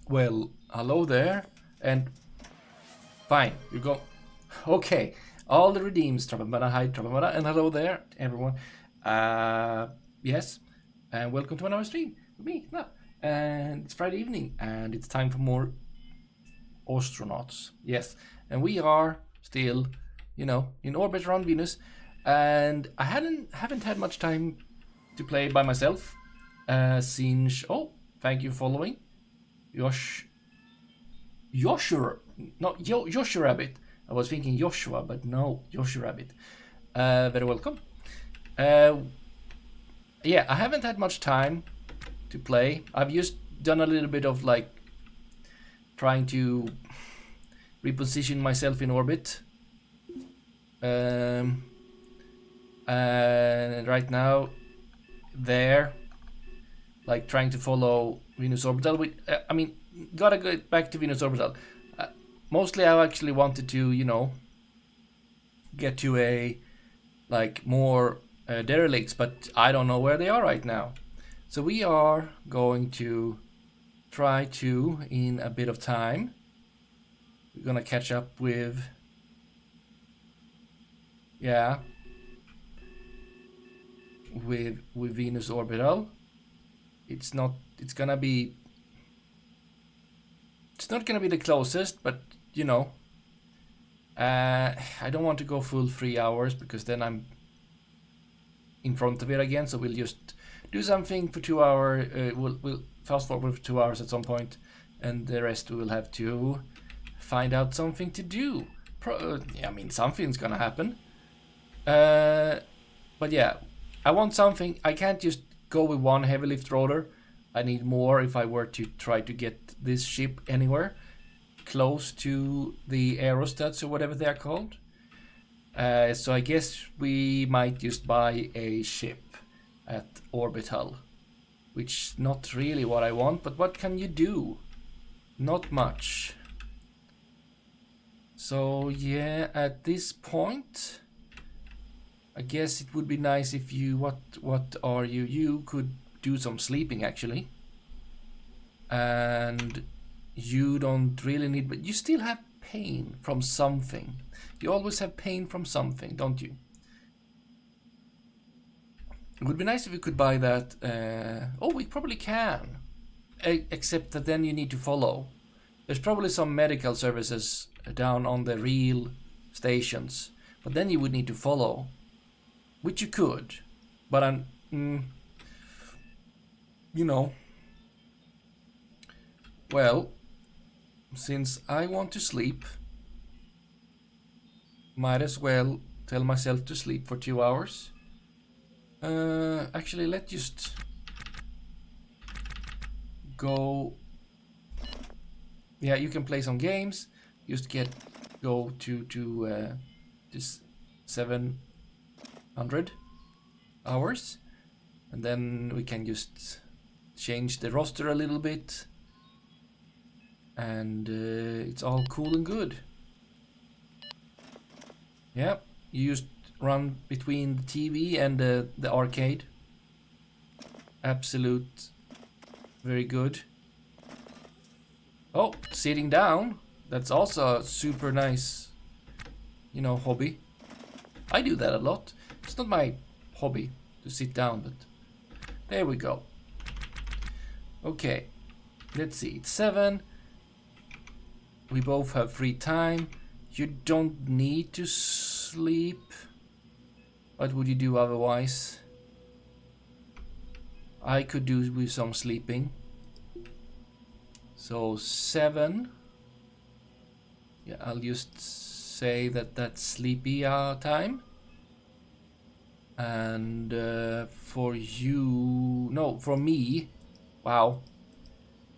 Well, hello there, and fine, you go. Okay, all the redeems, Trapamada, hi Trapamada, and hello there, everyone. Yes, and welcome to another stream with me. No, and it's Friday evening, and it's time for more Ostranauts. Yes, and we are still, in orbit around Venus, and I haven't had much time to play by myself. Since thank you for following, Yosh Joshua, not Joshua Rabbit. I was thinking Joshua, but no, Joshua Rabbit. Very welcome. Yeah, I haven't had much time to play. I've just done a little bit of like trying to reposition myself in orbit. And right now, there, like trying to follow Venus orbital. Gotta get back to Venus orbital. Mostly, I actually wanted to, get to a like more derelicts, but I don't know where they are right now. So we are going to try to, in a bit of time, we're gonna catch up with, with Venus orbital. It's not gonna be the closest, but I don't want to go full 3 hours because then I'm in front of it again. So we'll just do something for 2 hours. We'll fast forward for 2 hours at some point, and the rest we will have to find out something to do. Something's gonna happen. But yeah, I want something. I can't just go with one heavy lift rotor. I need more if I were to try to get this ship anywhere close to the aerostats or whatever they are called. So I guess we might just buy a ship at orbital, which not really what I want, but what can you do? Not much. So yeah, at this point, I guess it would be nice if you, what are you? You could do some sleeping actually. And you don't really need, but you still have pain from something. You always have pain from something, don't you? It would be nice if we could buy that. We probably can. Except that then you need to follow. There's probably some medical services down on the real stations. But then you would need to follow. Which you could. But well, since I want to sleep, might as well tell myself to sleep for 2 hours. Actually, let's just go. Yeah, you can play some games. Just go to this 700 hours, and then we can just change the roster a little bit, and it's all cool and good. Yeah, you just run between the TV and the arcade. Absolute, very good. Oh, sitting down. That's also a super nice, hobby. I do that a lot. It's not my hobby to sit down, but there we go. Okay, let's see. It's 7. We both have free time. You don't need to sleep. What would you do otherwise? I could do with some sleeping. So 7. Yeah, I'll just say that that's sleepy time. And for you, no, for me, wow.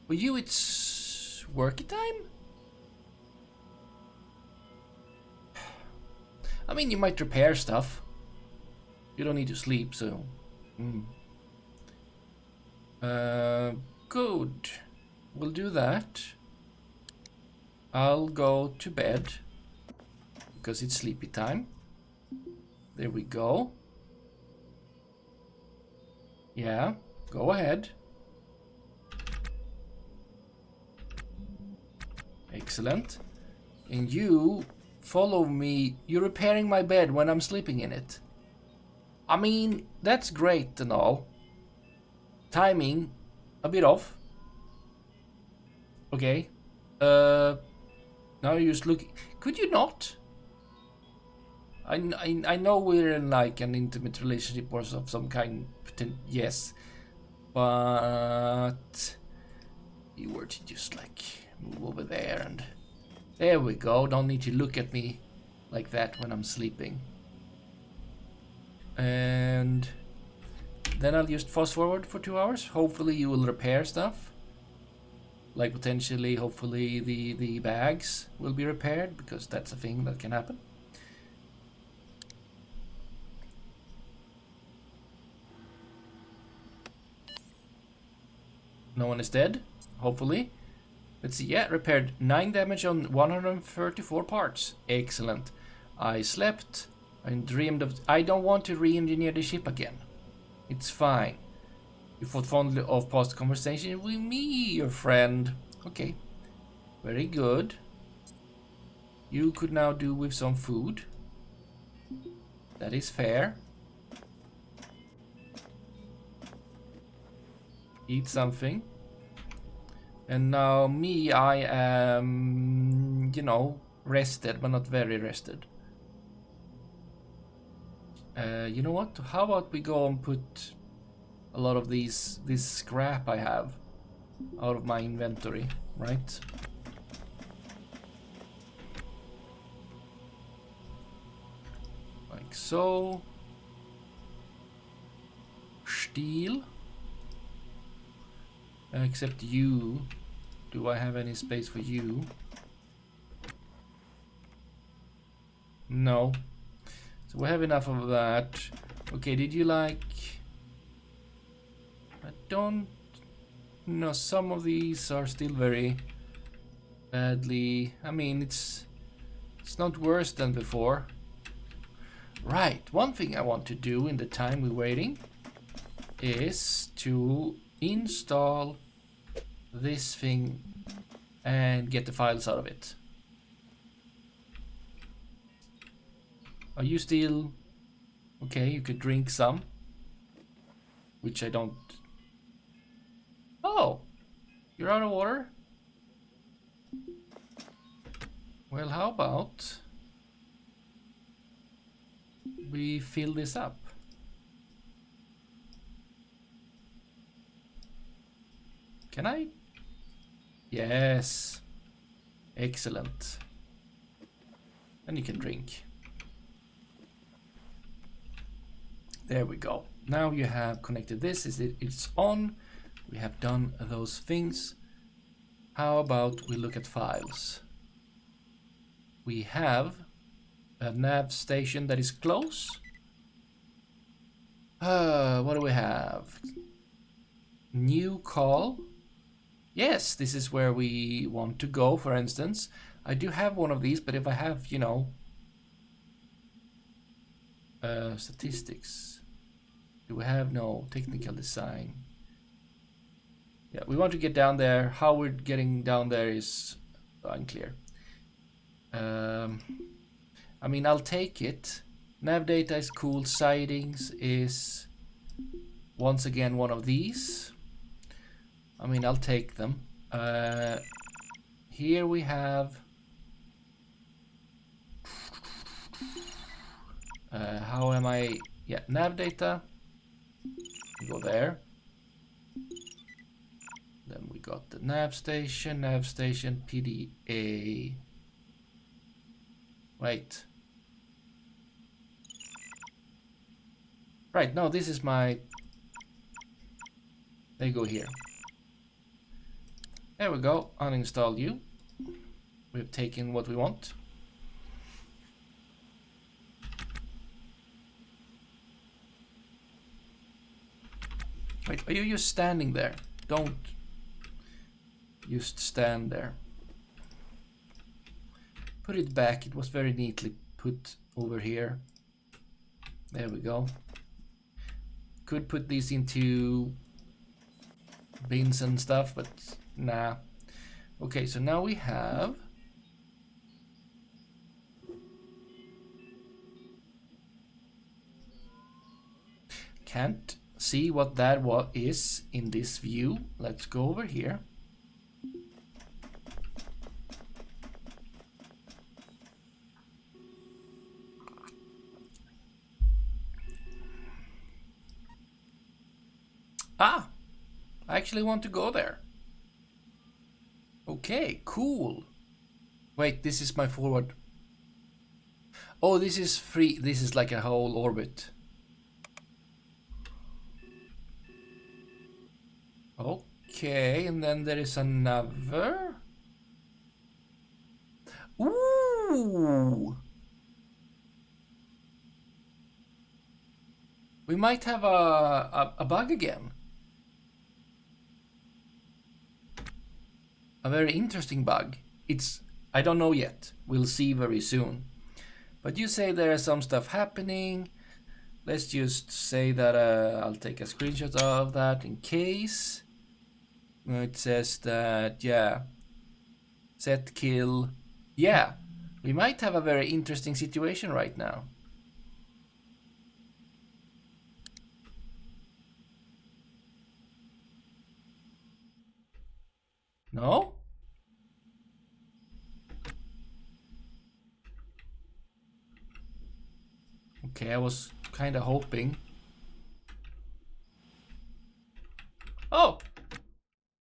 For you, it's worky time. I mean, you might repair stuff. You don't need to sleep, so. Good. We'll do that. I'll go to bed because it's sleepy time. There we go. Yeah, go ahead. Excellent. And you follow me. You're repairing my bed when I'm sleeping in it. I mean, that's great and all. Timing, a bit off. Okay. Now you're just looking. Could you not? I know we're in like an intimate relationship or of some kind. Yes. But you were to just like move over there and there we go. Don't need to look at me like that when I'm sleeping. And then I'll just fast forward for 2 hours. Hopefully you will repair stuff. Like potentially, hopefully the bags will be repaired, because that's a thing that can happen. No one is dead, hopefully. Let's see, yeah, repaired 9 damage on 134 parts. Excellent. I slept and dreamed of... I don't want to re-engineer the ship again. It's fine. You thought fondly of past conversation with me, your friend. Okay. Very good. You could now do with some food. That is fair. Eat something. And now me, I am, you know, rested, but not very rested. You know what? How about we go and put a lot of this scrap I have out of my inventory, right? Like so. Steel. Except you. Do I have any space for you? No. So we have enough of that. Okay, did you like... I don't know, some of these are still very badly... I mean, it's not worse than before. Right, one thing I want to do in the time we're waiting is to install this thing and get the files out of it. Are you still... Okay, you could drink some. Which I don't... Oh! You're out of water? Well, how about we fill this up? Can I? Yes. Excellent. And you can drink. There we go. Now you have connected this. It's on. We have done those things. How about we look at files? We have a nav station that is close. What do we have? New call. Yes, this is where we want to go, for instance. I do have one of these, but if I have, you know, statistics. Do we have no technical design? Yeah, we want to get down there. How we're getting down there is unclear. I mean, I'll take it. Nav data is cool. Sightings is once again one of these. I mean, I'll take them. Here we have... how am I... Yeah, nav data. Go there. Then we got the nav station, PDA. Wait. Right, no, this is my... They go here. There we go, uninstall you. We've taken what we want. Wait, are you just standing there? Don't just stand there. Put it back, it was very neatly put over here. There we go. Could put these into bins and stuff, but nah. Okay, so now we have Can't see what that is in this view. Let's go over here. Ah, I actually want to go there. Okay, cool. Wait, this is my forward. Oh, this is free. This is like a whole orbit. Okay, and then there is another. Ooh! We might have a bug again. A very interesting bug. I don't know yet. We'll see very soon. But you say there is some stuff happening. Let's just say that I'll take a screenshot of that in case. It says that, yeah, set kill. Yeah, we might have a very interesting situation right now. No? Okay, I was kind of hoping. Oh,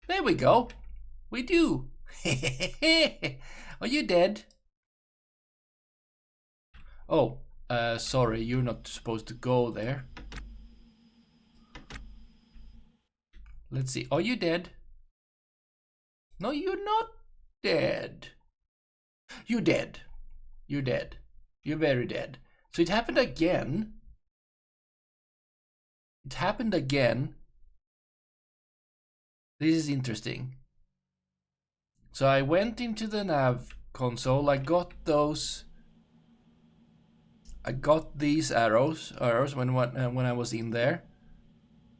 there we go. We do. Are you dead? Oh, sorry, you're not supposed to go there. Let's see. Are you dead? No, you're not dead. You're dead. You're dead. You're very dead. So it happened again. It happened again. This is interesting. So I went into the nav console. I got these arrows when I was in there.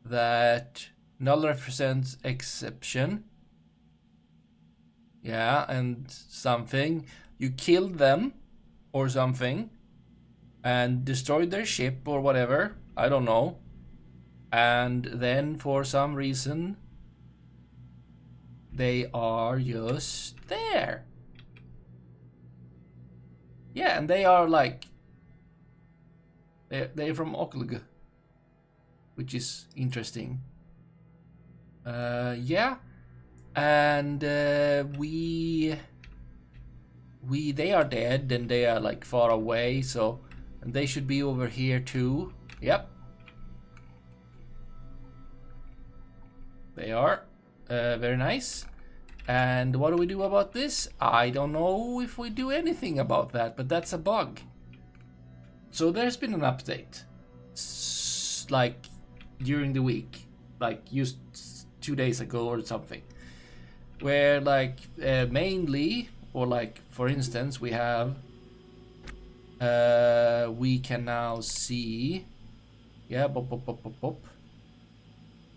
That null represents exception. Yeah, and something. You killed them or something and destroyed their ship or whatever. I don't know. And then for some reason they are just there. Yeah, and they are like they're from Oklg, which is interesting. Yeah, and they are dead and they are like far away, so and they should be over here too. Yep, they are. Very nice. And what do we do about this? I don't know if we do anything about that, but that's a bug. So there's been an update, like during the week, like just 2 days ago or something, where like mainly, or like for instance, we have we can now see, yeah,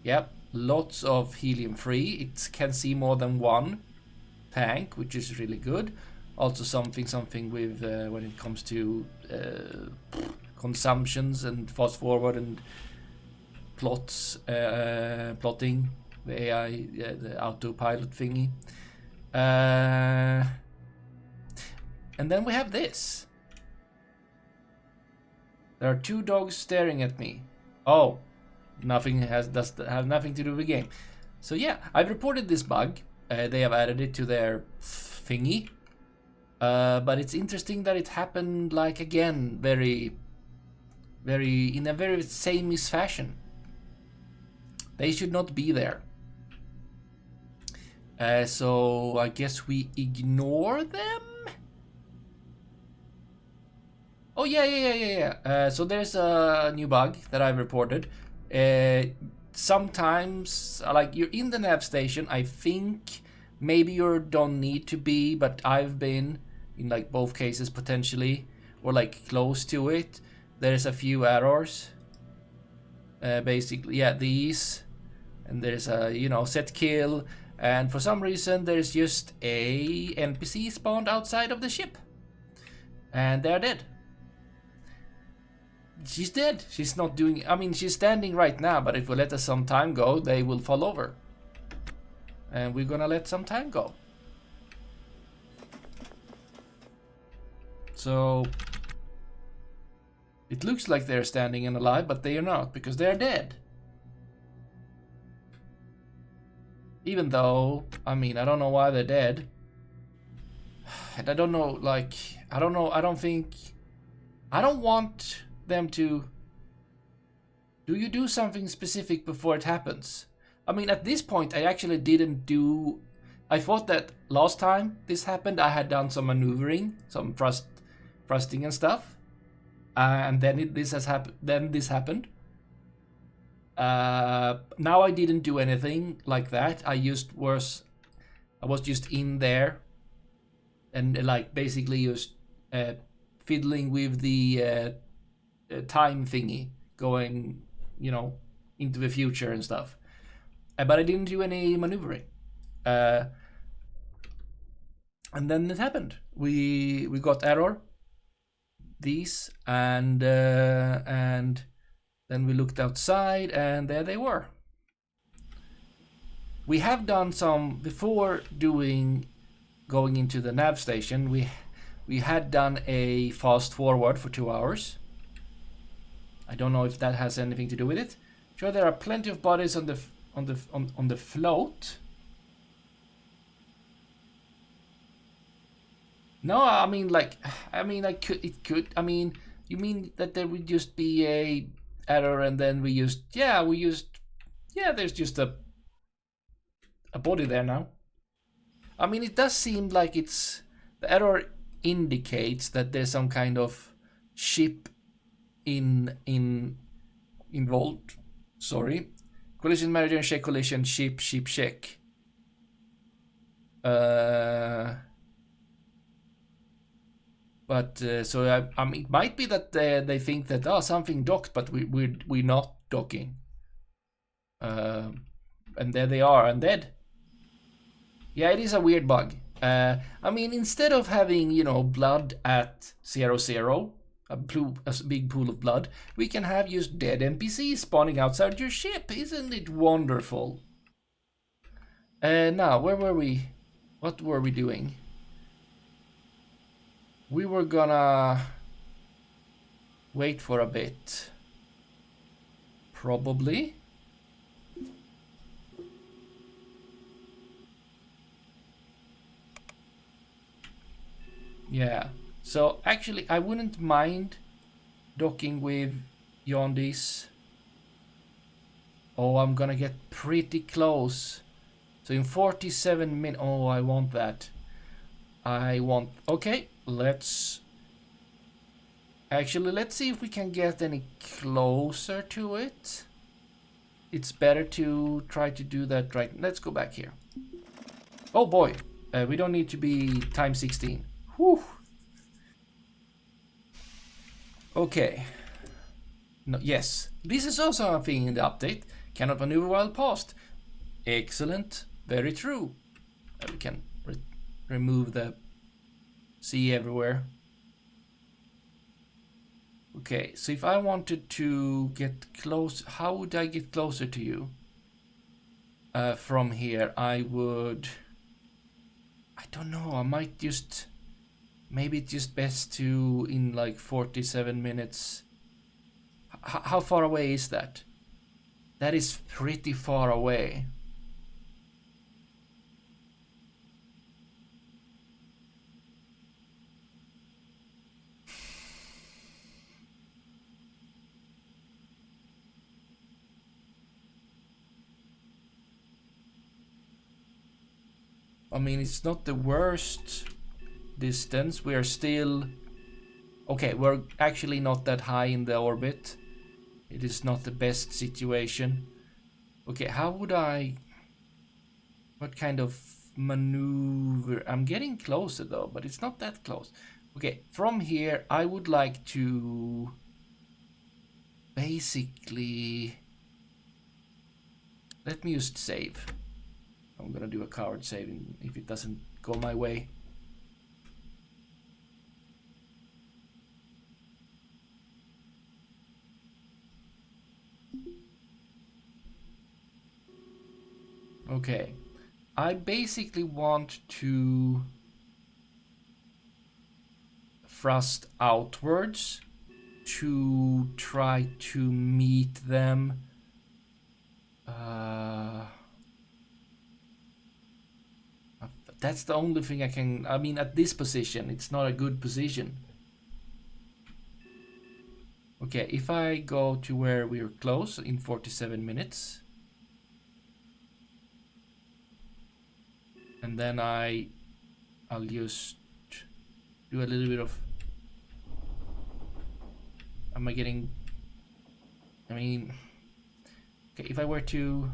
yep, lots of helium free. It can see more than one tank, which is really good. Also something with when it comes to consumptions and fast forward and plotting the AI, the autopilot thingy. And then we have this. There are 2 dogs staring at me. Oh, does have nothing to do with the game. So yeah, I've reported this bug. They have added it to their thingy. But it's interesting that it happened like again, very in a very same-ish fashion. They should not be there. So I guess we ignore them. Oh yeah. So there's a new bug that I've reported. Sometimes, like you're in the nav station, I think maybe you don't need to be, but I've been in like both cases potentially, or like close to it. There's a few errors. Basically, yeah, these, and there's a set kill, and for some reason there's just a NPC spawned outside of the ship, and they're dead. she's dead. She's not doing... I mean, she's standing right now, but if we let us some time go, they will fall over. And we're gonna let some time go. So... it looks like they're standing and alive, but they are not, because they're dead. Even though, I mean, I don't know why they're dead. And I don't know, like, I don't know, I don't think... I don't want them to... Do you do something specific before it happens? I mean, at this point, I actually didn't do... I thought that last time this happened, I had done some maneuvering, some thrusting and stuff. And then this happened. Now I didn't do anything like that. I was just in there and like basically just fiddling with the time thingy, going, you know, into the future and stuff. But I didn't do any maneuvering. And then it happened. We got error. These and then we looked outside and there they were. We have done some before going into the nav station. We had done a fast forward for 2 hours. I don't know if that has anything to do with it. Sure, there are plenty of bodies on the float. No, I mean, like, it could. I mean, you mean that there would just be a error and then there's just a body there now. I mean, it does seem like the error indicates that there's some kind of ship involved. Sorry. Collision manager check collision ship check. But so I mean, it might be that they think that something docked, but we're not docking. And there they are, and dead. Yeah, it is a weird bug. I mean, instead of having, you know, blood at 0, a big pool of blood, we can have just dead NPCs spawning outside your ship. Isn't it wonderful? Now, where were we? What were we doing? We were gonna wait for a bit. Probably. Yeah. So actually, I wouldn't mind docking with Yondis. Oh, I'm gonna get pretty close. So in 47 minutes. Oh, I want that. Okay, let's see if we can get any closer to it. It's better to try to do that right. Let's go back here. Oh boy, we don't need to be times 16. Whew. Okay. No, yes, this is also a thing in the update. Cannot maneuver while paused. Excellent. Very true. We can remove the see everywhere. Okay, so if I wanted to get close, how would I get closer to you? From here, I don't know, I might just, maybe it's just best to, in like 47 minutes. How far away is that? That is pretty far away. I mean, it's not the worst distance. We are still... Okay, we're actually not that high in the orbit. It is not the best situation. Okay, how would I... What kind of maneuver? I'm getting closer though, but it's not that close. Okay, from here, I would like to... Basically... Let me just save. I'm gonna do a coward saving if it doesn't go my way. Okay. I basically want to thrust outwards to try to meet them. That's the only thing I can... I mean, at this position, it's not a good position. Okay, if I go to where we're close in 47 minutes. And then I'll just do a little bit of... Am I getting... I mean... Okay, if I were to...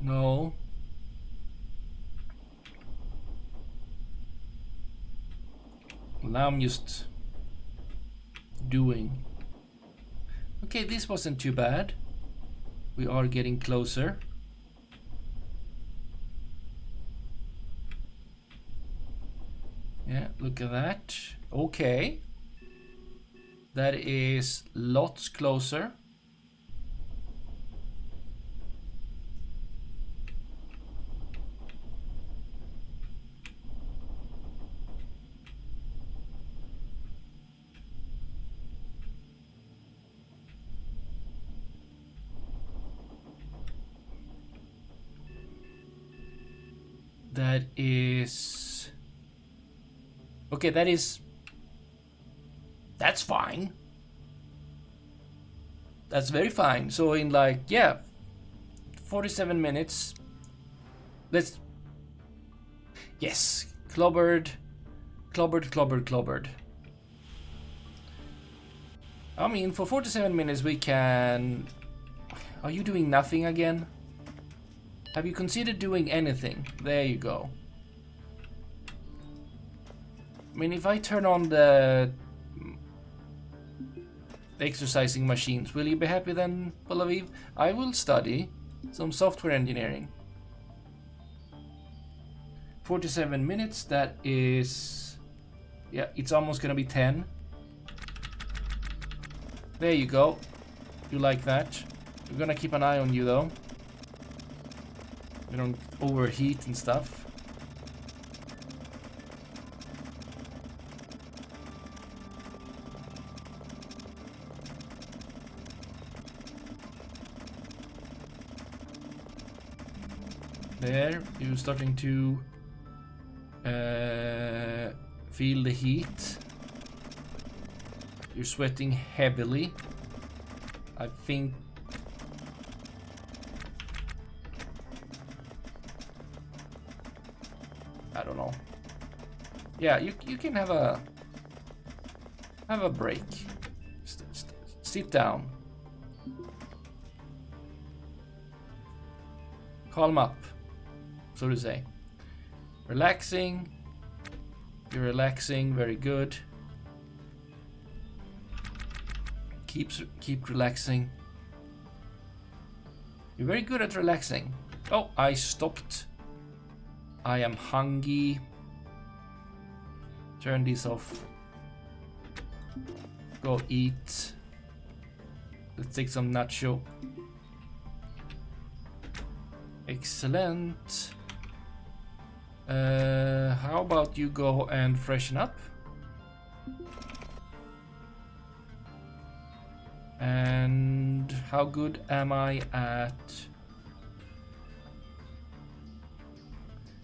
No. Now I'm just doing. Okay, this wasn't too bad. We are getting closer. Yeah, look at that. Okay. That is lots closer. That is... Okay, that's fine. That's very fine. So in like, yeah, 47 minutes. Let's... Yes, clobbered. I mean, for 47 minutes we can... Are you doing nothing again? Have you considered doing anything? There you go. I mean, if I turn on the exercising machines, will you be happy then, Balaviv? I will study some software engineering. 47 minutes, that is... Yeah, it's almost gonna be 10. There you go. You like that. We're gonna keep an eye on you though. You don't overheat and stuff. There, you're starting to feel the heat. You're sweating heavily. I think I don't know. Yeah, you can have a break. Sit down. Calm up, so to say. Relaxing. You're relaxing, very good. Keep relaxing. You're very good at relaxing. Oh, I stopped. I am hungry. Turn this off. Go eat. Let's take some nacho. Excellent. How about you go and freshen up? And how good am I at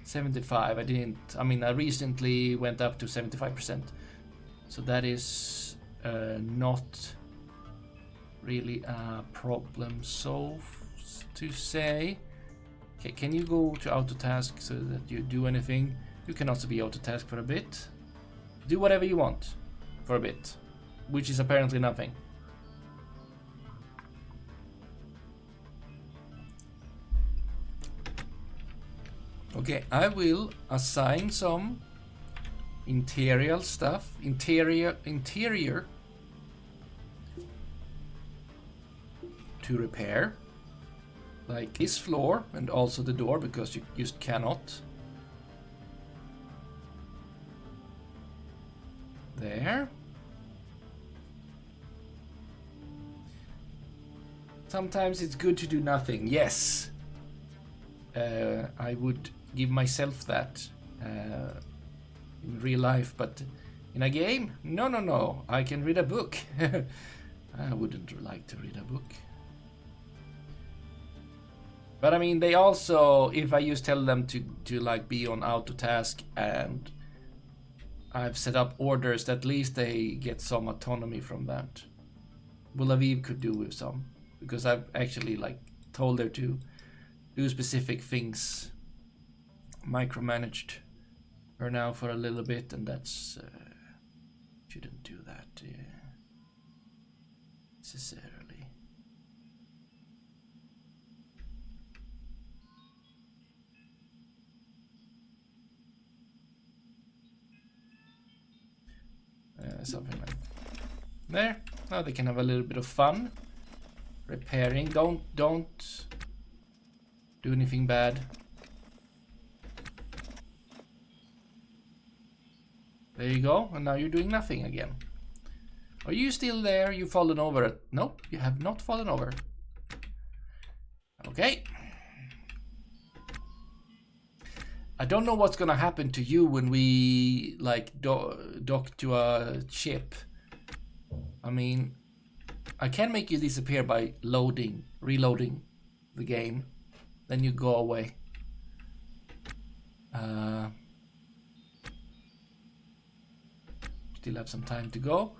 75? I mean, I recently went up to 75%. So that is not really a problem, so to say. Okay, can you go to auto task so that you do anything? You can also be auto task for a bit. Do whatever you want for a bit, which is apparently nothing. Okay, I will assign some interior stuff, interior to repair, like this floor and also the door because you just cannot. There. Sometimes it's good to do nothing. Yes. I would give myself that in real life, but in a game? No. I can read a book. I wouldn't like to read a book. But I mean, they also, if I just tell them to like be on auto task and I've set up orders, at least they get some autonomy from that. Aviv could do with some, because I've actually like told her to do specific things, micromanaged her now for a little bit, and that's shouldn't do that necessarily. Something like there. Now they can have a little bit of fun repairing. Don't do anything bad. There you go, and now you're doing nothing again. Are you still there? You've fallen over. Nope, you have not fallen over. Okay. I don't know what's gonna happen to you when we like dock to a ship. I mean, I can make you disappear by reloading the game. Then you go away. Still have some time to go.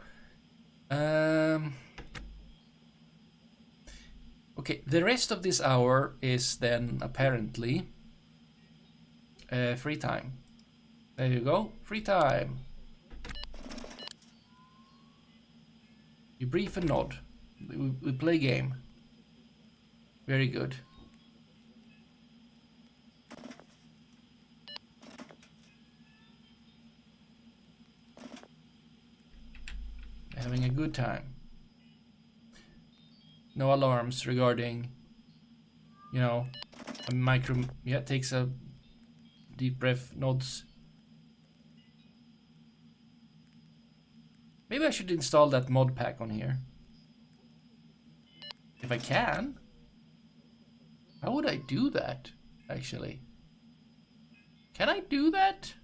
Okay, the rest of this hour is then apparently free time. There you go, free time. You brief and nod. We play game. Very good. Having a good time. No alarms regarding, you know, a micro. Yeah, takes a deep breath, nods. Maybe I should install that mod pack on here. If I can. How would I do that, actually? Can I do that?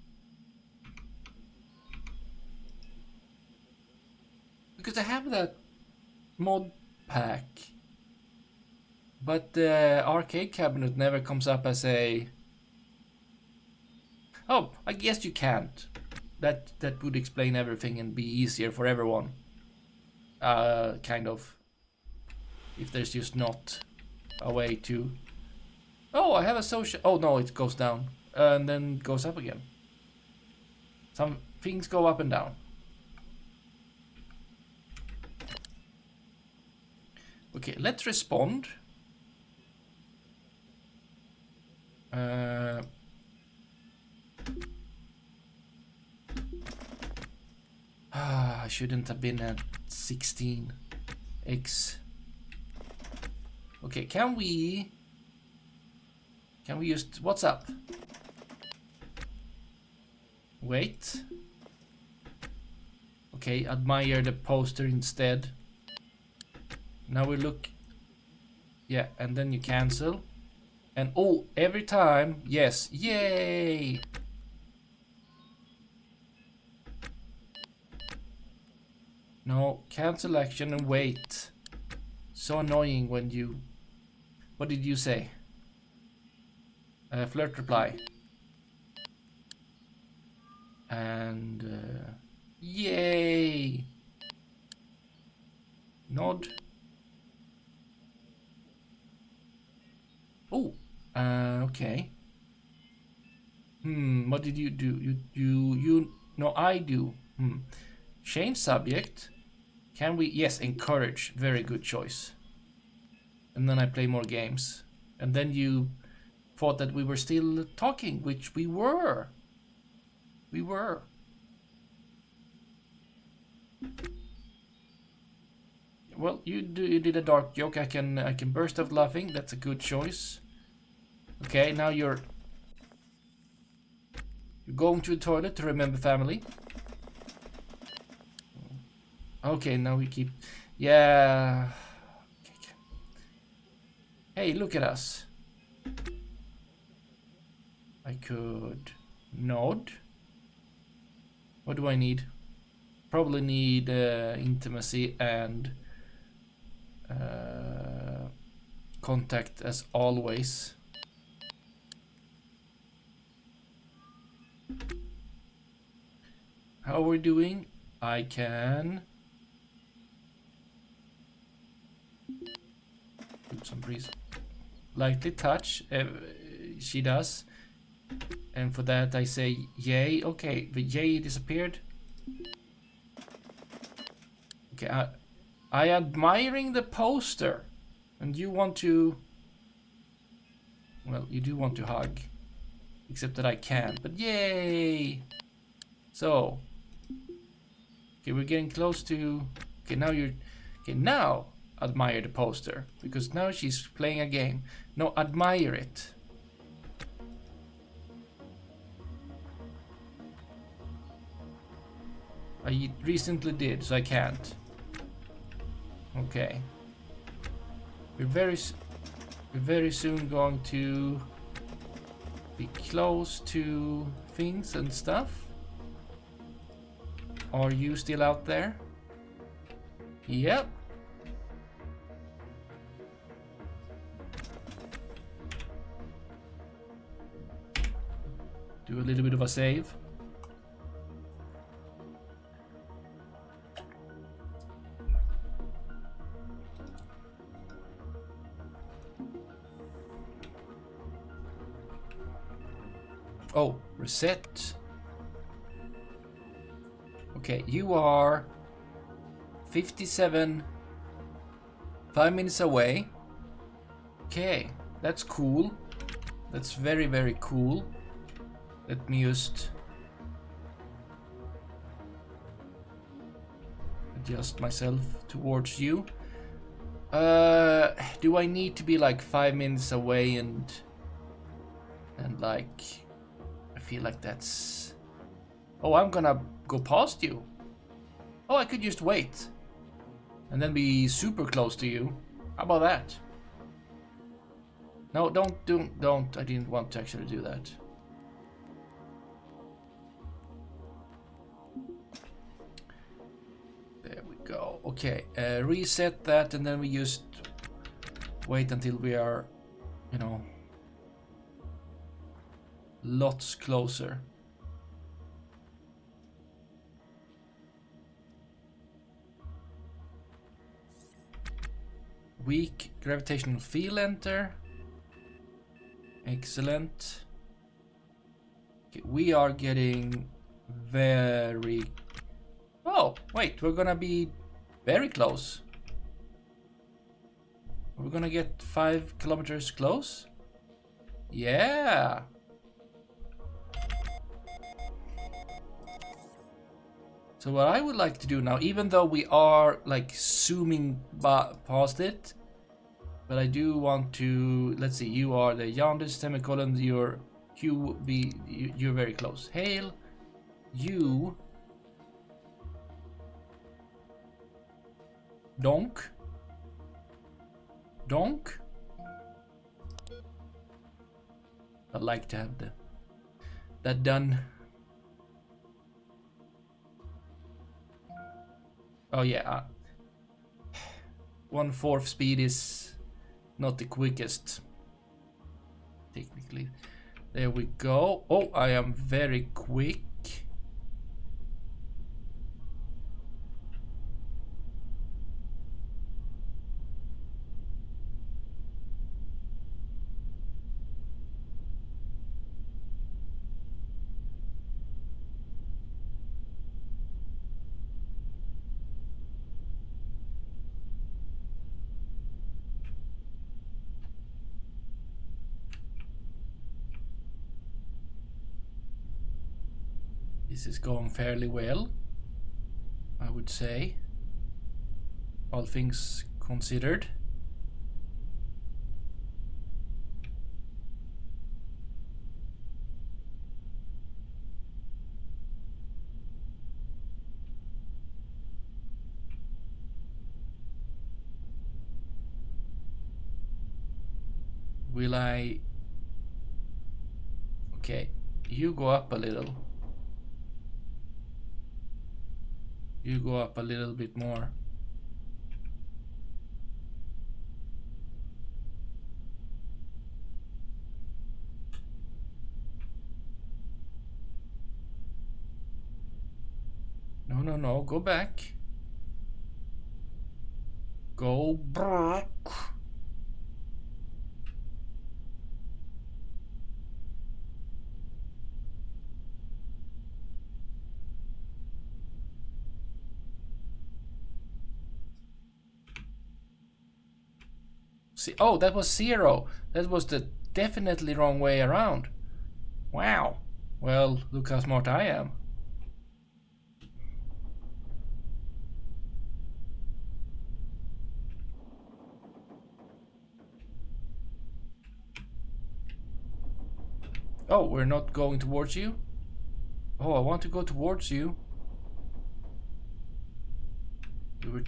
Because I have that mod pack. But the arcade cabinet never comes up as a... Oh, I guess you can't. That would explain everything and be easier for everyone. Kind of. If there's just not a way to... Oh, I have a social... Oh no, it goes down. And then goes up again. Some things go up and down. Okay, let's respond. I shouldn't have been at 16x. Okay, can we just... What's up? Wait. Okay, admire the poster instead. Now we look... Yeah, and then you cancel. And oh, every time, yes, yay! No, cancel action and wait. So annoying when you... What did you say? Flirt reply. And... yay! Nod. Oh, okay. What did you do? You no, I do. Change subject. Can we? Yes, encourage. Very good choice. And then I play more games. And then you thought that we were still talking, which we were. We were. well, you did a dark joke. I can burst out laughing. That's a good choice. Okay, now you're going to the toilet to remember family. Okay, now we keep. Yeah. Okay. Hey, look at us. I could nod. What do I need? Probably need intimacy and contact as always. How are we doing? I can do some breeze. Lightly touch. She does. And for that I say yay. Okay, the yay disappeared. Okay, I admiring the poster. And you want to... Well, you do want to hug. Except that I can't. But yay! So... Okay, we're getting close to... Okay, now you're... Okay, now admire the poster. Because now she's playing a game. No, admire it. I recently did, so I can't. Okay. We're very soon going to be close to things and stuff. Are you still out there? Yep. Do a little bit of a save. Oh, reset. Okay, you are 57, 5 minutes away. Okay, that's cool. That's very, very cool. Let me just adjust myself towards you. Do I need to be like 5 minutes away and like... I feel like that's... Oh, I'm gonna go past you. Oh, I could just wait. And then be super close to you. How about that? No, don't. I didn't want to actually do that. There we go. Okay, reset that and then we just wait until we are, you know, lots closer. Weak gravitational field enter. Excellent. Okay, we are getting very... Oh, wait, we're gonna be very close. We're gonna get 5 kilometers close. Yeah. So what I would like to do now, even though we are like zooming past it, but I do want to, let's see, you are the youngest semicolon, you're QB, you're very close. Hail, you, donk, I'd like to have that done. Oh yeah, 1/4 speed is not the quickest, technically. There we go. Oh, I am very quick. This is going fairly well, I would say. all things considered. Will I... Okay, you go up a little. You go up a little bit more. No, no, no, go back. Go back. See, oh, that was 0. That was the definitely wrong way around. Wow. Well, look how smart I am. Oh, we're not going towards you? Oh, I want to go towards you. We were...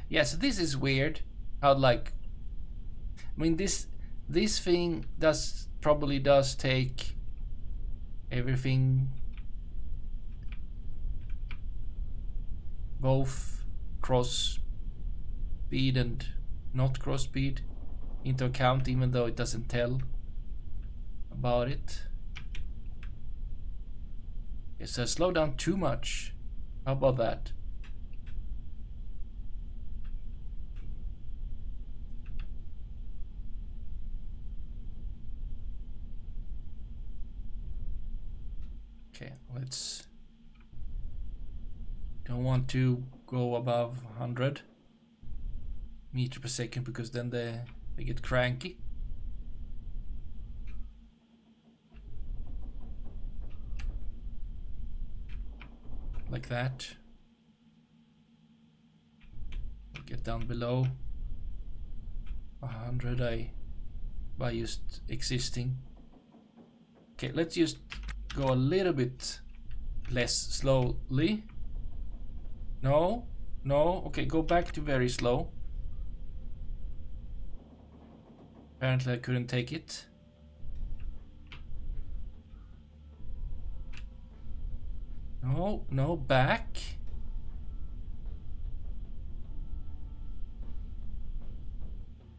Yeah, so this is weird. How, like... I mean, this thing probably does take everything, both cross speed and not cross speed, into account, even though it doesn't tell about it. It says slow down too much. How about that? Okay, let's... Don't want to go above 100 meters per second because then they get cranky. Like that. Get down below 100 by just existing. Okay, let's just go a little bit less slowly. No, no, okay, go back to very slow. Apparently I couldn't take it. No, no, back.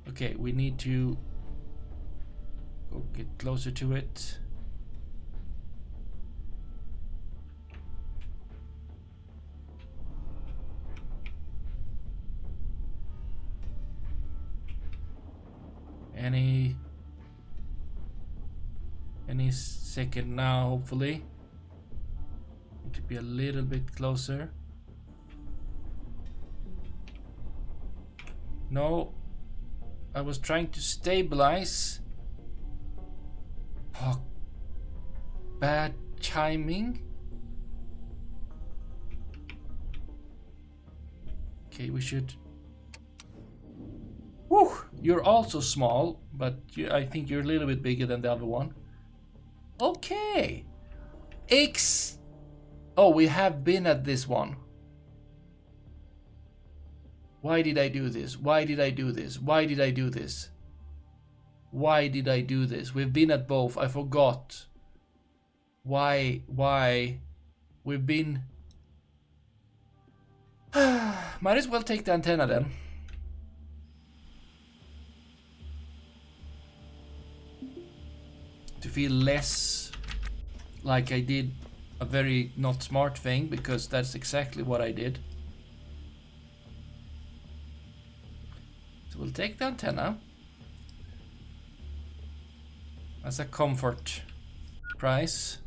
Okay, we need to go get closer to it. Any second now, hopefully. Need to be a little bit closer. No, I was trying to stabilize. Oh, bad timing. Okay, we should... Woo! You're also small, but I think you're a little bit bigger than the other one. Okay. Oh, we have been at this one. Why did I do this? Why did I do this? Why did I do this? Why did I do this? We've been at both. I forgot. Why? We've been... Might as well take the antenna then. To feel less like I did a very not smart thing, because that's exactly what I did. So we'll take the antenna as a comfort price.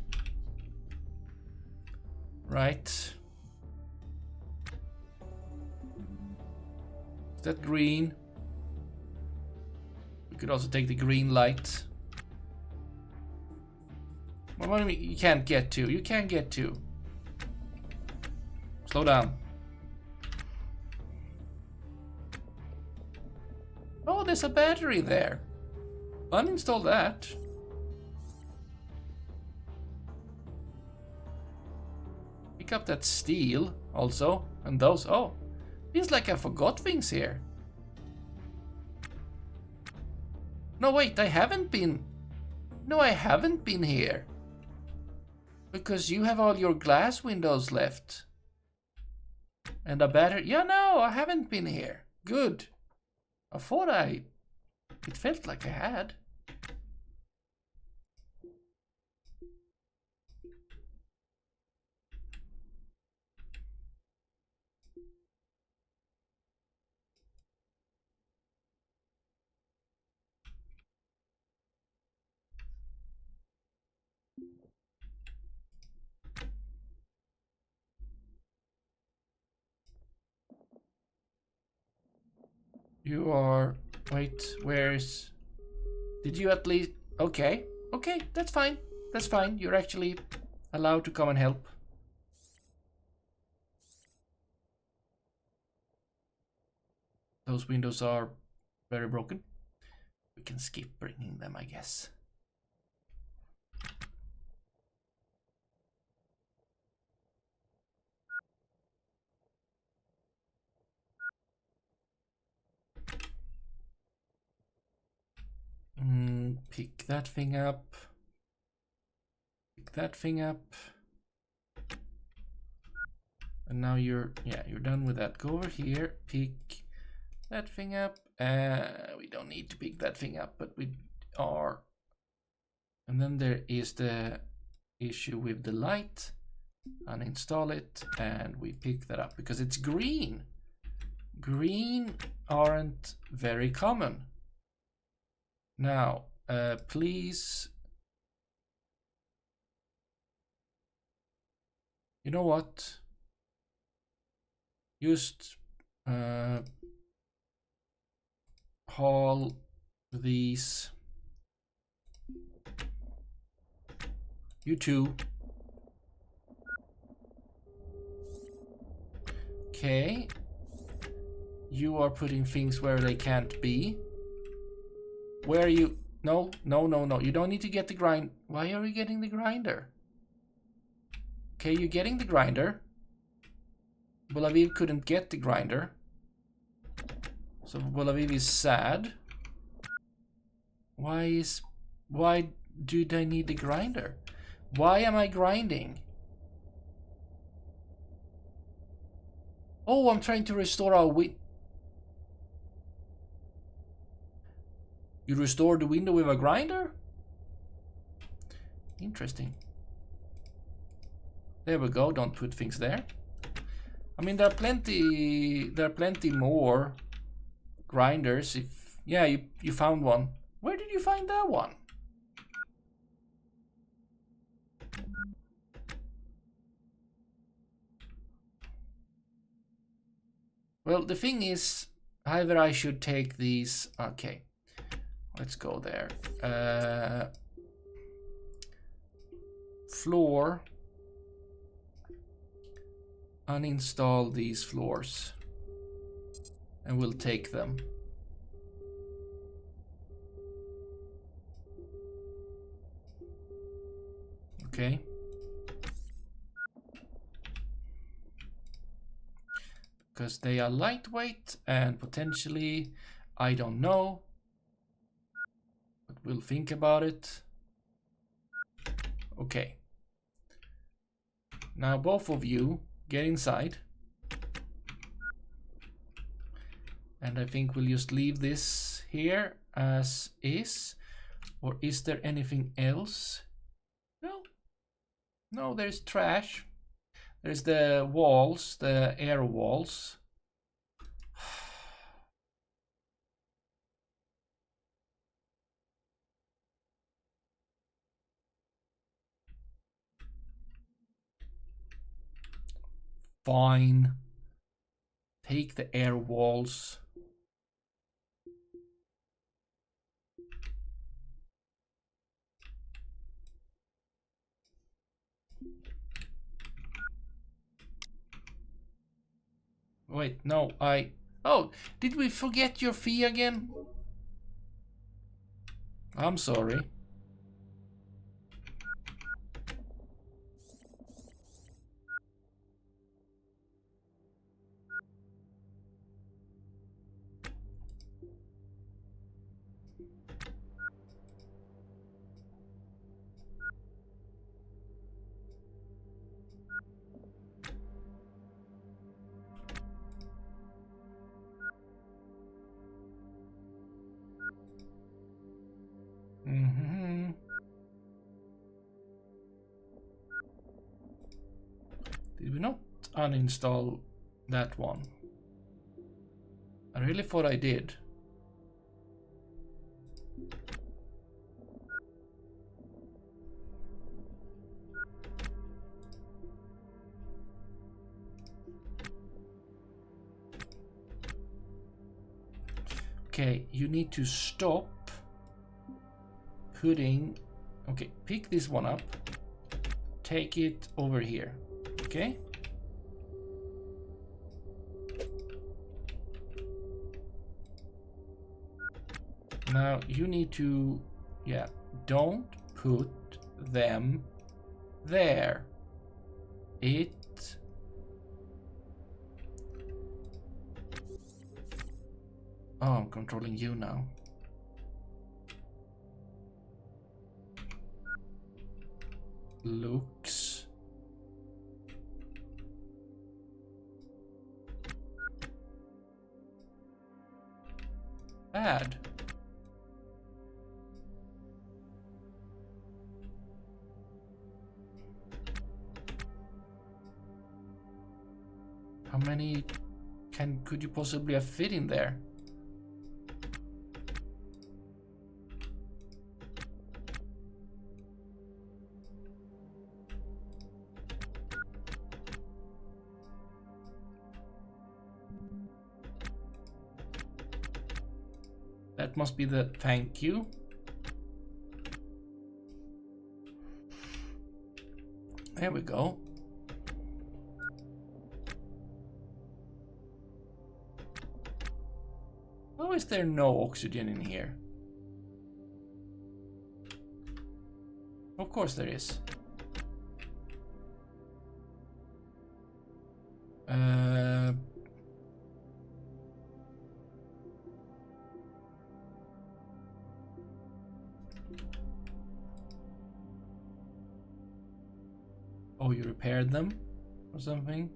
Right. Is that green? We could also take the green light. What do you mean you can't get to? You can get to. Slow down. Oh, there's a battery there. Uninstall that. Pick up that steel also. And those. Oh, feels like I forgot things here. No, wait, I haven't been. No, I haven't been here. Because you have all your glass windows left. And a battery. Yeah, no, I haven't been here. Good. I thought I. It felt like I had. You are. Wait, where's. Did you at least. Okay, okay, that's fine. That's fine. You're actually allowed to come and help. Those windows are very broken. We can skip bringing them, I guess. Pick that thing up. Pick that thing up. And now you're done with that. Go over here, pick that thing up. We don't need to pick that thing up, but we are. And then there is the issue with the light. Uninstall it, and we pick that up because it's green. Green aren't very common. Now, please. You know what? Just haul these. You too. Okay. You are putting things where they can't be. Where are you? No, no, no, no. You don't need to get the grind. Why are you getting the grinder? Okay, you're getting the grinder. Bolaviv couldn't get the grinder. So Bolaviv is sad. Why do they need the grinder? Why am I grinding? Oh, I'm trying to restore our You restore the window with a grinder? Interesting. There we go. Don't put things there. I mean, there are plenty more grinders. If yeah, you found one. Where did you find that one? Well, the thing is, either I should take these. Okay, let's go there. Floor. Uninstall these floors. And we'll take them. Okay. Because they are lightweight and potentially, I don't know. But we'll think about it. Okay. Now both of you get inside. And I think we'll just leave this here as is. Or is there anything else? No. No, there's trash. There's the walls, the air walls. Fine. Take the air walls. Wait, no, Oh, did we forget your fee again? I'm sorry. Mm-hmm. Did we not uninstall that one? I really thought I did. Okay, you need to stop putting... Okay, pick this one up. Take it over here. Okay? Now you need to... Yeah, don't put them there. It... Oh, I'm controlling you now. Looks bad. How many could you possibly have fit in there? That must be the thank you. There we go. How is there no oxygen in here? Of course there is. Oh, you repaired them or something?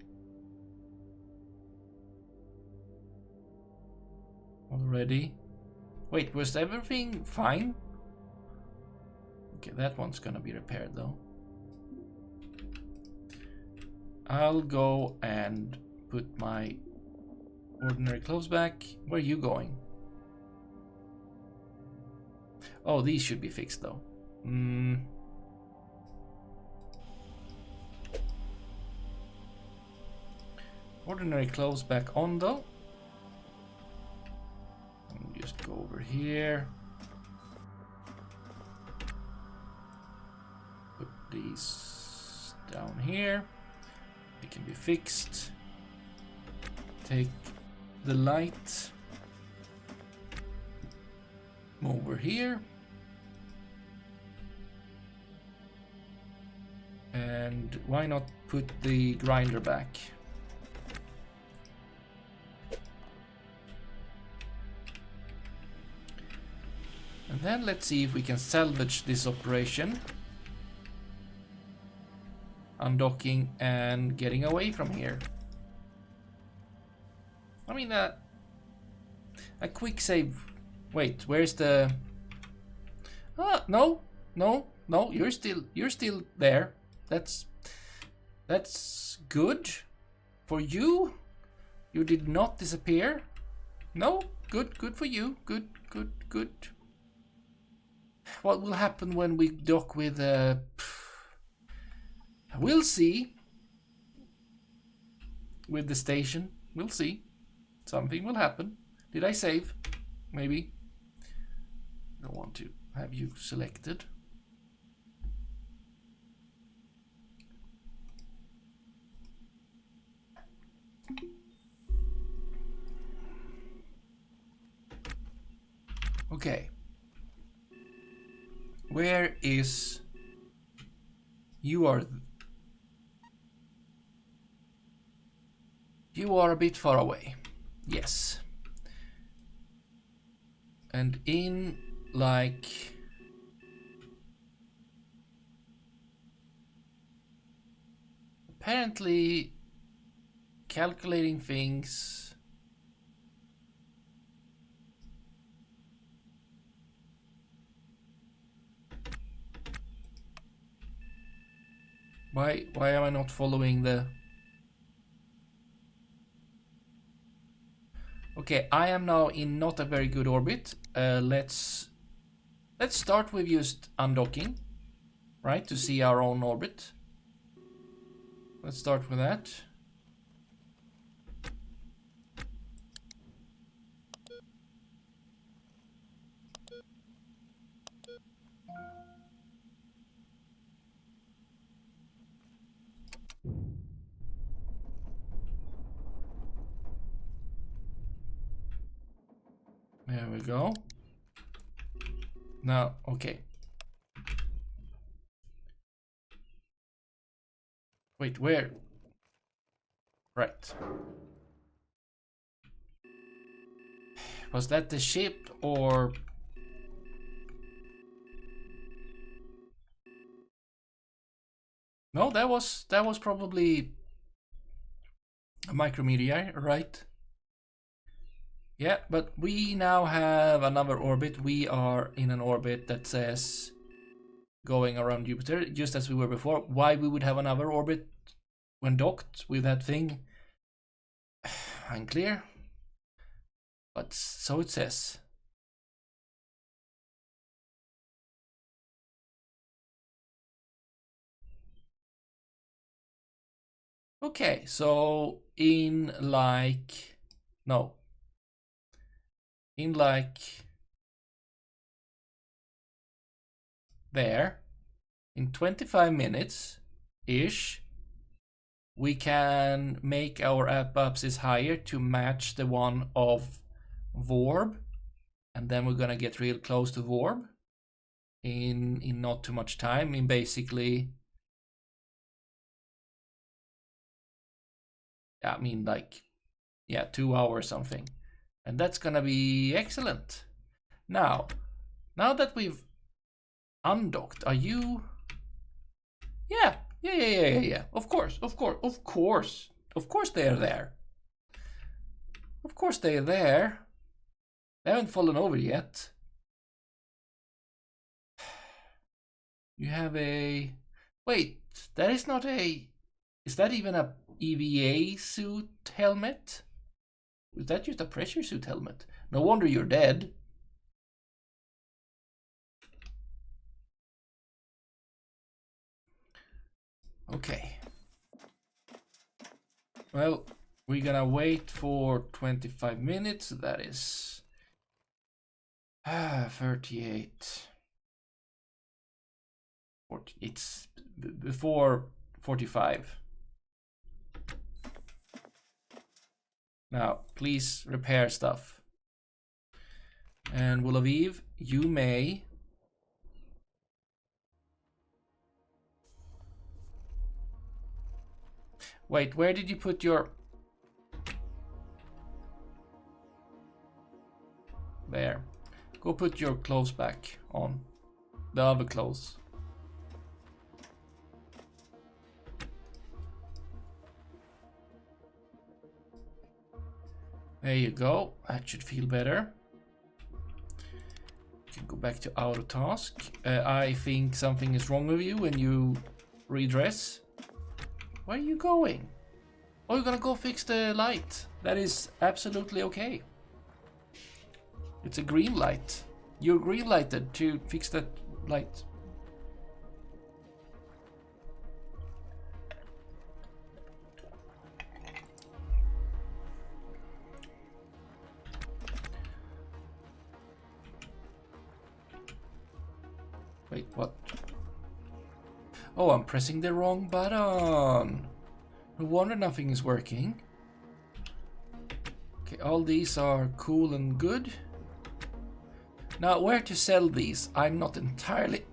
Already? Wait, was everything fine? Okay, that one's gonna be repaired though. I'll go and put my ordinary clothes back. Where are you going? Oh, these should be fixed though. Ordinary clothes back on though. And just go over here. Put these down here. They can be fixed. Take the light over here. And why not put the grinder back? And then let's see if we can salvage this operation. Undocking and getting away from here. I mean, a quick save. Wait, where's the... No, you're still there. That's good for you. You did not disappear. No, good for you. Good. What will happen when we dock with we'll see. With the station, we'll see. Something will happen. Did I save? Maybe. I want to have you selected. Okay. Where is... You are a bit far away. Yes. And in like... Apparently calculating things... Why am I not following the... Okay, I am now in not a very good orbit. Let's start with just undocking, right? To see our own orbit. Let's start with that. There we go. Now, okay. Wait, where? Right. Was that the ship or... No, that was probably a micrometeor, right? Yeah, but we now have another orbit. We are in an orbit that says going around Jupiter, just as we were before. Why we would have another orbit when docked with that thing, unclear. But so it says. Okay, so in like... No. In like... There. In 25 minutes-ish, we can make our apoapsis higher to match the one of Vorb. And then we're gonna get real close to Vorb in not too much time. In basically... I mean, like, yeah, 2 hours something. And that's gonna be excellent. Now that we've undocked, are you... Yeah. Of course they're there. Of course they're there. They haven't fallen over yet. You have a... Wait, that is not a... Is that even a EVA suit helmet? Is that just a pressure suit helmet? No wonder you're dead. Okay. Well, we're gonna wait for 25 minutes. That is 38. 40, it's before 45. Now, please repair stuff. And Willaviv, you may... Wait, where did you put your... There. Go put your clothes back on. The other clothes. There you go. That should feel better. You can go back to auto task. I think something is wrong with you when you redress. Where are you going? Oh, you're gonna go fix the light. That is absolutely okay. It's a green light. You're green lighted to fix that light. Wait, what? Oh, I'm pressing the wrong button. No wonder nothing is working. Okay, all these are cool and good. Now, where to sell these? I'm not entirely...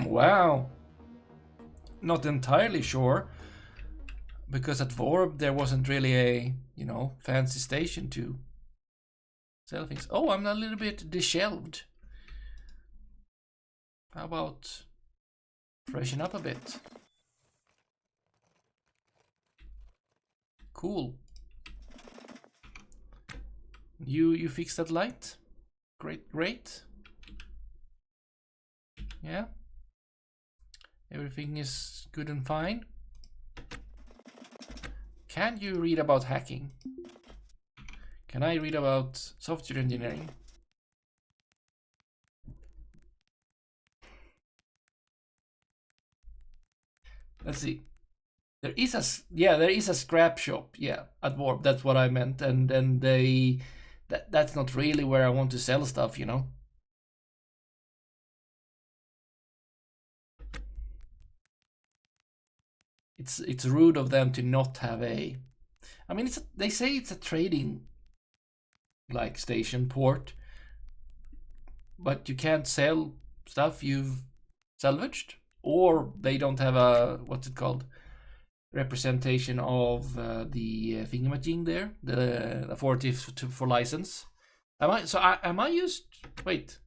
wow. Not entirely sure. Because at Vorb there wasn't really a, you know, fancy station to sell things. Oh, I'm a little bit disheveled. How about freshen up a bit? Cool. You fixed that light? Great. Yeah. Everything is good and fine. Can you read about hacking? Can I read about software engineering? Let's see. There is a scrap shop, yeah, at Warp. That's what I meant, and then that's not really where I want to sell stuff, you know. It's rude of them to not have a. I mean, they say it's a trading like station port, but you can't sell stuff you've salvaged, or they don't have a what's it called representation of the thingamajig there, the authority for license. Am I used? Wait,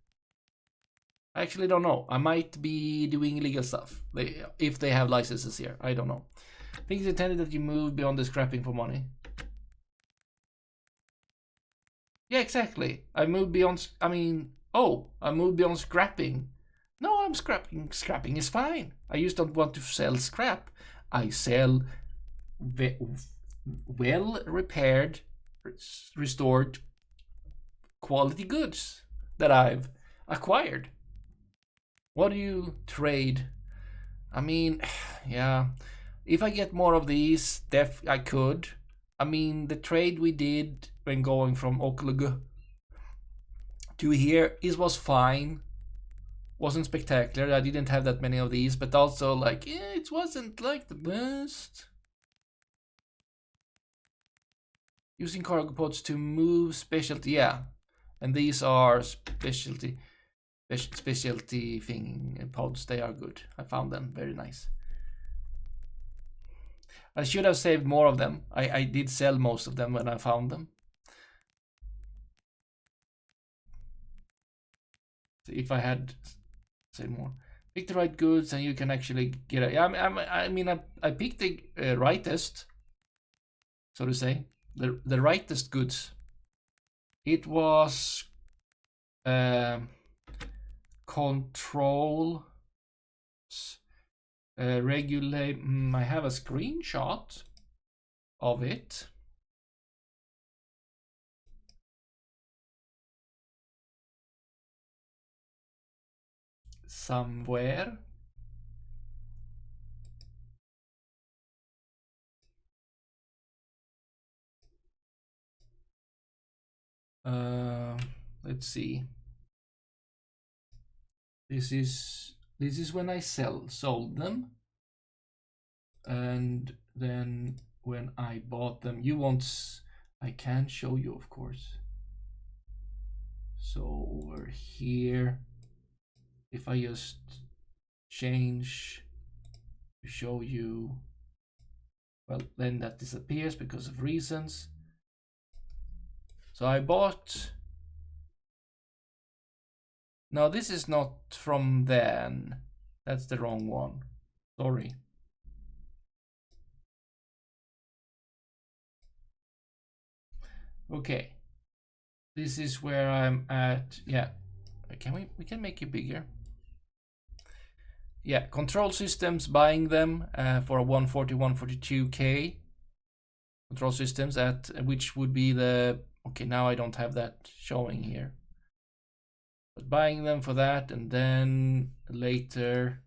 I actually don't know. I might be doing illegal stuff. If they have licenses here, I don't know. I think it's intended that you move beyond the scrapping for money. Yeah, exactly. I moved beyond. I moved beyond scrapping. No, I'm scrapping. Scrapping is fine. I just don't want to sell scrap. I sell well repaired, restored, quality goods that I've acquired. What do you trade? I mean, yeah. If I get more of these, I could. I mean, the trade we did when going from Oklug to here was fine. Wasn't spectacular. I didn't have that many of these, but also like, it wasn't like the best. Using cargo pods to move specialty, yeah. And these are specialty thing pods. They are good. I found them very nice. I should have saved more of them. I did sell most of them when I found them. So if I had say more, pick the right goods and you can actually get it. Yeah, I mean, I picked the rightest, so to say, the rightest goods. It was control regulate. I have a screenshot of it. Somewhere. Let's see. This is when I sold them, and then when I bought them. I can show you, of course. So over here, if I just change to show you, well, then that disappears because of reasons. So I bought. No, this is not from then. That's the wrong one. Sorry. Okay. This is where I'm at. Yeah. We can make it bigger. Yeah, control systems, buying them for 140, 142k. Control systems at which would be the. Okay, now I don't have that showing here. But buying them for that, and then later.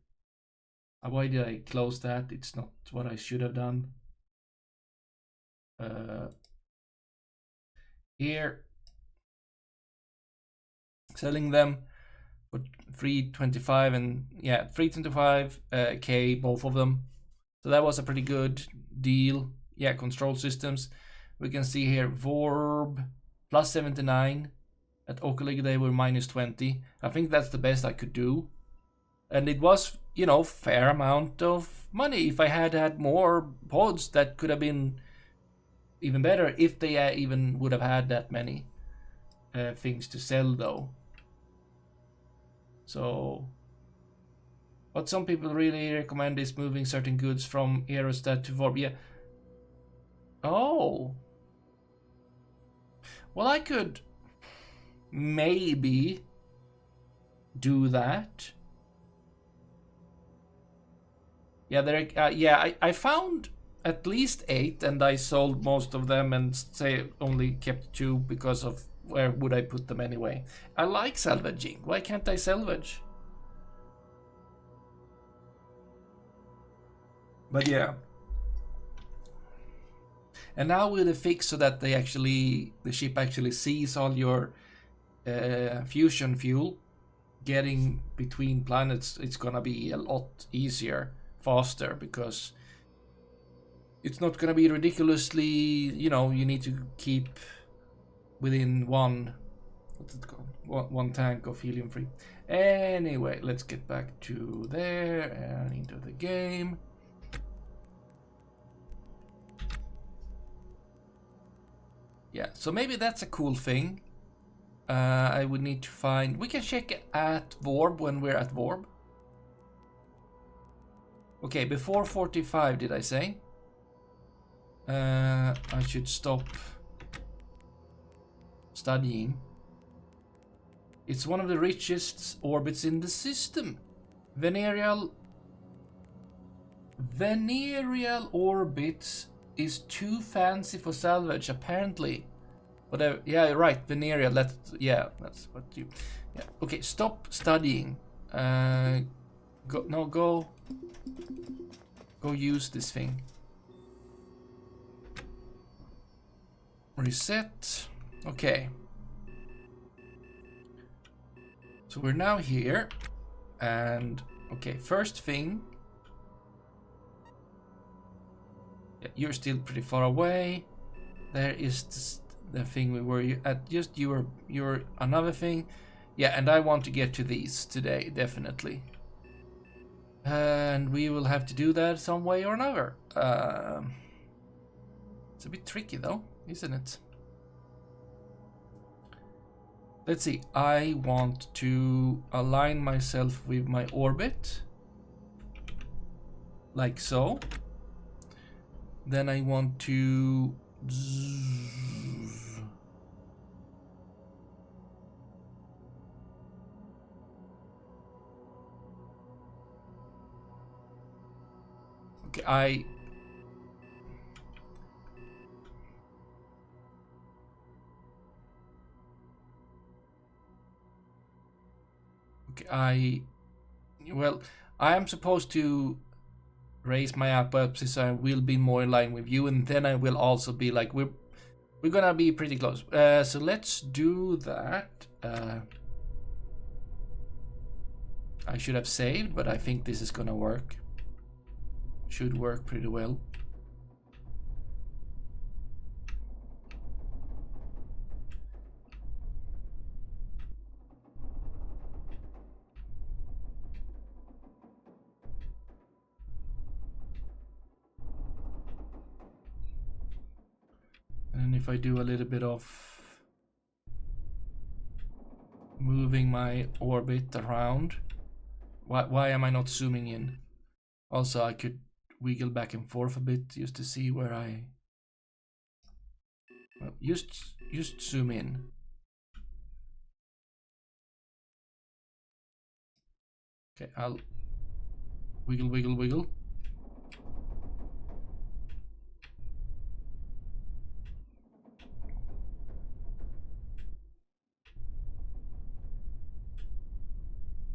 Why did I close that? It's not what I should have done. Here, selling them for 325 and yeah, 325k both of them. So that was a pretty good deal. Yeah, control systems. We can see here Vorb plus 79. At Okolig they were -20. I think that's the best I could do. And it was, you know, fair amount of money. If I had had more pods, that could have been even better if they even would have had that many things to sell though. So what some people really recommend is moving certain goods from Aerostat to Vorb. Yeah. Oh. Well, I could maybe do that. Yeah, there. Yeah, I found at least 8, and I sold most of them, and say only kept 2 because of where would I put them anyway. I like salvaging. Why can't I salvage? But yeah. And now with the fix so that the ship actually sees all your fusion fuel, getting between planets, it's gonna be a lot easier, faster, because it's not gonna be ridiculously, you know, you need to keep within one tank of helium free. Anyway, let's get back to there and into the game. Yeah, so maybe that's a cool thing. I would need to find... We can check at Vorb when we're at Vorb. Okay, before 45, did I say? I should stop studying. It's one of the richest orbits in the system. Venereal orbits is too fancy for salvage, apparently. Whatever. Yeah, right. Venereal. That's what you. Yeah. Okay. Stop studying. Go use this thing. Reset. Okay. So we're now here, and okay. First thing. Yeah, you're still pretty far away. There is the thing we were at. Just you're another thing. Yeah, and I want to get to these today, definitely. And we will have to do that some way or another. It's a bit tricky though, isn't it? Let's see. I want to align myself with my orbit. Like so. Then I want to... Okay, well, I am supposed to raise my apoapsis, so I will be more in line with you, and then I will also be like, we're gonna be pretty close. So let's do that. I should have saved, but I think this is gonna work. Should work pretty well. And if I do a little bit of moving my orbit around, why am I not zooming in? Also, I could wiggle back and forth a bit just to see where I... Well, just zoom in. Okay, I'll wiggle.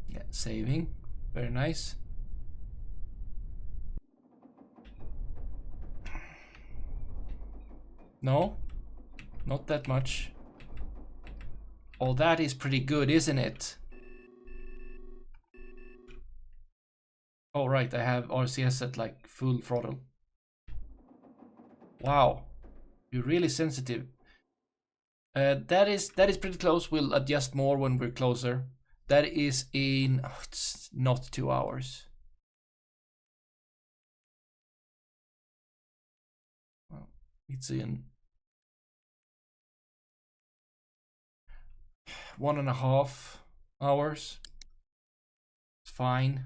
Yeah, saving. Very nice. No, not that much. Oh, that is pretty good, isn't it? Oh, right, I have RCS at like full throttle. Wow, you're really sensitive. That is pretty close. We'll adjust more when we're closer. That is in... Oh, it's not 2 hours. Well, it's in 1.5 hours. It's fine.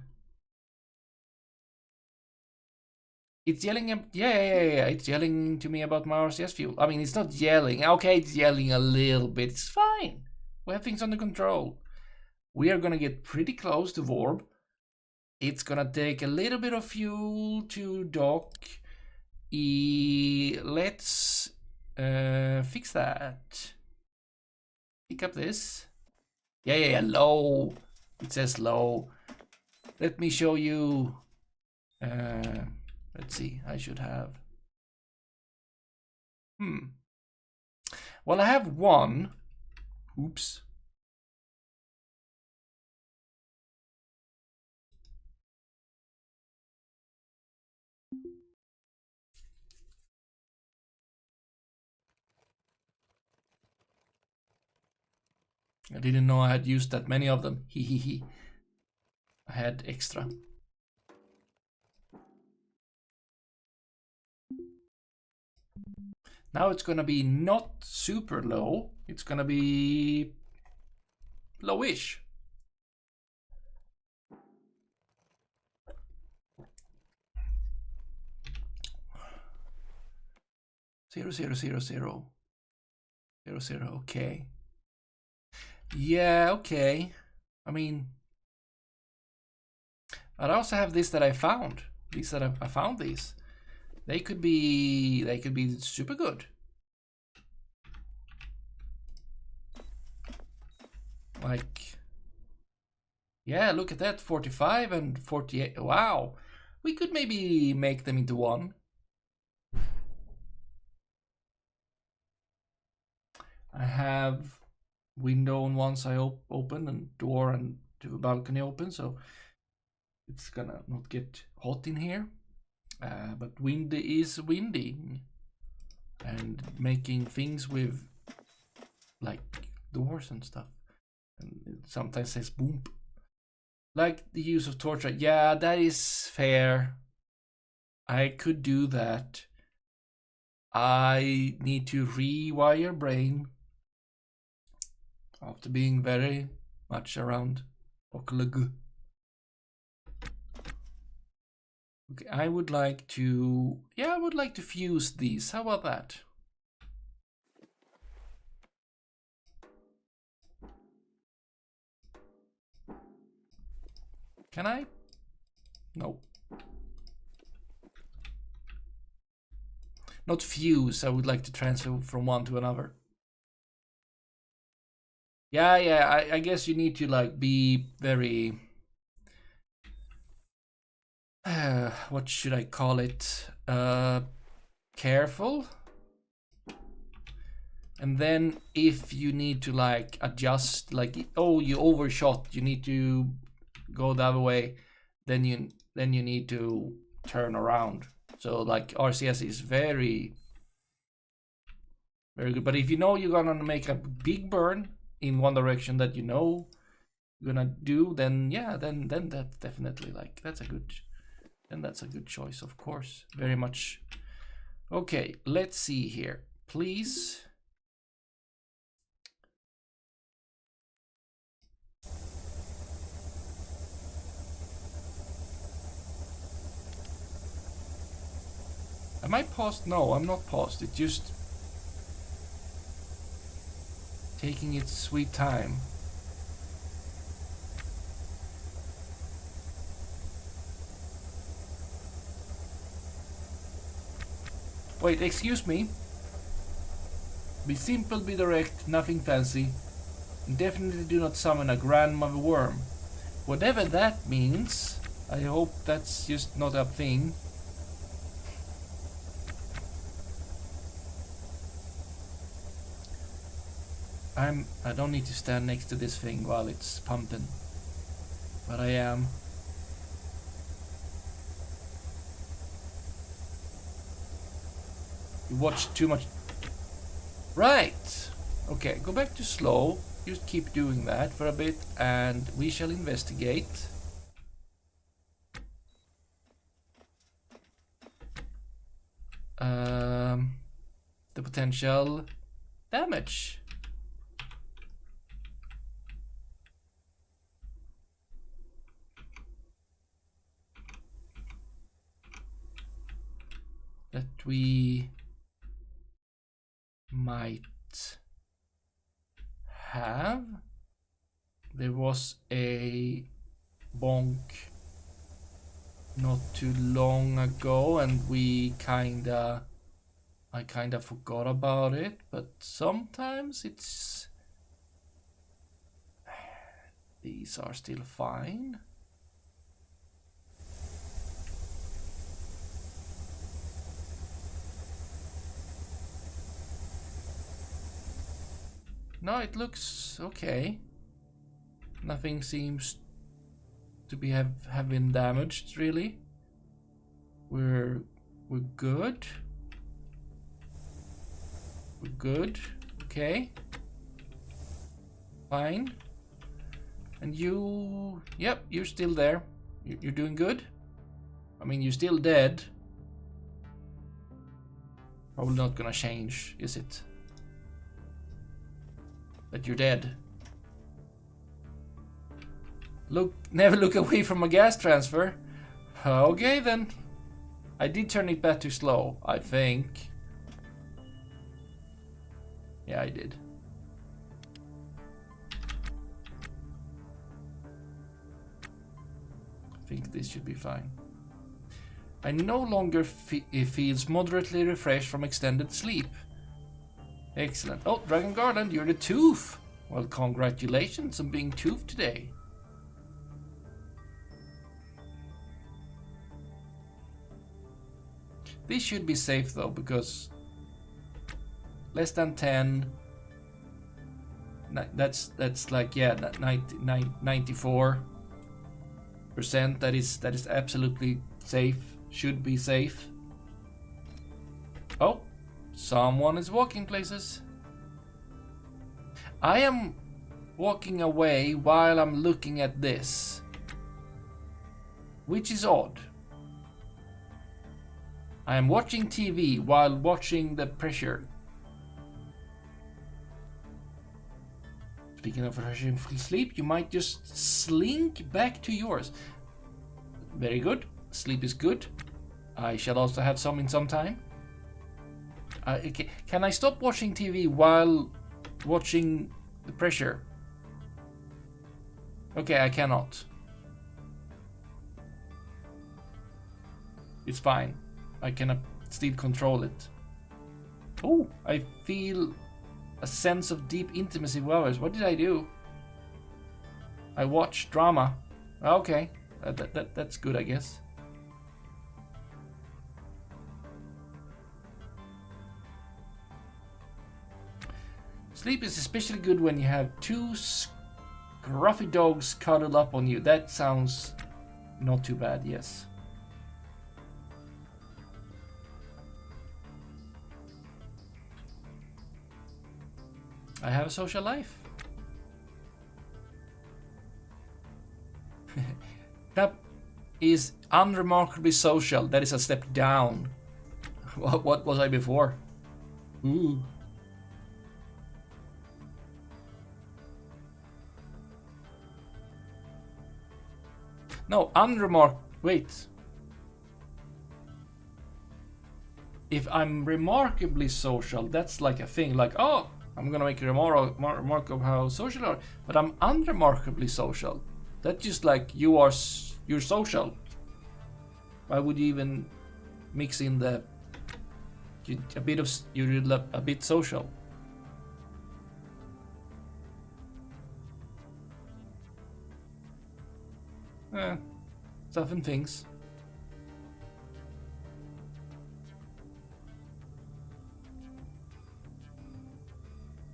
It's yelling, yeah, it's yelling to me about my RCS fuel. I mean, it's not yelling. Okay, it's yelling a little bit. It's fine. We have things under control. We are gonna get pretty close to Vorb. It's gonna take a little bit of fuel to dock. Let's fix that. Pick up this. Yeah, low. It says low. Let me show you. Let's see, I should have. Well, I have one. Oops. I didn't know I had used that many of them. Hehehe. I had extra. Now it's gonna be not super low. It's gonna be lowish. Zero, zero, zero, zero. 0, 0, okay. Yeah, okay. I mean, I also have this that I found. These that I found these. They could be super good. Like, yeah, look at that, 45 and 48. Wow, we could maybe make them into one. I have window on one side open and door and to the balcony open, so it's gonna not get hot in here. But windy is windy, and making things with like doors and stuff, and it sometimes says boom. Like the use of torchlight. Yeah, that is fair. I could do that. I need to rewire brain after being very much around Okalug. Okay, I would like to, yeah, I would like to fuse these. How about that? Can I? No. Not fuse, I would like to transfer from one to another. Yeah, I guess you need to like be very... what should I call it? Careful. And then if you need to like adjust, like, oh, you overshot, you need to go the other way, then you need to turn around. So like RCS is very good. But if you know you're gonna make a big burn in one direction that you know you're gonna do, then yeah, then that's definitely like that's a good choice, of course. Very much. Okay, let's see here. Please. Am I paused? No, I'm not paused. It's just taking its sweet time. Wait, excuse me. Be simple, be direct, nothing fancy. And definitely do not summon a grandmother worm. Whatever that means, I hope that's just not a thing. I don't need to stand next to this thing while it's pumping. But I am. You watch too much. Right. Okay, go back to slow. Just keep doing that for a bit and we shall investigate. The potential damage. That we might have. There was a bonk not too long ago and I kinda forgot about it, but sometimes these are still fine. No, it looks okay. Nothing seems to be have been damaged really. We're good. We're good. Okay. Fine. And you, yep, you're still there. You're doing good. I mean, you're still dead. Probably not gonna change, is it? But you're dead. Never look away from a gas transfer. Okay then. I did turn it back to slow, I think. Yeah, I did. I think this should be fine. I no longer feels moderately refreshed from extended sleep. Excellent. Oh, Dragon Garland, you're the tooth. Well, congratulations on being tooth today. This should be safe though, because less than 10. That's like, yeah, 94%. That is absolutely safe. Should be safe. Oh, someone is walking places. I am walking away while I'm looking at this, which is odd. I am watching TV while watching the pressure. Speaking of refreshing sleep, you might just slink back to yours. Very good. Sleep is good. I shall also have some in some time. Okay. Can I stop watching TV while watching the pressure? Okay, I cannot. It's fine. I can still control it. Oh, I feel a sense of deep intimacy with others. What did I do? I watch drama. Okay, that's good, I guess. Sleep is especially good when you have two scruffy dogs cuddled up on you. That sounds not too bad, yes. I have a social life. That is unremarkably social. That is a step down. What was I before? Ooh. No, wait. If I'm remarkably social, that's like a thing. Like, oh, I'm gonna make a remark of how social you are. But I'm unremarkably social. That's just like you're social. Why would you even mix in a bit social? Stuff and things.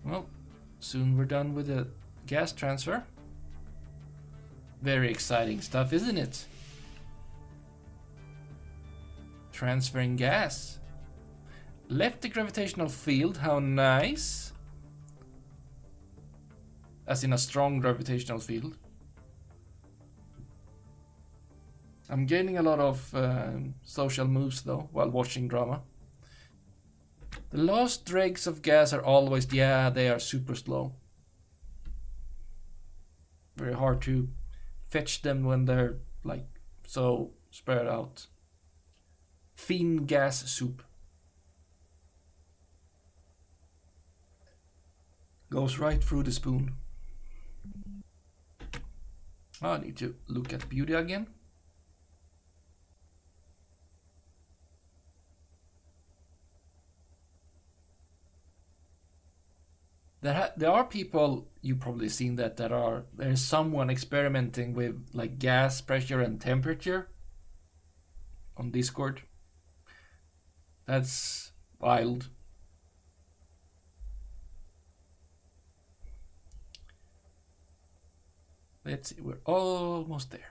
Well, soon we're done with the gas transfer. Very exciting stuff, isn't it? Transferring gas. Left the gravitational field, how nice. as in a strong gravitational field. I'm gaining a lot of social moves though while watching drama. The last dregs of gas are always, yeah, they are super slow. Very hard to fetch them when they're like so spread out. Thin gas soup. Goes right through the spoon. Oh, I need to look at beauty again. There are people, you've probably seen there's someone experimenting with like gas pressure and temperature on Discord. That's wild. Let's see, we're almost there.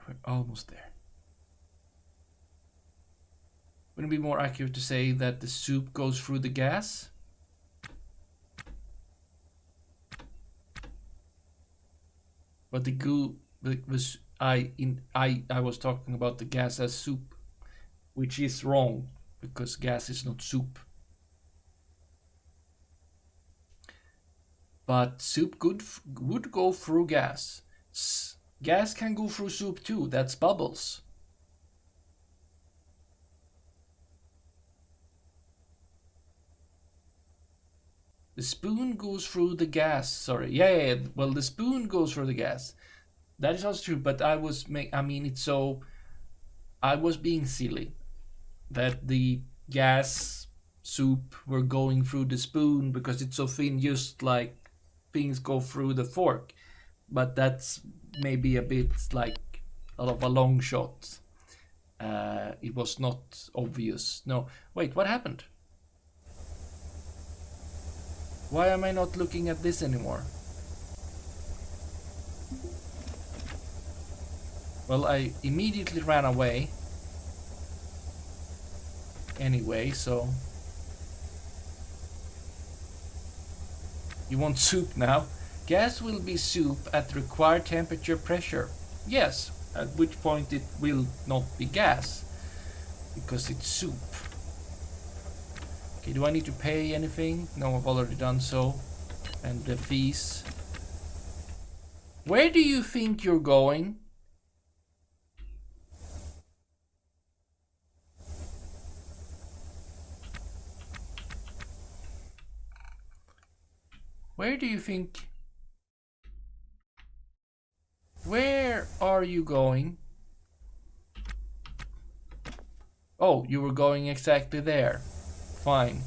Wouldn't it be more accurate to say that the soup goes through the gas? But the goo was I was talking about the gas as soup, which is wrong because gas is not soup. But soup would go through gas. Gas can go through soup too. That's bubbles. The spoon goes through the gas. Sorry. Yeah. Well, the spoon goes through the gas. That is also true. But I was being silly that the gas soup were going through the spoon because it's so thin, just like things go through the fork. But that's maybe a bit like of a long shot. It was not obvious. No. Wait, what happened? Why am I not looking at this anymore? Well, I immediately ran away. Anyway, so... You want soup now? Gas will be soup at required temperature pressure. Yes, at which point it will not be gas. Because it's soup. Okay, do I need to pay anything? No, I've already done so. And the fees. Where do you think you're going? Where do you think... Where are you going? Oh, you were going exactly there. Fine.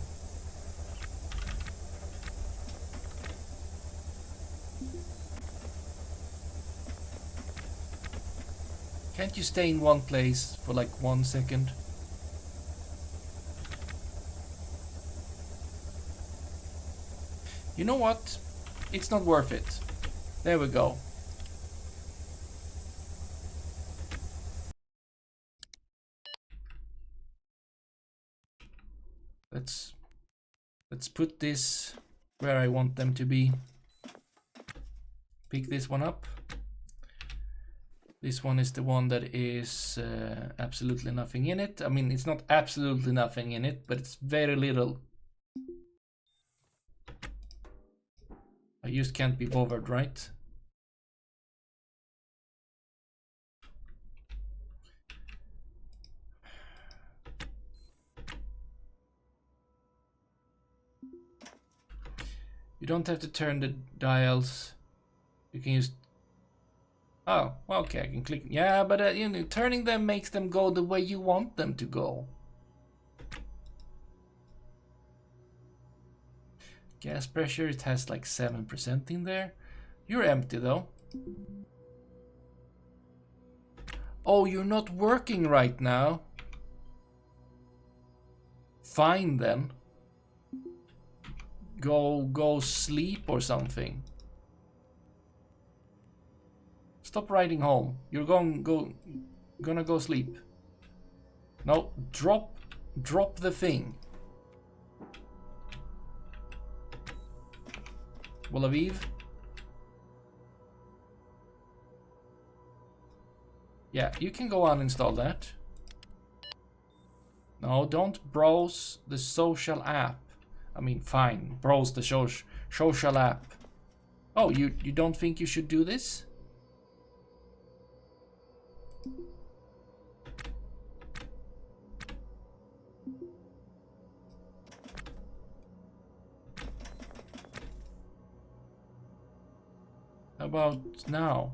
Can't you stay in one place for like 1 second? You know what? It's not worth it. There we go. Let's put this where I want them to be. Pick this one up. This one is the one that is absolutely nothing in it. I mean, it's not absolutely nothing in it, but it's very little. I just can't be bothered, right? You don't have to turn the dials. You can use... Oh, well, okay, I can click... Yeah, but you know, turning them makes them go the way you want them to go. Gas pressure, it has like 7% in there. You're empty though. Oh, you're not working right now. Fine then. Go sleep or something. Stop riding home. You're gonna go sleep. No, drop the thing. Well, Aviv. Yeah, you can go uninstall that. No, don't browse the social app. I mean, fine, browse the social app. Oh, you don't think you should do this? How about now?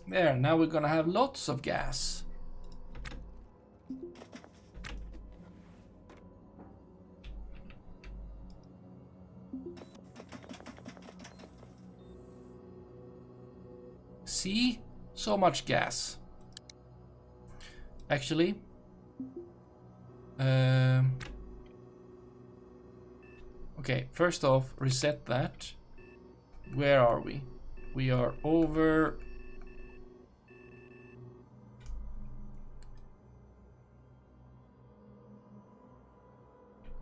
There, now we're gonna have lots of gas. See? So much gas. Actually, okay, first off, reset that. Where are we? We are over...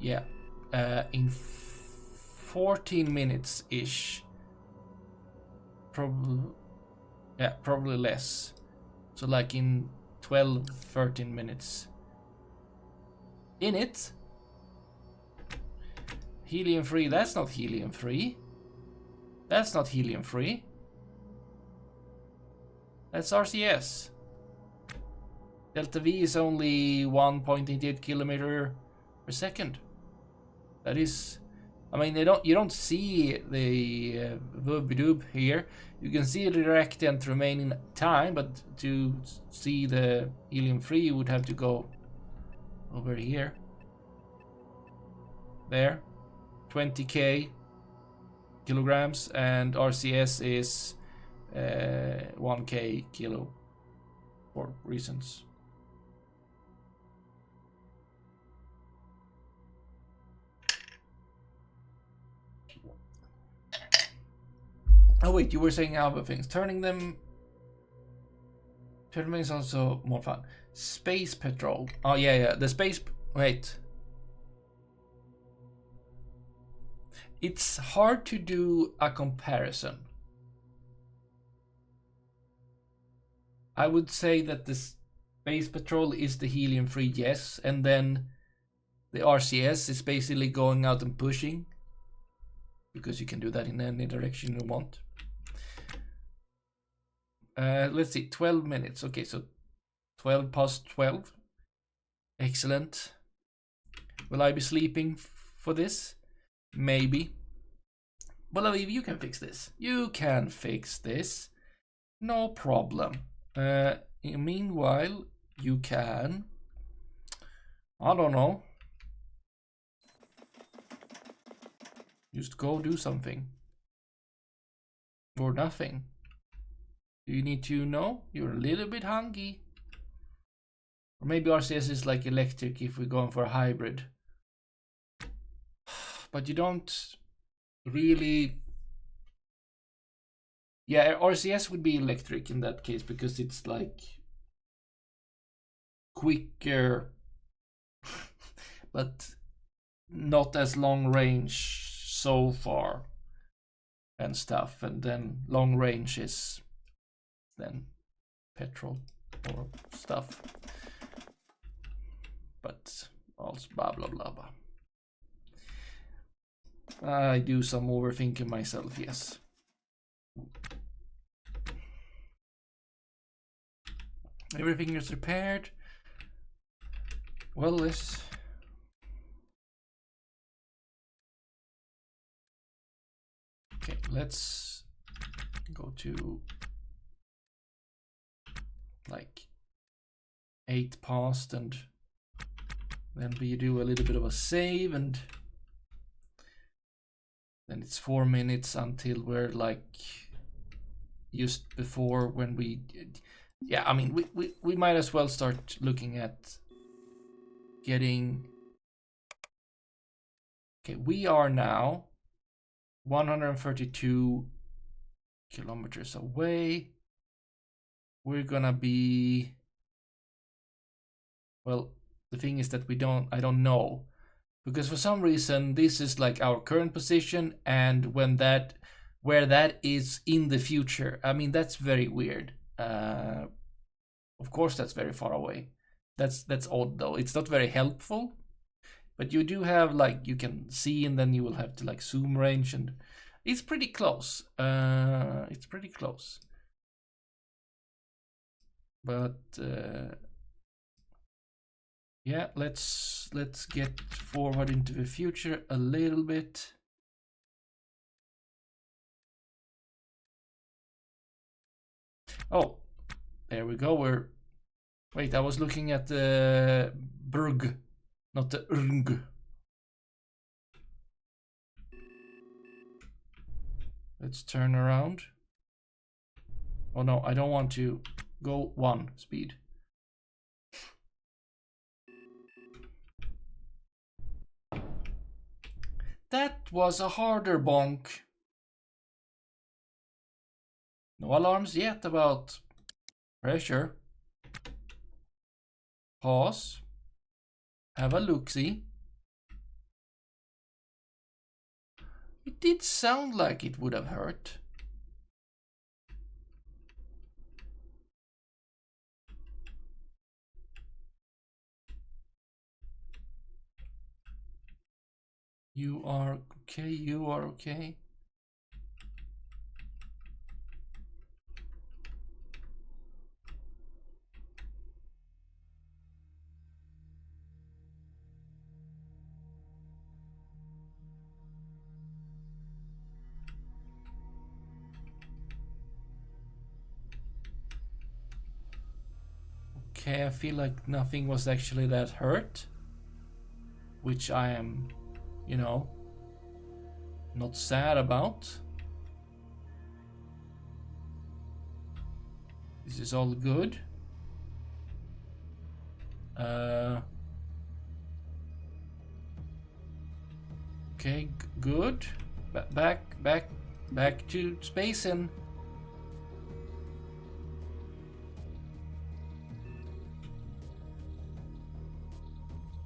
Yeah, in 14 minutes-ish. Probably less. So like in 12, 13 minutes. In it. Helium free, that's not helium free. That's not helium free. That's RCS. Delta V is only 1.88 kilometer per second. That is, I mean, you don't see the Vubidub here. You can see the reactant remaining time, but to see the helium free, you would have to go over here. There, 20k kilograms, and RCS is 1k kilo for reasons. Oh wait, you were saying other things. Turning them is also more fun. Space patrol. Oh yeah, the space. Wait. It's hard to do a comparison. I would say that the space patrol is the helium-free, yes, and then the RCS is basically going out and pushing, because you can do that in any direction you want. Let's see, 12 minutes. Okay, so 12 past 12. Excellent. Will I be sleeping for this? Maybe. Well, Aviv, you can fix this. You can fix this. No problem. Meanwhile, you can... I don't know. Just go do something. Or nothing. Do you need to know? You're a little bit hungry. Or maybe RCS is like electric if we're going for a hybrid. But you don't really... Yeah, RCS would be electric in that case because it's like quicker, but not as long range so far and stuff. And then long range is then petrol or stuff. But also blah blah blah blah. I do some overthinking myself, yes. Everything is repaired. Well, let's... Okay, let's go to like 8 past, and then we do a little bit of a save, and then it's 4 minutes until we're like just before when we... Yeah, I mean, we might as well start looking at getting... Okay, we are now 132 kilometers away. we're gonna be... Well, the thing is that I don't know. Because for some reason, this is like our current position, and where that is in the future. I mean, that's very weird. Of course, that's very far away. That's odd though. It's not very helpful. But you do have, like, you can see, and then you will have to like zoom range, and it's pretty close. It's pretty close. But yeah, let's get forward into the future a little bit. Oh, there we go. Wait, I was looking at the Berg, not the Urng. Let's turn around. Oh no, I don't want to go 1 speed. That was a harder bonk. No alarms yet about pressure. Pause. Have a look-see. It did sound like it would have hurt. You are okay, you are okay. Okay, I feel like nothing was actually that hurt. Which I am, you know, not sad about. This is all good. Okay, good. Back to space and...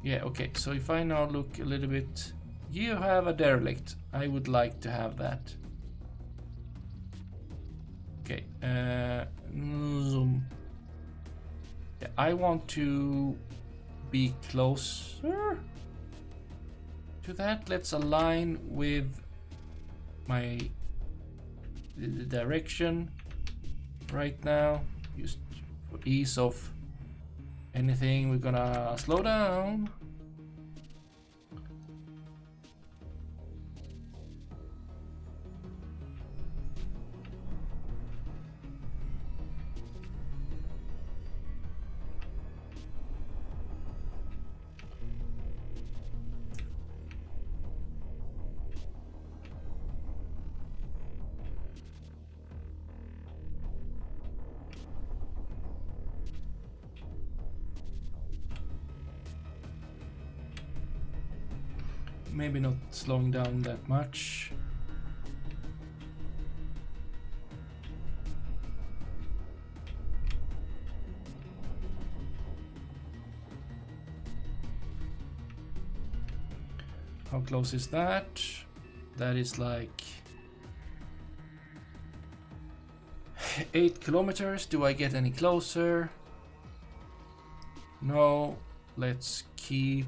Yeah, okay, so if I now look a little bit... You have a derelict. I would like to have that. Okay, zoom. Yeah, I want to be closer to that. Let's align with my the direction right now. Just for ease of anything, we're gonna slow down. Maybe not slowing down that much. How close is that? That is like 8 kilometers. Do I get any closer? No. Let's keep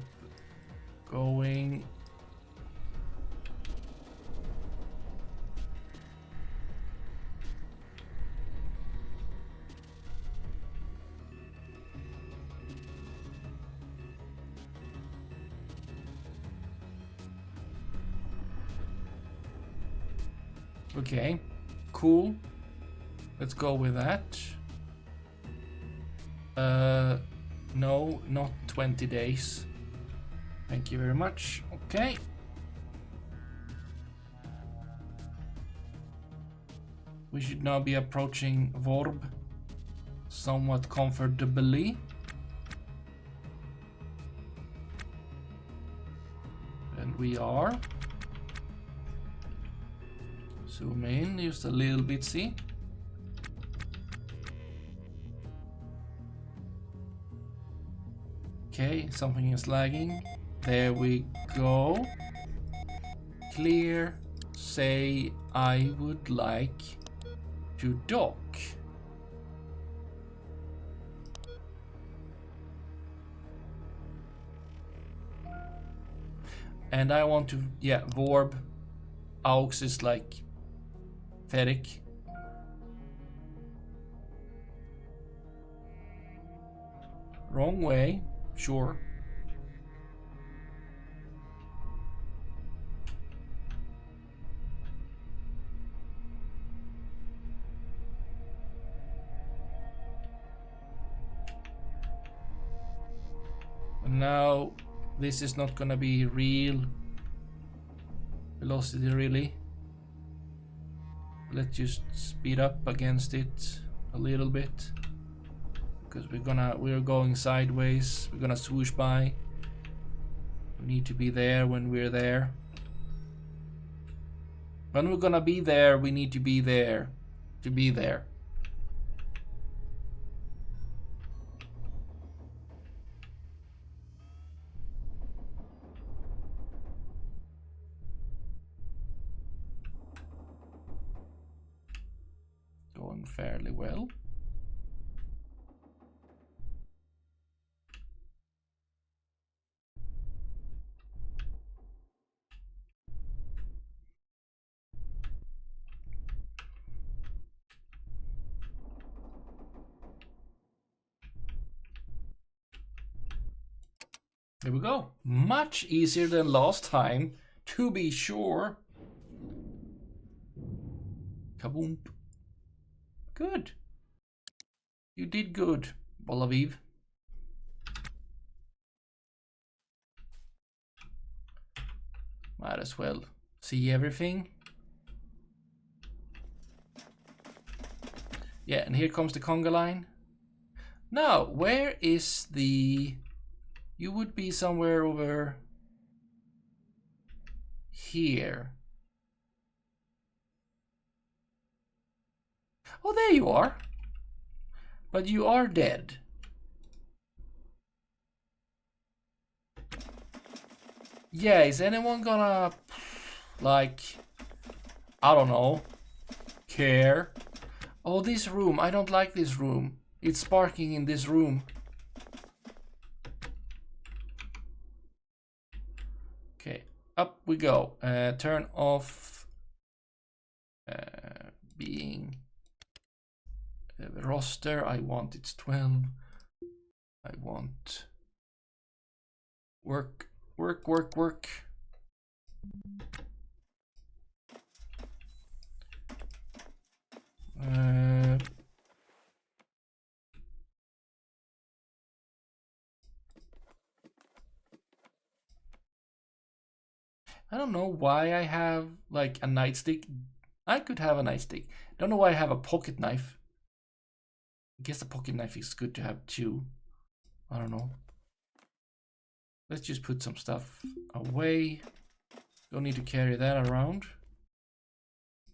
going. Okay, cool. Let's go with that. No, not 20 days. Thank you very much. Okay. We should now be approaching Vorb somewhat comfortably. And we are. Zoom in just a little bit, see? Okay, something is lagging. There we go. Clear. Say I would like to dock. And I want to, yeah, Vorb. Aux is like Ferric. Wrong way, sure. And now this is not gonna be real velocity really. Let's just speed up against it a little bit. Because we're going sideways. We're gonna swoosh by. We need to be there when we're there. When we're gonna be there, we need to be there to be there. Going fairly well. There we go. Much easier than last time, to be sure. Kaboom. Good. You did good, Bolaviv. Might as well see everything. Yeah, and here comes the conga line. Now, where is the... You would be somewhere over here. Oh, there you are. But you are dead. Yeah, is anyone gonna, like, I don't know, care? Oh, this room. I don't like this room. It's sparking in this room. Okay, up we go. Turn off being roster. I want it's 12. I want work. I don't know why I have like a nightstick. I could have a nightstick. Don't know why I have a pocket knife. I guess a pocket knife is good to have too. I don't know. Let's just put some stuff away. Don't need to carry that around.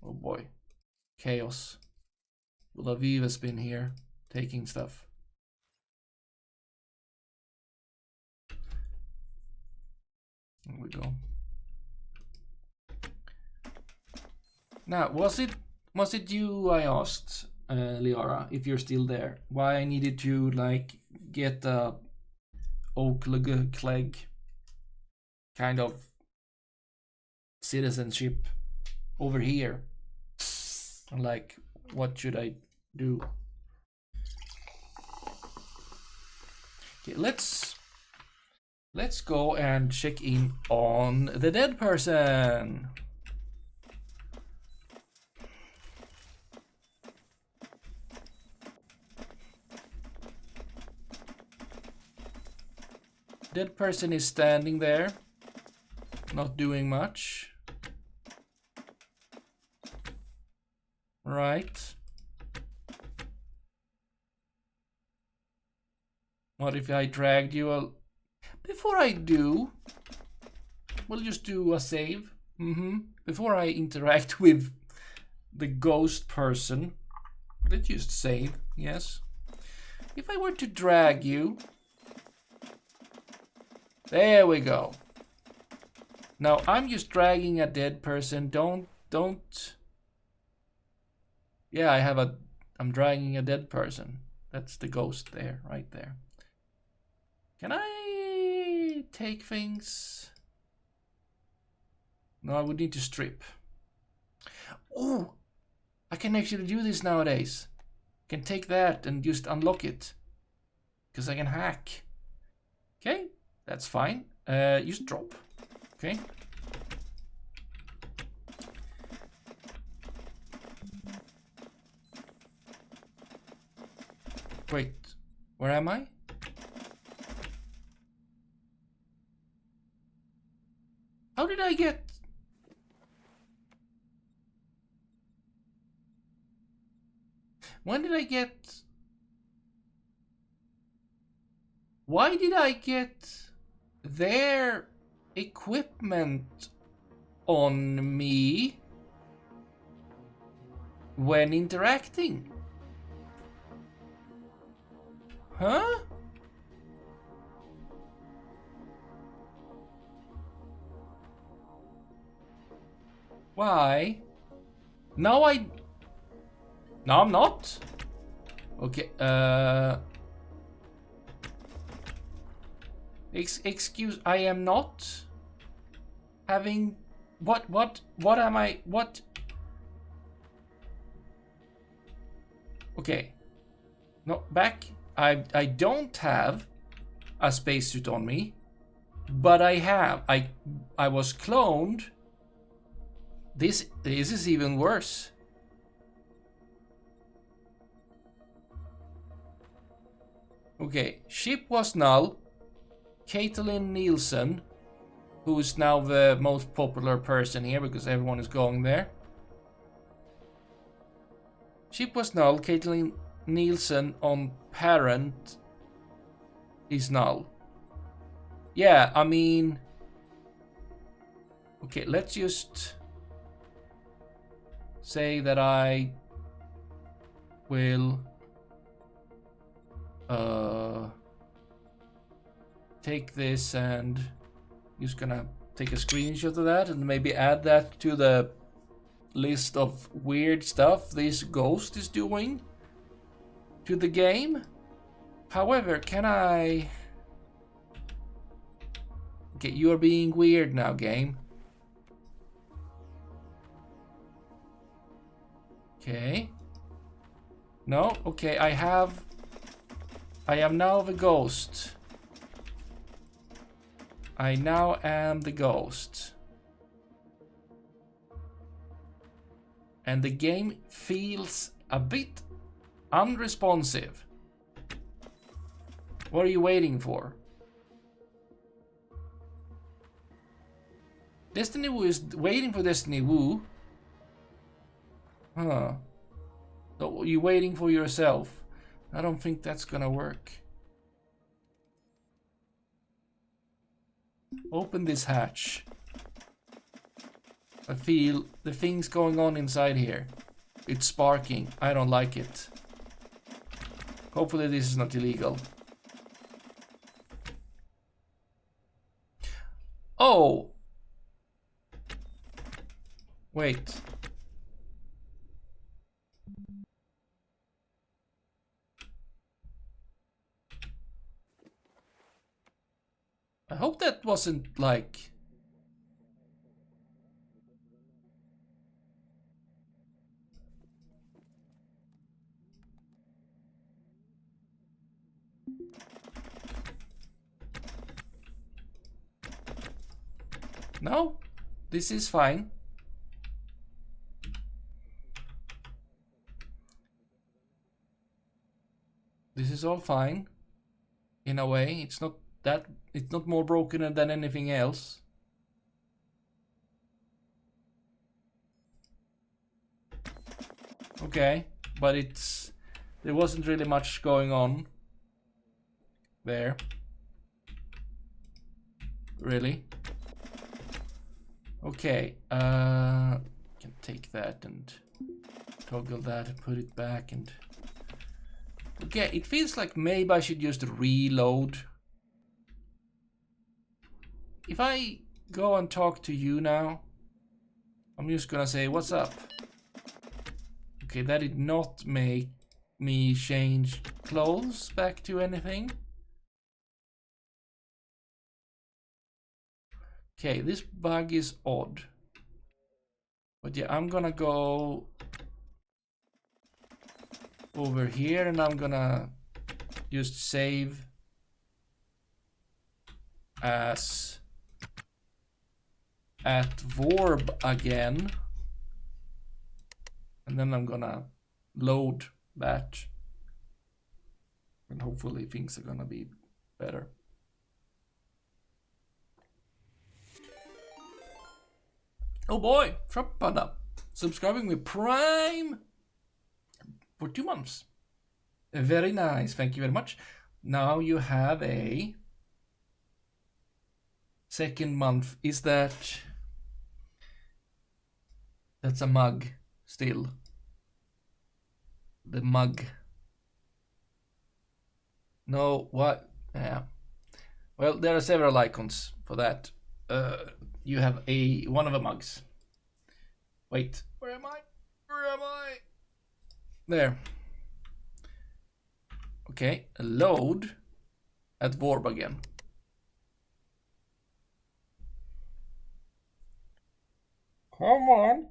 Oh boy. Chaos. Will Aviv has been here taking stuff. There we go. Now, was it you I asked, Liara, if you're still there? Why I needed to like get a Oakleg kind of citizenship over here? Like, what should I do? Okay, let's go and check in on the dead person. Dead person is standing there, not doing much. Right. What if I dragged you? Before I do, we'll just do a save. Before I interact with the ghost person, let's just save. Yes. If I were to drag you, There we go. Now I'm just dragging a dead person. Don't. Yeah, I'm dragging a dead person. That's the ghost there, right there. Can I take things? No, I would need to strip. Oh, I can actually do this nowadays. I can take that and just unlock it. Because I can hack. Okay, that's fine. Just drop. Okay. Wait, where am I? How did I get... When did I get... Why did I get their equipment on me when interacting? Huh? Why? No, No, I'm not. Okay, excuse, I am not having... What am I... What? Okay. No, back. I don't have a spacesuit on me, but I have. I was cloned. This is even worse. Okay, ship was null. Caitlin Nielsen, who is now the most popular person here because everyone is going there. Ship was null. Caitlin Nielsen on parent is null. Yeah, I mean... Okay, let's just say that I will take this and just gonna take a screenshot of that and maybe add that to the list of weird stuff this ghost is doing to the game. However, can I... Okay, you are being weird now, game. Okay. No, okay, I am now the ghost. I now am the ghost. And the game feels a bit unresponsive. What are you waiting for? Destiny Wu is waiting for Destiny Wu. Huh. So you're waiting for yourself. I don't think that's gonna work. Open this hatch. I feel the things going on inside here. It's sparking. I don't like it. Hopefully this is not illegal. Oh! Wait. I hope that wasn't like... No, this is fine. This is all fine. In a way, it's not more broken than anything else. Okay, but there wasn't really much going on there. Really? Okay, can take that and toggle that and put it back and... Okay, it feels like maybe I should just reload if I go and talk to you now, I'm just gonna say, what's up? Okay, that did not make me change clothes back to anything. Okay, this bug is odd. But yeah, I'm gonna go over here and I'm gonna just save as at Vorb again. And then I'm gonna load that. And hopefully things are gonna be better. Oh boy, Trappada, subscribing with Prime for 2 months. Very nice, thank you very much. Now you have a second month. Is that's a mug still? The mug. No, what? Yeah. Well, there are several icons for that. You have one of the mugs. Wait, where am I? Where am I? There. Okay, load at Vorb again. Come on.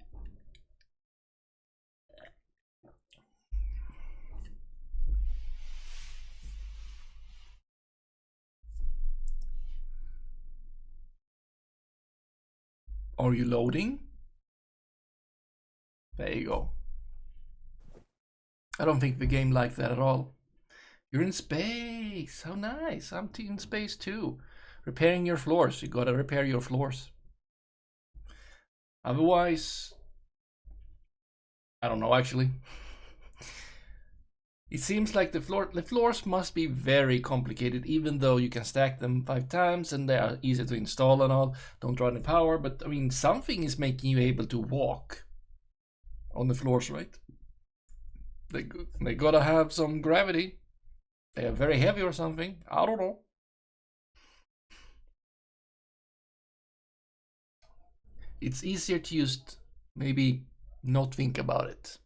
Are you loading? There you go. I don't think the game liked that at all. You're in space. How nice. I'm in space too. Repairing your floors. You gotta repair your floors. Otherwise, I don't know actually. It seems like the floors must be very complicated, even though you can stack them 5 times and they are easy to install and all. Don't draw any power, but I mean, something is making you able to walk on the floors, right? They gotta have some gravity. They are very heavy or something. I don't know. It's easier to just maybe not think about it.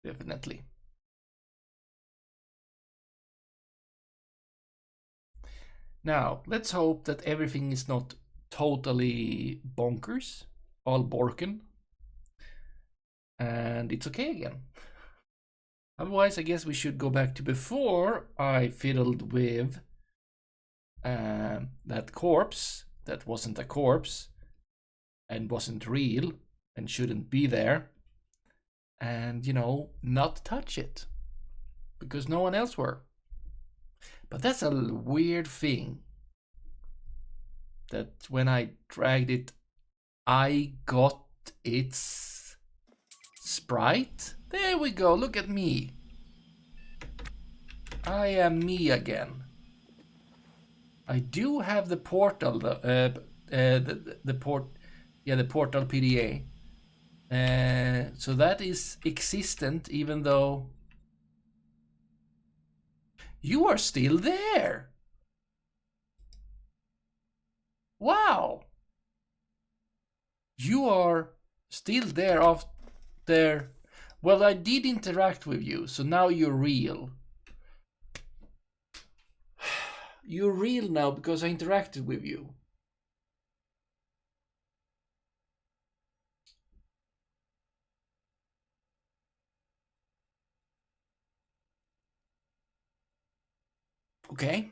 Definitely. Now, let's hope that everything is not totally bonkers, all Borken, and it's okay again. Otherwise, I guess we should go back to before I fiddled with that corpse that wasn't a corpse and wasn't real and shouldn't be there, and, you know, not touch it because no one else were. But that's a weird thing that when I dragged it, I got its sprite. There we go, look at me. I am me again. I do have the portal, the portal PDA. So that is existent, even though you are still there. Wow. You are still there after... Well, I did interact with you, so now you're real. You're real now because I interacted with you. Okay,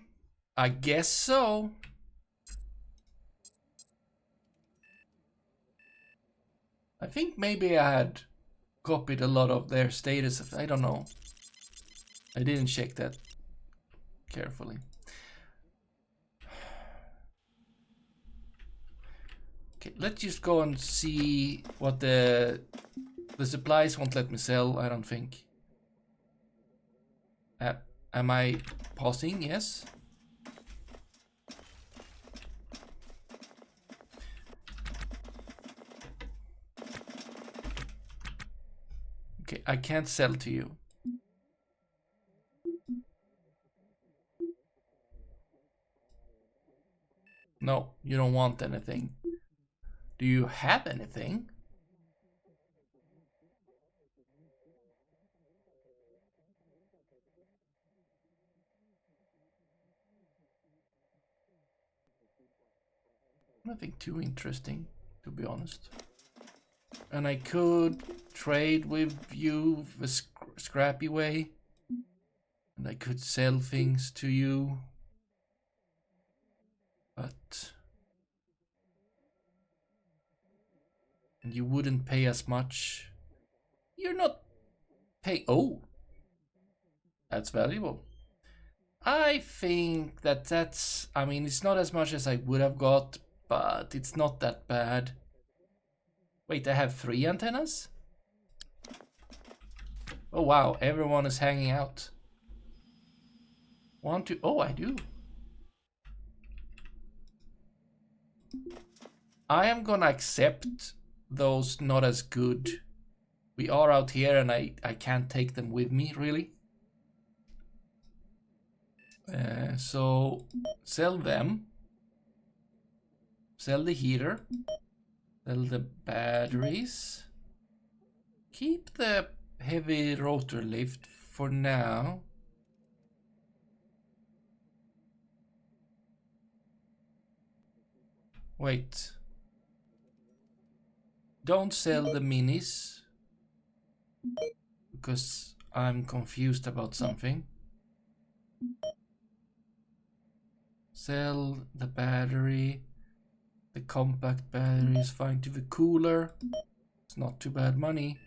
I guess so. I think maybe I had copied a lot of their status. I don't know. I didn't check that carefully. Okay, let's just go and see what the supplies won't let me sell, I don't think. Am I pausing? Yes. Okay, I can't sell to you. No, you don't want anything. Do you have anything? Nothing too interesting, to be honest. And I could trade with you the scrappy way. And I could sell things to you. But... and you wouldn't pay as much. You're not pay. Oh! That's valuable. I think that's... I mean, it's not as much as I would have got, but it's not that bad. Wait, I have 3 antennas? Oh wow, everyone is hanging out. 1, 2... oh, I do. I am gonna accept those not as good. We are out here and I can't take them with me, really. So, sell them. Sell the heater. Sell the batteries. Keep the heavy rotor lift for now. Wait. Don't sell the minis. Because I'm confused about something. Sell the battery. The compact battery is fine to the cooler. It's not too bad money.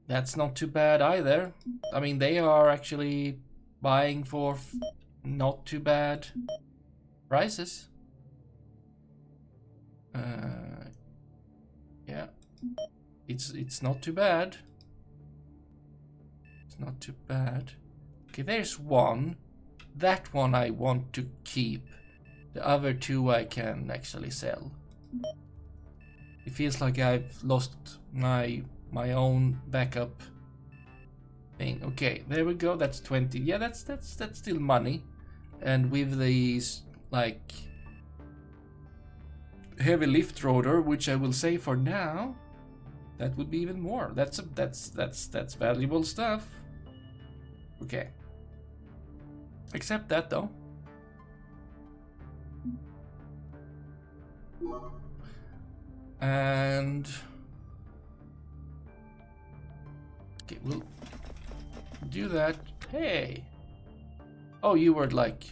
That's not too bad either. I mean, they are actually buying for not too bad prices. Yeah, it's not too bad. It's not too bad. Okay, there's one. That one I want to keep. The other 2 I can actually sell. It feels like I've lost my own backup thing. Okay, there we go. That's 20. Yeah, that's still money. And with these like heavy lift rotor, which I will say for now, that would be even more. That's valuable stuff. Okay. Except that though. And okay, we'll do that. Hey. Oh, you were like...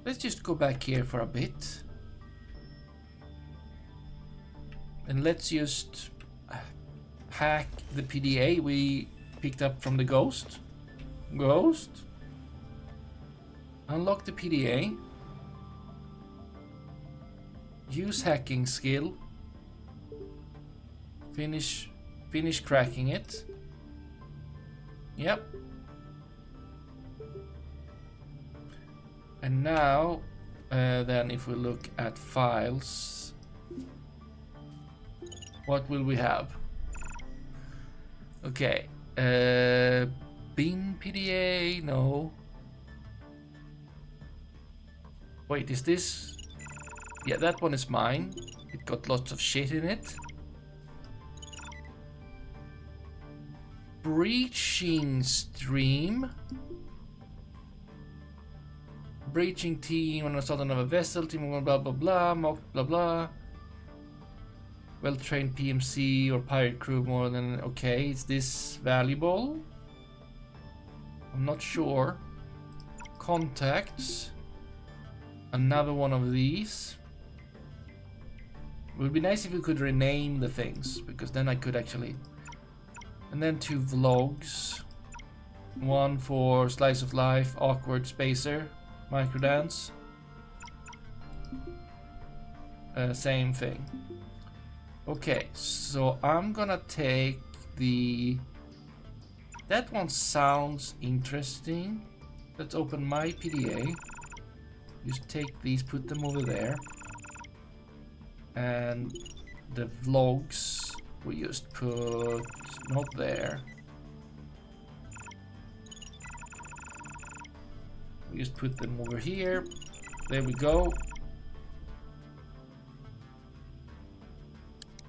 let's just go back here for a bit. And let's just hack the PDA we picked up from the ghost. Unlock the PDA. Use hacking skill. Finish cracking it. Yep. And now, then if we look at files, what will we have? Okay. Bin PDA, no. Wait, is this? Yeah, that one is mine. It got lots of shit in it. Breaching stream. Breaching team on a sudden of a vessel, team blah blah blah, mock blah blah. Well-trained PMC or pirate crew more than... okay, is this valuable? I'm not sure. Contacts. Another one of these. It would be nice if we could rename the things, because then I could actually... and then 2 vlogs. 1 for Slice of Life, Awkward Spacer, Microdance. Same thing. Okay, so I'm gonna take the... that one sounds interesting. Let's open my PDA. Just take these, put them over there. And the vlogs we just put not there. We just put them over here. there we go.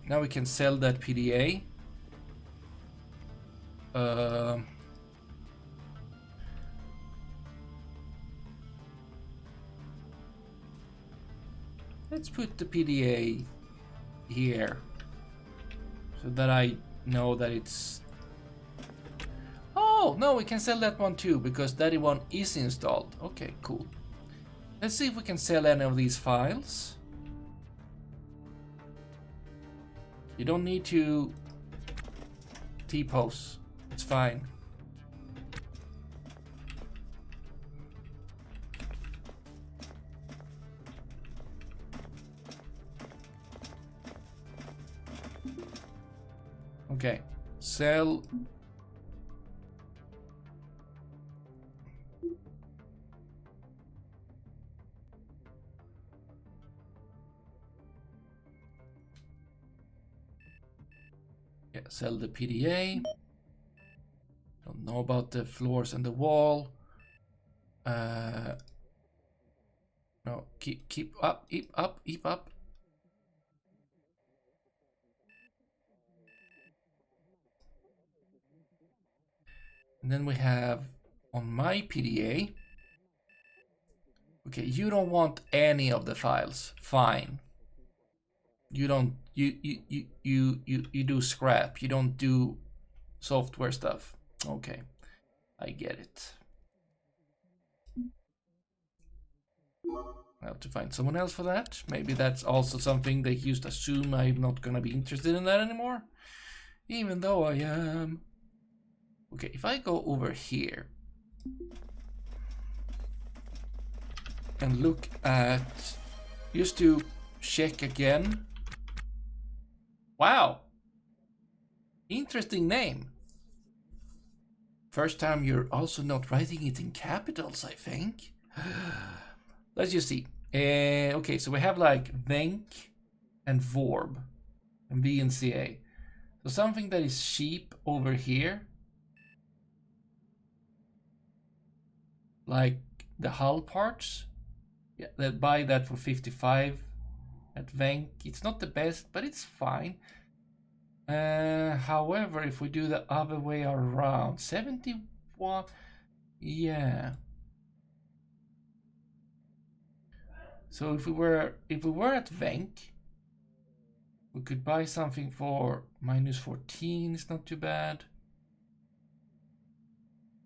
Now we can sell that PDA. Let's put the PDA here so that I know that it's... Oh, no, we can sell that one too because that one is installed. Okay, cool. Let's see if we can sell any of these files. You don't need to T-pose. It's fine. Okay, sell. Yeah, sell the PDA. Don't know about the floors and the wall. No, keep up, keep up, keep up. And then we have on my PDA. Okay, you don't want any of the files. Fine. You don't you do scrap. You don't do software stuff. Okay. I get it. I have to find someone else for that. Maybe that's also something they used to assume I'm not gonna be interested in that anymore. Even though I am. Okay, if I go over here and look at, just to check again. Wow, interesting name. First time you're also not writing it in capitals, I think. Let's just see. Okay, so we have like Venk and Vorb and VNCA. So something that is cheap over here. Like the hull parts, yeah, they buy that for 55 at Venk. It's not the best, but it's fine. However, if we do the other way around, 71, yeah. So if we were at Venk, we could buy something for -14. It's not too bad.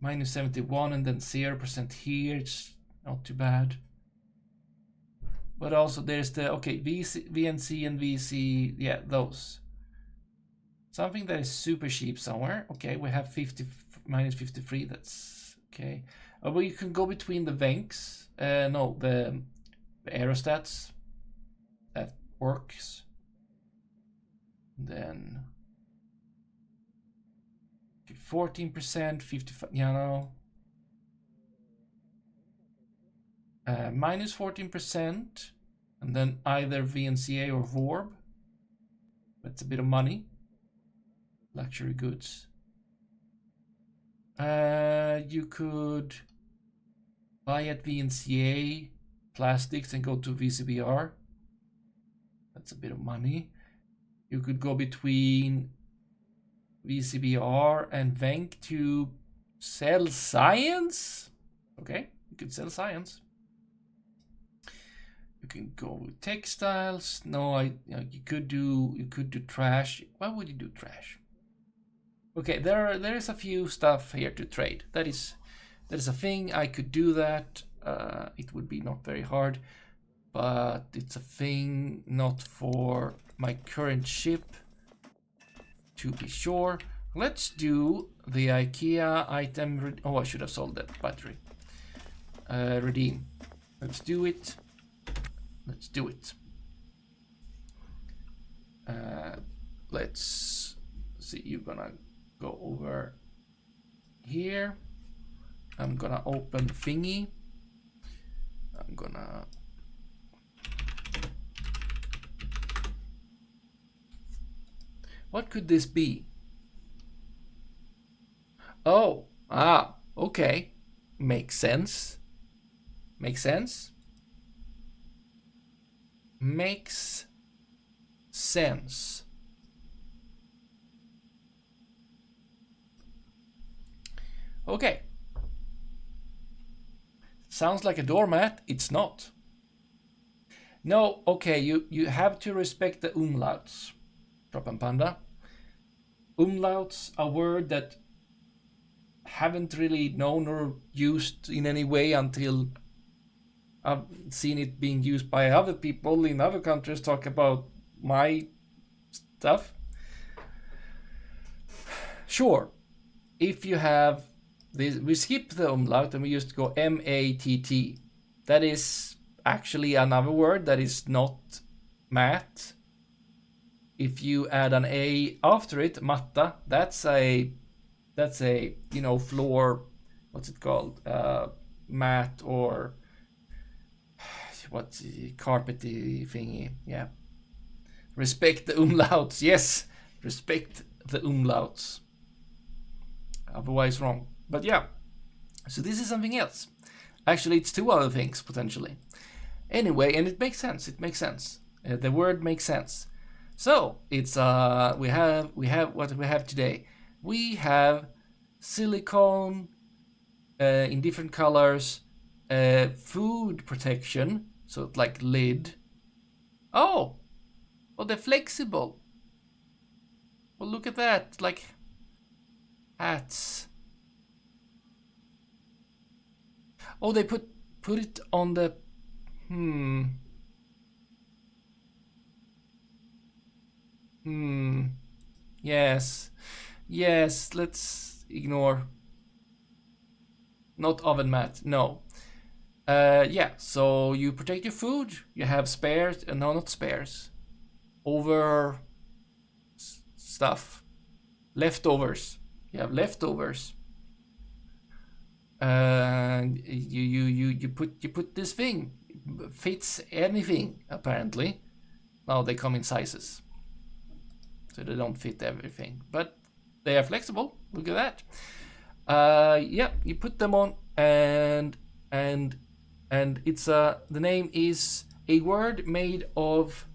-71 and then 0% here. It's not too bad. But also there's the, okay, VNC and VC, yeah, those. Something that is super cheap somewhere. Okay, we have -53, that's okay. Well, you can go between the Venks, no, the aerostats. That works. Then 14%, 55, yeah, no. -14%, and then either VNCA or Vorb. That's a bit of money. Luxury goods. You could buy at VNCA plastics and go to VCBR. That's a bit of money. You could go between VCBR and Venk to sell science. Okay, you could sell science. You can go with textiles. No, you could do trash. Why would you do trash? Okay, there is a few stuff here to trade. That is a thing. I could do that. It would be not very hard, but it's a thing not for my current ship, to be sure. Let's do the IKEA item. Oh, I should have sold that battery. Redeem. Let's do it. Let's do it. Let's see. You're gonna go over here. I'm gonna open thingy. I'm gonna. What could this be? Oh, okay. Makes sense. Makes sense. makes sense. Okay. Sounds like a doormat. It's not. No, okay, you have to respect the umlauts, Drop and Panda. Umlauts, a word that haven't really known or used in any way until I've seen it being used by other people in other countries talk about my stuff. Sure, if you have this, we skip the umlaut and we just go M-A-T-T. That is actually another word that is not mat. If you add an A after it, matta, that's a floor, what's it called? Mat or what's the carpety thingy? Yeah. Respect the umlauts. Yes, respect the umlauts. Otherwise wrong. But yeah. So this is something else. Actually, it's two other things potentially. Anyway, and it makes sense. It makes sense. The word makes sense. So it's we have what we have today. We have silicone in different colors, food protection, so like lid. Oh, they're flexible. Well, look at that, like hats. Oh, they put it on the Yes. Yes, let's ignore. Not oven mat, no. Yeah, so you protect your food, you have spares, no, not spares. Over stuff. Leftovers. You have leftovers. You put this thing. Fits anything, apparently. Now they come in sizes. So they don't fit everything. But they are flexible. Look at that. Yeah, you put them on and it's the name is a word made of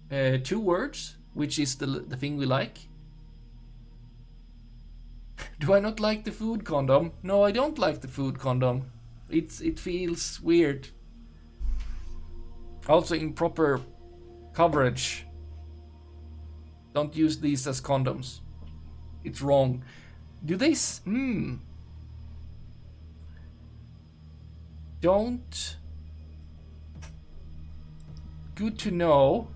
two words, which is the thing we like. Do I not like the food condom? No, I don't like the food condom. It feels weird. Also improper coverage. Don't use these as condoms. It's wrong. Do they Don't. Good to know.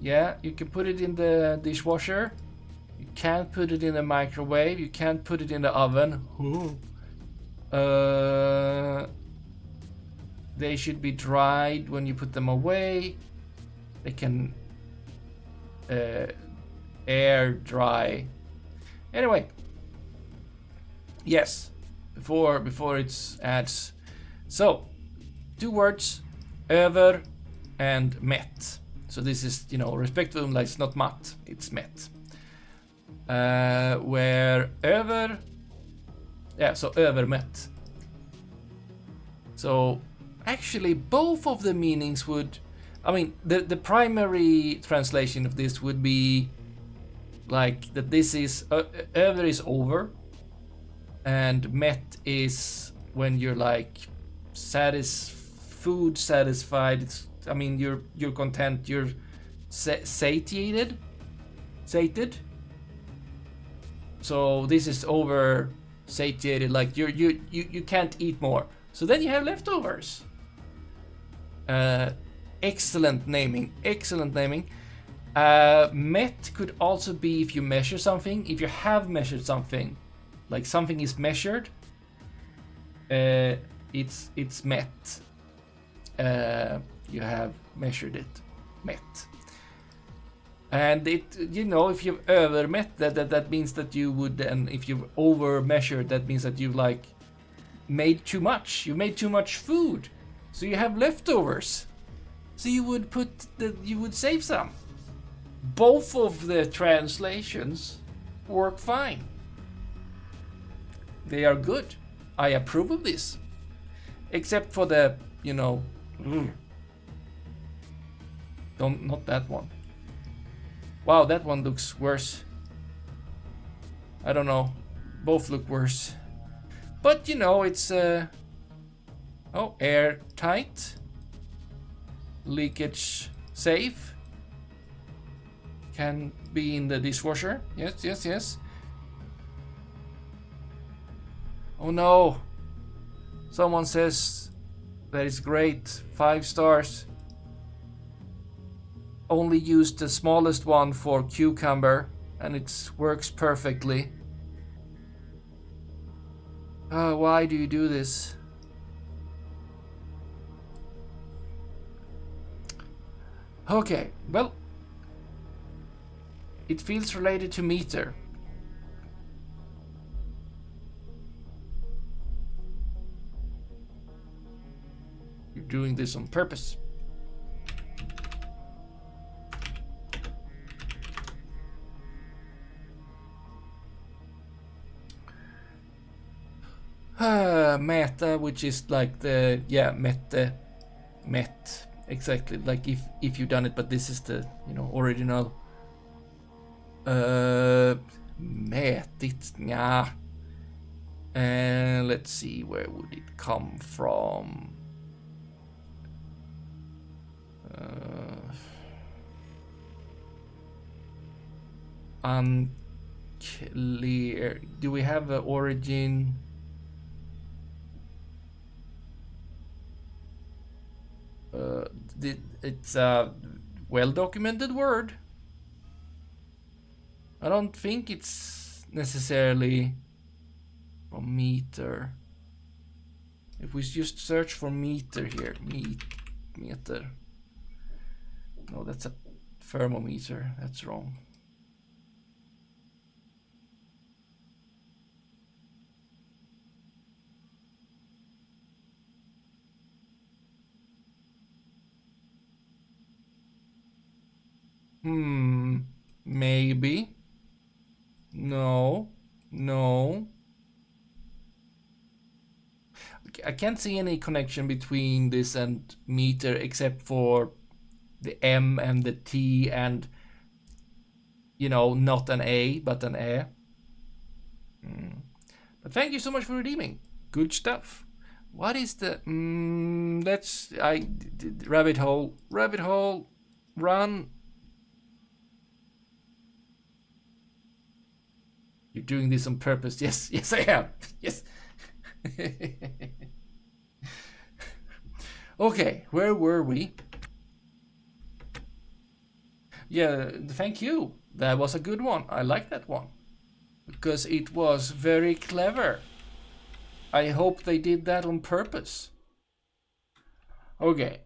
Yeah, you can put it in the dishwasher. You can't put it in the microwave. You can't put it in the oven. They should be dried when you put them away. They can air dry. Anyway, yes, before it's adds. So, two words, över and met. So this is, respect for umlaut, it's not mat, it's met. Where över, yeah, so övermätt. So actually both of the meanings would, the primary translation of this would be like that this is, över is over, and met is when you're like food satisfied. It's, you're content, you're sated. So this is over satiated, like you can't eat more. So then you have leftovers. Excellent naming. Met could also be if you measure something. If you have measured something, like something is measured, it's met. You have measured it, met. And it, if you've övermätt, that means that you would, and if you've over measured, that means that you've like made too much. You made too much food, so you have leftovers. So you would save some. Both of the translations work fine. They are good. I approve of this. Except for the, you know... Not that one. Wow, that one looks worse. I don't know. Both look worse. But, you know, it's... oh, airtight. Leakage safe. Can be in the dishwasher. Yes, yes, yes. Oh no. Someone says that is great. 5 stars. Only use the smallest one for cucumber and it works perfectly. Why do you do this? Okay, well, it feels related to meter. You're doing this on purpose. Meta, which is like the met exactly like if you done it, but this is the original. Mätit, yeah. And let's see, where would it come from? Unclear. Do we have an origin? It's a well-documented word. I don't think it's necessarily from meter. If we just search for meter here, meter. No, that's a thermometer. That's wrong. Maybe. No. I can't see any connection between this and meter except for the M and the T and, not an A, but an E. But thank you so much for redeeming. Good stuff. What is the... rabbit hole, run. You're doing this on purpose. Yes, I am. Yes. Okay, where were we? Yeah, thank you. That was a good one. I like that one. Because it was very clever. I hope they did that on purpose. Okay,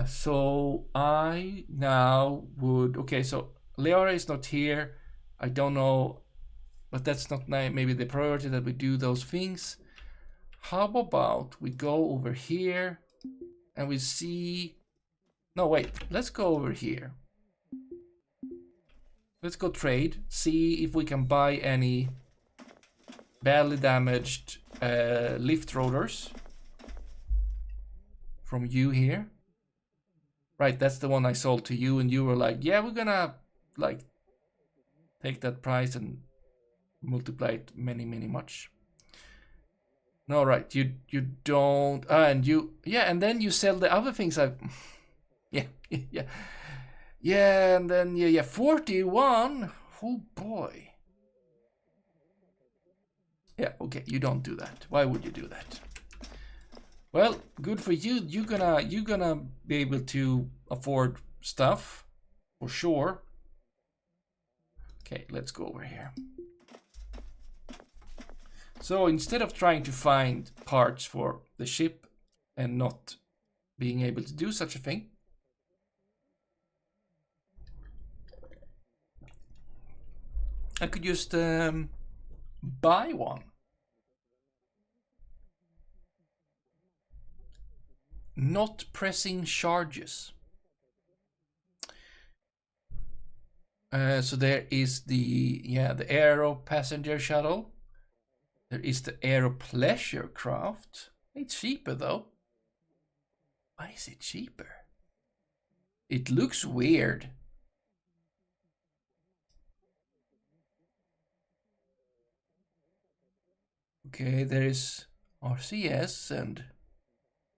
so I now would... Okay, so Leora is not here. I don't know... But that's not maybe the priority that we do those things. How about we go over here and we see... No, wait. Let's go over here. Let's go trade. See if we can buy any badly damaged lift rotors from you here. Right, that's the one I sold to you and you were like, yeah, we're gonna like take that price and multiply it many much. No, right, you don't, and you, yeah, and then you sell the other things I've, yeah, and then 41. Oh boy. Yeah, okay, you don't do that. Why would you do that? Well, good for you. You're gonna be able to afford stuff for sure. Okay, let's go over here. So instead of trying to find parts for the ship and not being able to do such a thing, I could just buy one. Not pressing charges. So there is the Aero passenger shuttle. There is the Aero pleasure craft. It's cheaper though. Why is it cheaper? It looks weird. Okay, there is RCS and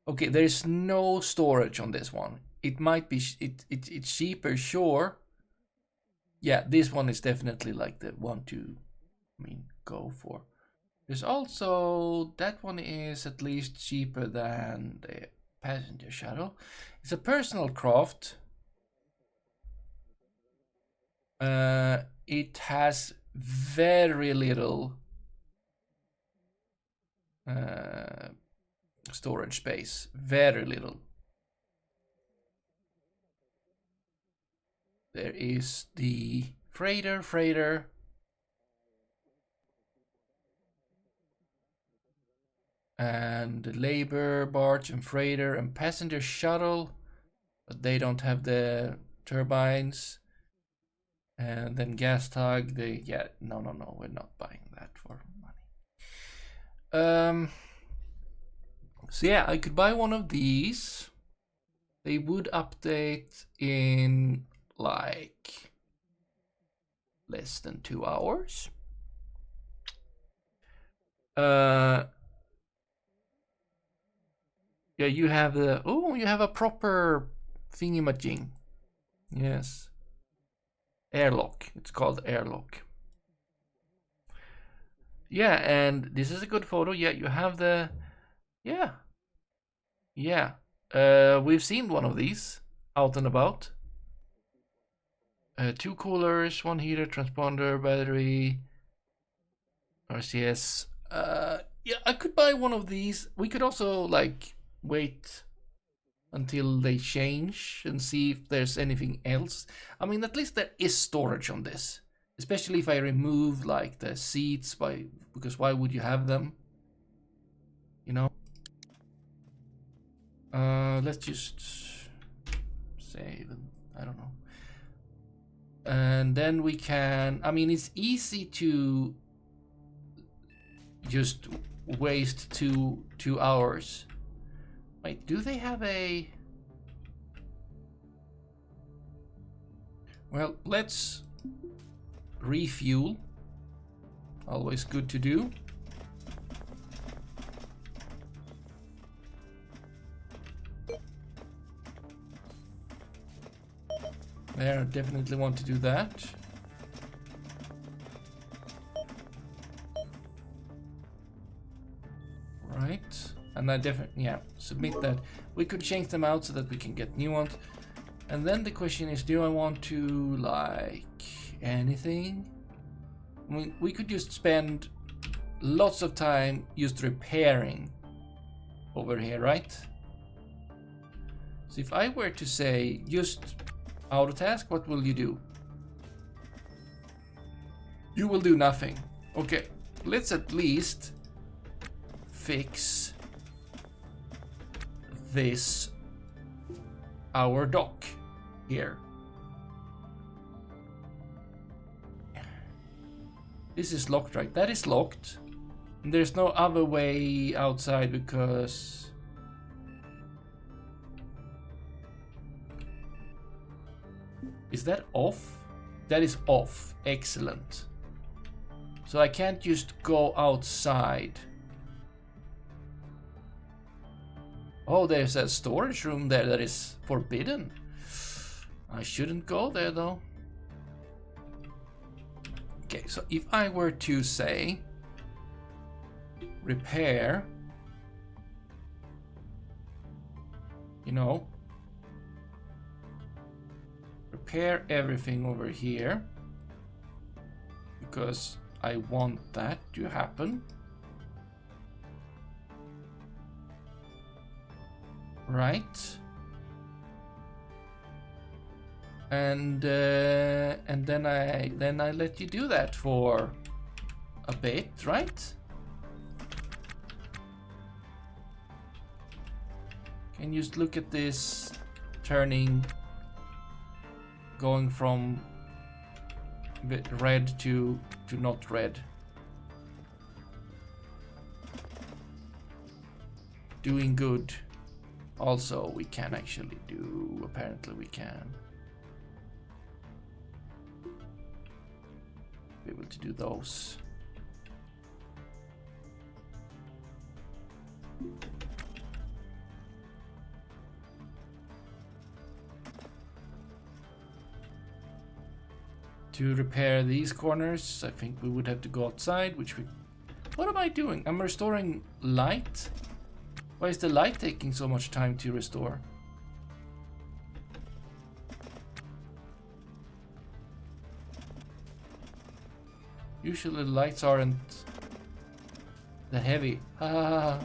okay, there is no storage on this one. It might be it's cheaper, sure. Yeah, this one is definitely like the one to go for. There's also that one is at least cheaper than the passenger shuttle. It's a personal craft. It has very little storage space. Very little. There is the freighter. And the labor, barge, and freighter, and passenger shuttle. But they don't have the turbines. And then gas tug, no, we're not buying that for money. So yeah, I could buy one of these. They would update in like less than 2 hours. Yeah, you have you have a proper thingamajig. Yes. Airlock. It's called airlock. Yeah, and this is a good photo. Yeah, you have the yeah. We've seen one of these out and about. 2 coolers, 1 heater, transponder, battery, RCS. Yeah, I could buy one of these. We could also like wait until they change and see if there's anything else. I mean, at least there is storage on this, especially if I remove like the seats because why would you have them? You know. Let's just save. I don't know. And then we can. I mean, it's easy to just waste two hours. Wait, do they have a... Well, let's refuel. Always good to do. There, I definitely want to do that. Right. And I definitely, yeah, submit that. We could change them out so that we can get new ones. And then the question is, do I want to, like, anything? I mean, we could just spend lots of time just repairing over here, right? So if I were to say, just auto task, what will you do? You will do nothing. Okay, let's at least fix this, our dock here. This is locked, right? That is locked. And there's no other way outside because... Is that off? That is off. Excellent. So I can't just go outside. Oh, there's a storage room there that is forbidden. I shouldn't go there though. Okay, so if I were to say repair, you know, repair everything over here because I want that to happen. Right. And then I let you do that for a bit, right? Can you just look at this turning, going from red to not red. Doing good. Also, we can actually do. Apparently, we can be able to do those. To repair these corners, I think we would have to go outside, which we... What am I doing? I'm restoring light? Why is the light taking so much time to restore? Usually the lights aren't that heavy. Ah.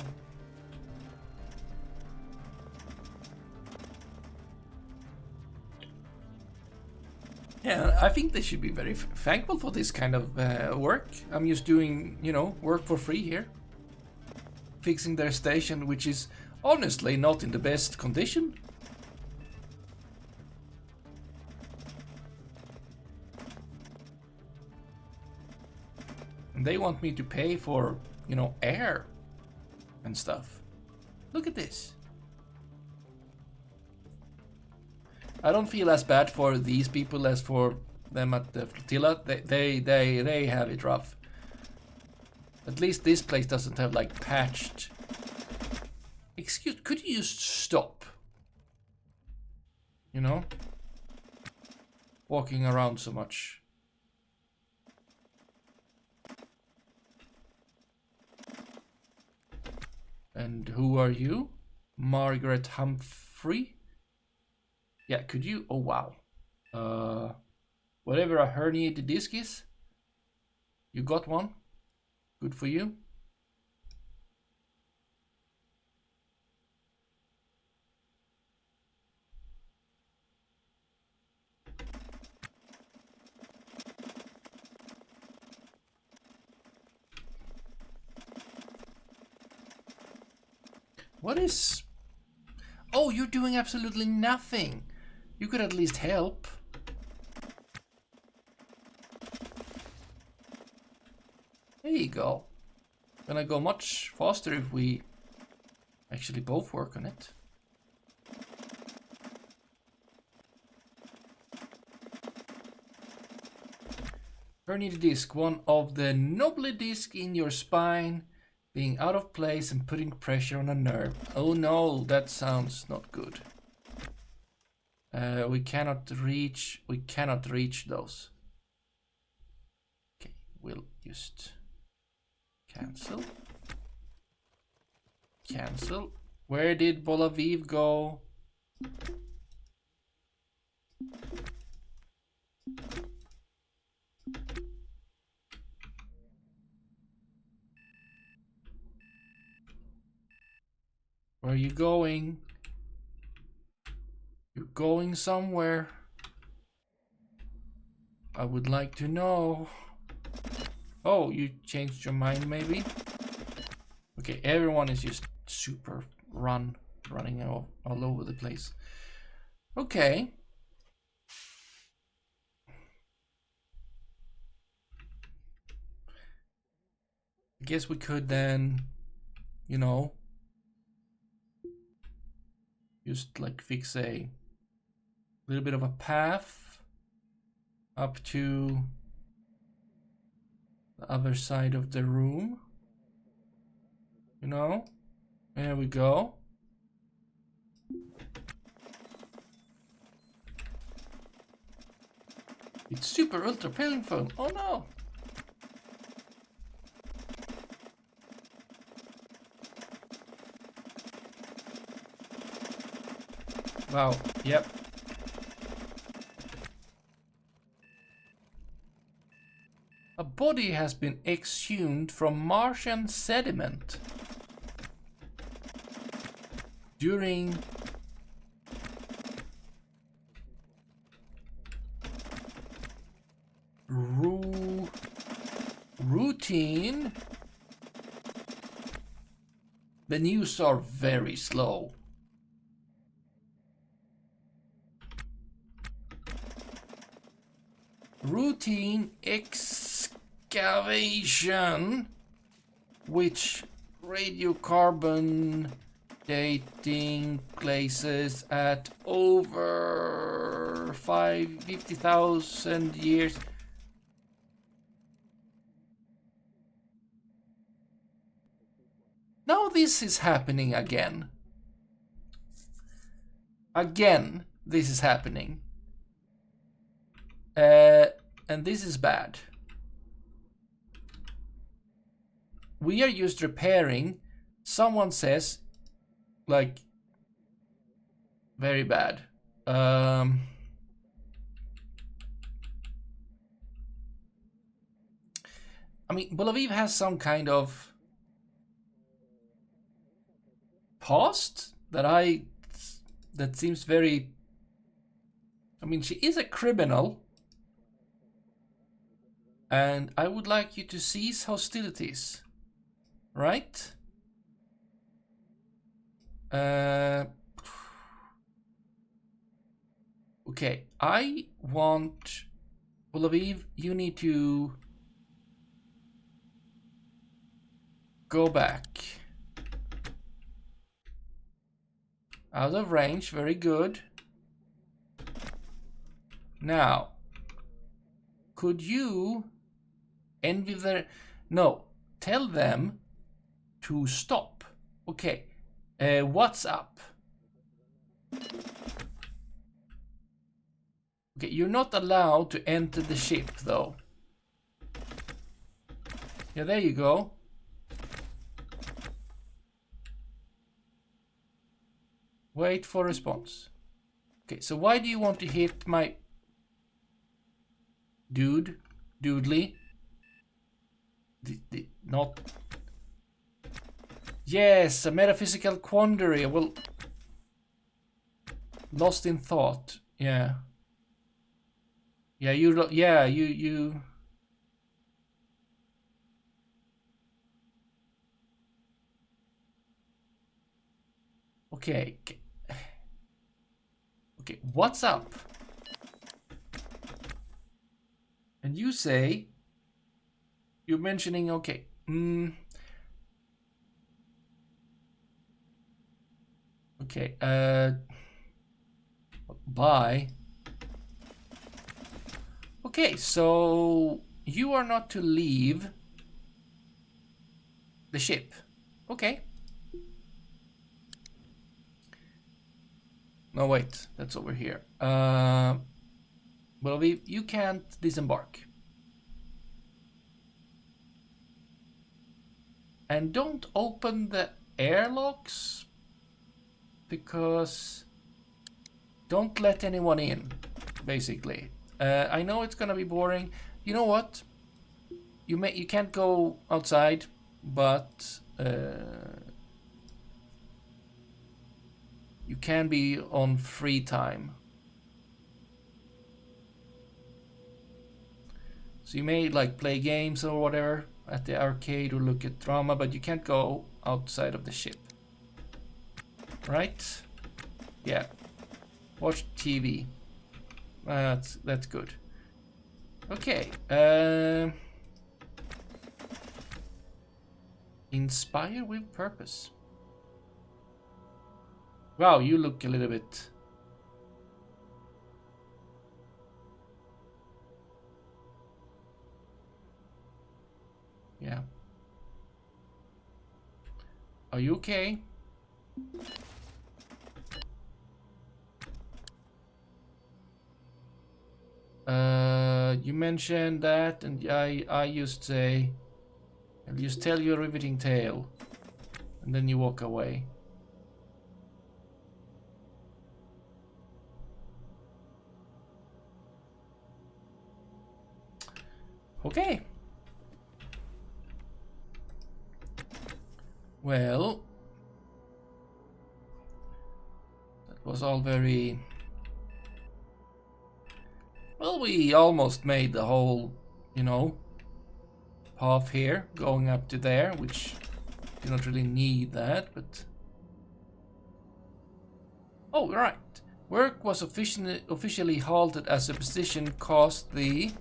Yeah, I think they should be very thankful for this kind of work. I'm just doing, you know, work for free here. Fixing their station, which is honestly not in the best condition. And they want me to pay for, you know, air and stuff. Look at this. I don't feel as bad for these people as for them at the flotilla. They have it rough. At least this place doesn't have like patched. Excuse, could you just stop? You know? Walking around so much. And who are you? Margaret Humphrey? Yeah, could you? Oh, wow. Whatever a herniated disc is. You got one. Good for you. What is... Oh, you're doing absolutely nothing. You could at least help. There you go. Gonna go much faster if we actually both work on it. Herniated disc, one of the nobly disc in your spine being out of place and putting pressure on a nerve. Oh no, that sounds not good. We cannot reach those. Okay, we'll just cancel. Cancel. Where did Bolaviv go? Where are you going? You're going somewhere. I would like to know. Oh, you changed your mind maybe? Okay, everyone is just super running all over the place. Okay. I guess we could then, you know, just like fix a little bit of a path up to the other side of the room. You know, there we go. It's super ultra painful. Oh no. Wow, yep. A body has been exhumed from Martian sediment during routine. The news are very slow. routine excavation, which radiocarbon dating places at over 50,000 years. Now this is happening again. Again, this is happening. And this is bad. We are just repairing. Someone says, like, very bad. I mean, Bolaviv has some kind of past that seems very. I mean, she is a criminal, and I would like you to cease hostilities, right? Okay, I want Bolaviv. You need to go back. Out of range, very good. Now, could you envy their... No, tell them to stop. Okay, what's up? Okay, you're not allowed to enter the ship, though. Yeah, there you go. Wait for response. Okay, so why do you want to hit my doodly? Not. Yes, a metaphysical quandary. Well, lost in thought. Yeah. Yeah, you. Okay. Okay, what's up? And you say, you're mentioning, okay, okay, bye. Okay, so you are not to leave the ship. Okay. No, wait, that's over here. Well, you can't disembark. And don't open the airlocks, because don't let anyone in, basically. I know it's gonna be boring. You know what? You can't go outside, but you can be on free time. So you may like play games or whatever at the arcade or look at drama, but you can't go outside of the ship. Right? Yeah. Watch TV. That's good. Okay. Inspire with purpose. Wow, you look a little bit... Yeah. Are you okay? You mentioned that, and I just say, I'll just tell you a riveting tale, and then you walk away. Okay. Well, that was all very... Well, we almost made the whole, you know, path here, going up to there, which you don't really need that, but... Oh, right. Work was officially halted as the position caused the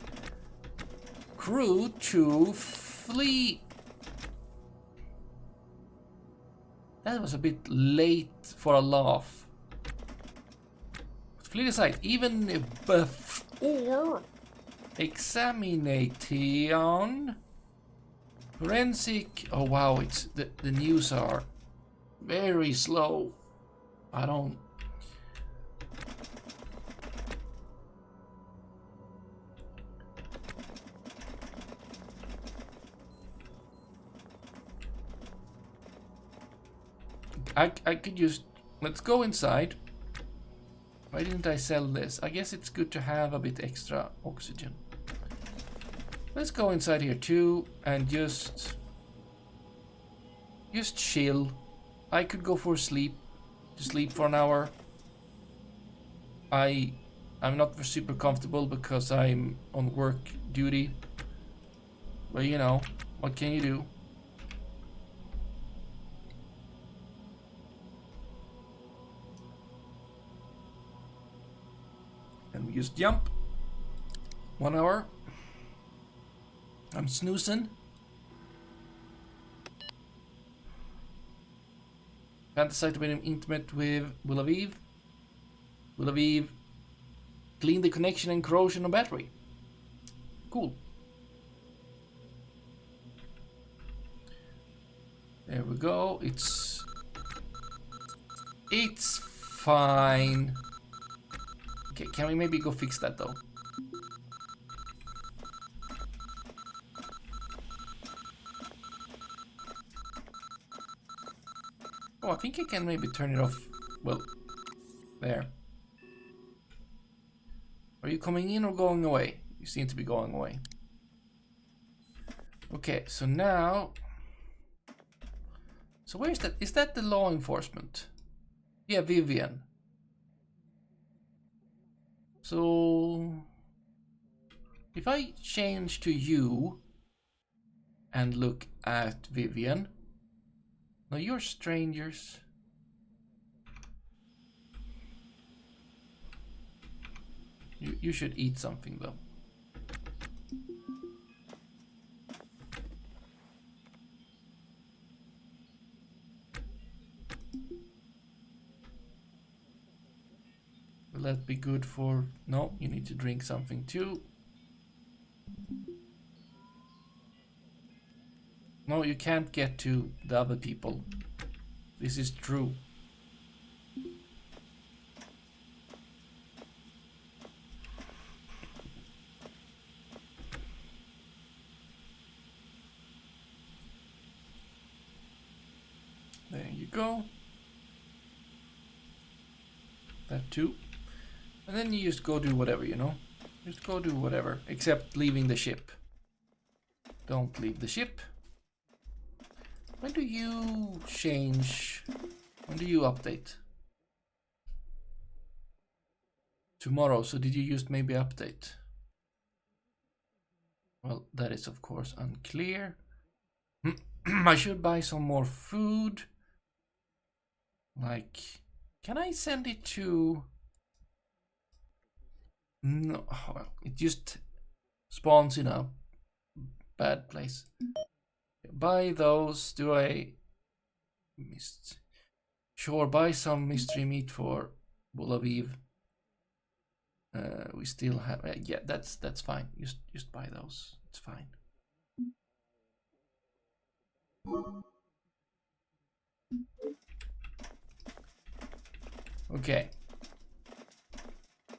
crew to flee. That was a bit late for a laugh. Flee the site. Even examination. Forensic. Oh wow, it's the news are very slow. I don't. I could just, let's go inside. Why didn't I sell this? I guess it's good to have a bit extra oxygen. Let's go inside here too and just chill. I could go for sleep, to sleep for an hour. I'm not super comfortable because I'm on work duty. But you know, what can you do? And we just jump. 1 hour. I'm snoozing. Fantasize to be intimate with Will Aviv. Will Aviv clean the connection and corrosion of battery. Cool. There we go. It's fine. Okay, can we maybe go fix that though? Oh, I think I can maybe turn it off. Well, there. Are you coming in or going away? You seem to be going away. Okay, so now... So where is that? Is that the law enforcement? Yeah, Vivian. So... If I change to you and look at Vivian... No, you're strangers. You should eat something though. Will that be good for... No, you need to drink something too. No, you can't get to the other people. This is true. There you go. That too. And then you just go do whatever, you know? Just go do whatever. Except leaving the ship. Don't leave the ship. When do you change? When do you update? Tomorrow, so did you just maybe update? Well, that is of course unclear. I should buy some more food. Like, can I send it to... No, well, it just spawns in a bad place. Buy those. Do I missed? Sure, buy some mystery meat for Will Aviv. We still have yeah, that's fine. Just buy those. It's fine. Okay.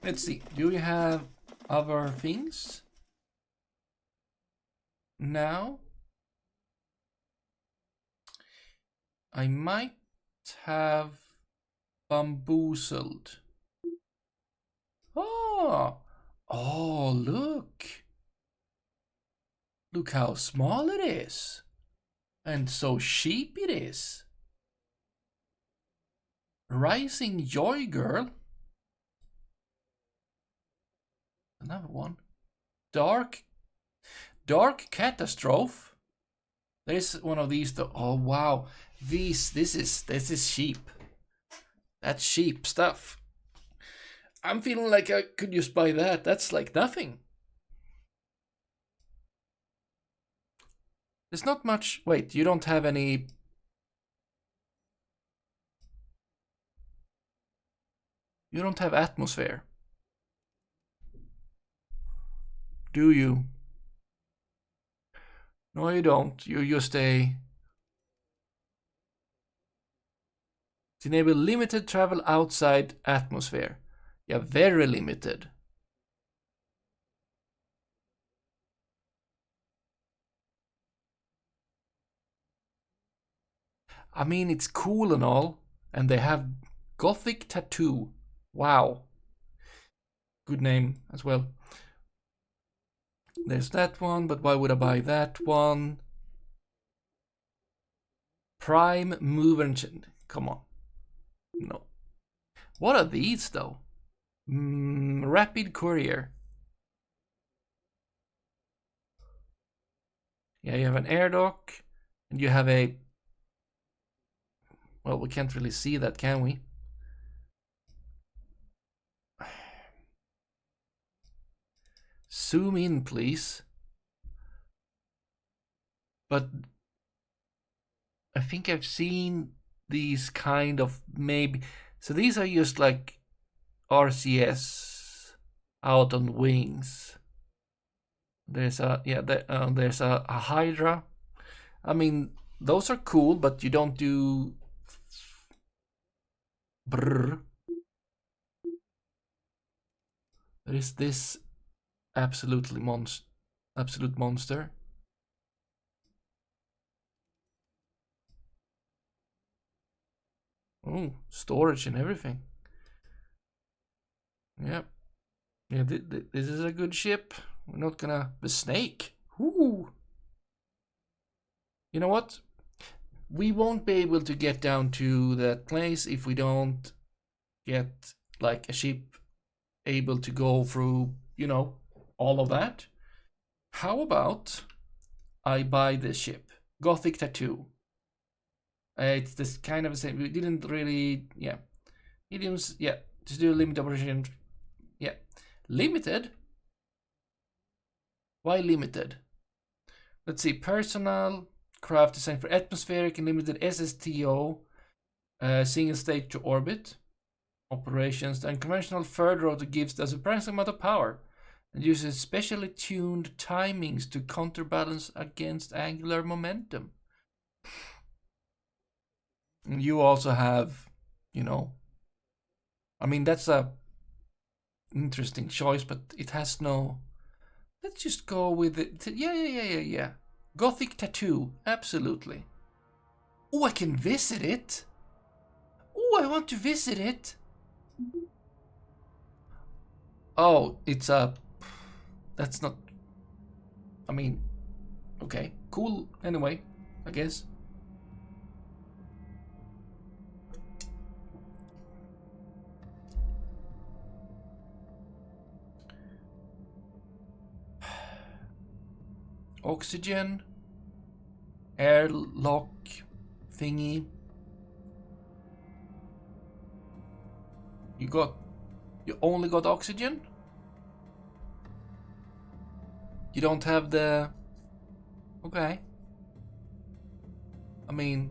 Let's see. Do we have other things now? I might have bamboozled. Oh, look. Look how small it is. And so cheap it is. Rising Joy Girl. Another one. Dark Catastrophe. There's one of these though. Oh wow. This is cheap. That's cheap stuff. I'm feeling like I could just buy that. That's like nothing. There's not much. Wait, you don't have any. You don't have atmosphere. Do you? No, you don't. You just enable limited travel outside atmosphere. Yeah, very limited. I mean, it's cool and all, and they have Gothic Tattoo. Wow. Good name as well. There's that one, but why would I buy that one? Prime Mover. Come on. No. What are these, though? Rapid Courier. Yeah, you have an air dock, and you have a... Well, we can't really see that, can we? Zoom in, please. But I think I've seen these kind of maybe... So these are just like RCS out on wings. There's a there's a Hydra. I mean, those are cool, but you don't do brr. There is this absolute monster. Oh, storage and everything. Yep. Yeah, this is a good ship. We're not gonna... The snake. Ooh. You know what? We won't be able to get down to that place if we don't get like a ship able to go through, you know, all of that. How about I buy this ship? Gothic Tattoo. It's this kind of the same. We didn't really, yeah. Mediums, yeah. To do limited operation, yeah. Limited? Why limited? Let's see. Personal craft designed for atmospheric and limited SSTO, single stage to orbit operations. The unconventional third rotor gives a surprising amount of power and uses specially tuned timings to counterbalance against angular momentum. And you also have, you know, I mean, that's a interesting choice, but it has no... Let's just go with it. Yeah. Gothic Tattoo, absolutely. Oh, I can visit it. Oh, I want to visit it. Oh, it's a... That's not... I mean, okay, cool anyway, I guess. Oxygen, airlock thingy. You only got oxygen? You don't have the... Okay. I mean,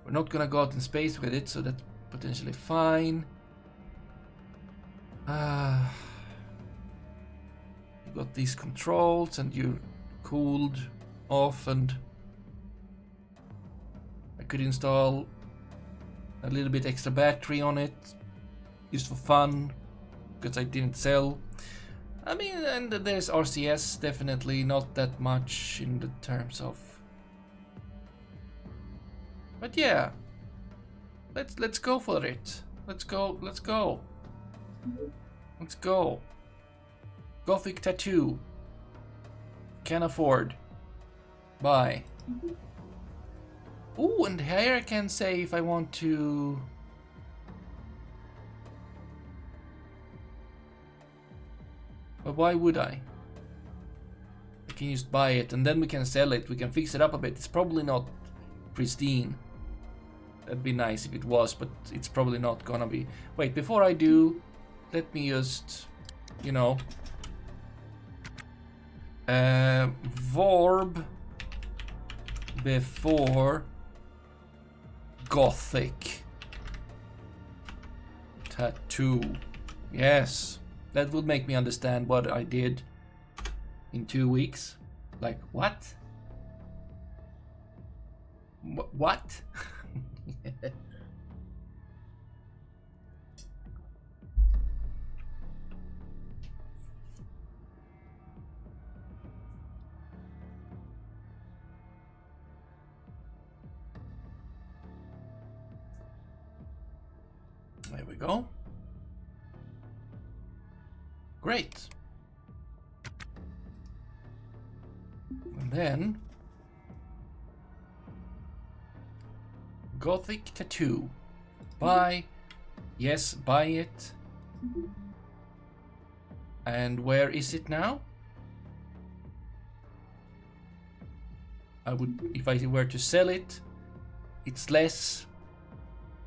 we're not gonna go out in space with it, so that's potentially fine. You got these controls and you cooled off, and I could install a little bit extra battery on it just for fun because I didn't sell. I mean, and there's RCS, definitely not that much in the terms of... But yeah, let's go for it. Let's go. Gothic Tattoo. Can afford. Buy. Oh, and here I can say if I want to... But why would I? We can just buy it and then we can sell it. We can fix it up a bit. It's probably not pristine. That'd be nice if it was, but it's probably not gonna be. Wait, before I do, let me just, you know, Vorb before Gothic tattoo. Yes, that would make me understand what I did in 2 weeks. Like, what? What? There we go. Great. And then Gothic tattoo. Buy. Yes, buy it. And where is it now? I would, if I were to sell it, it's less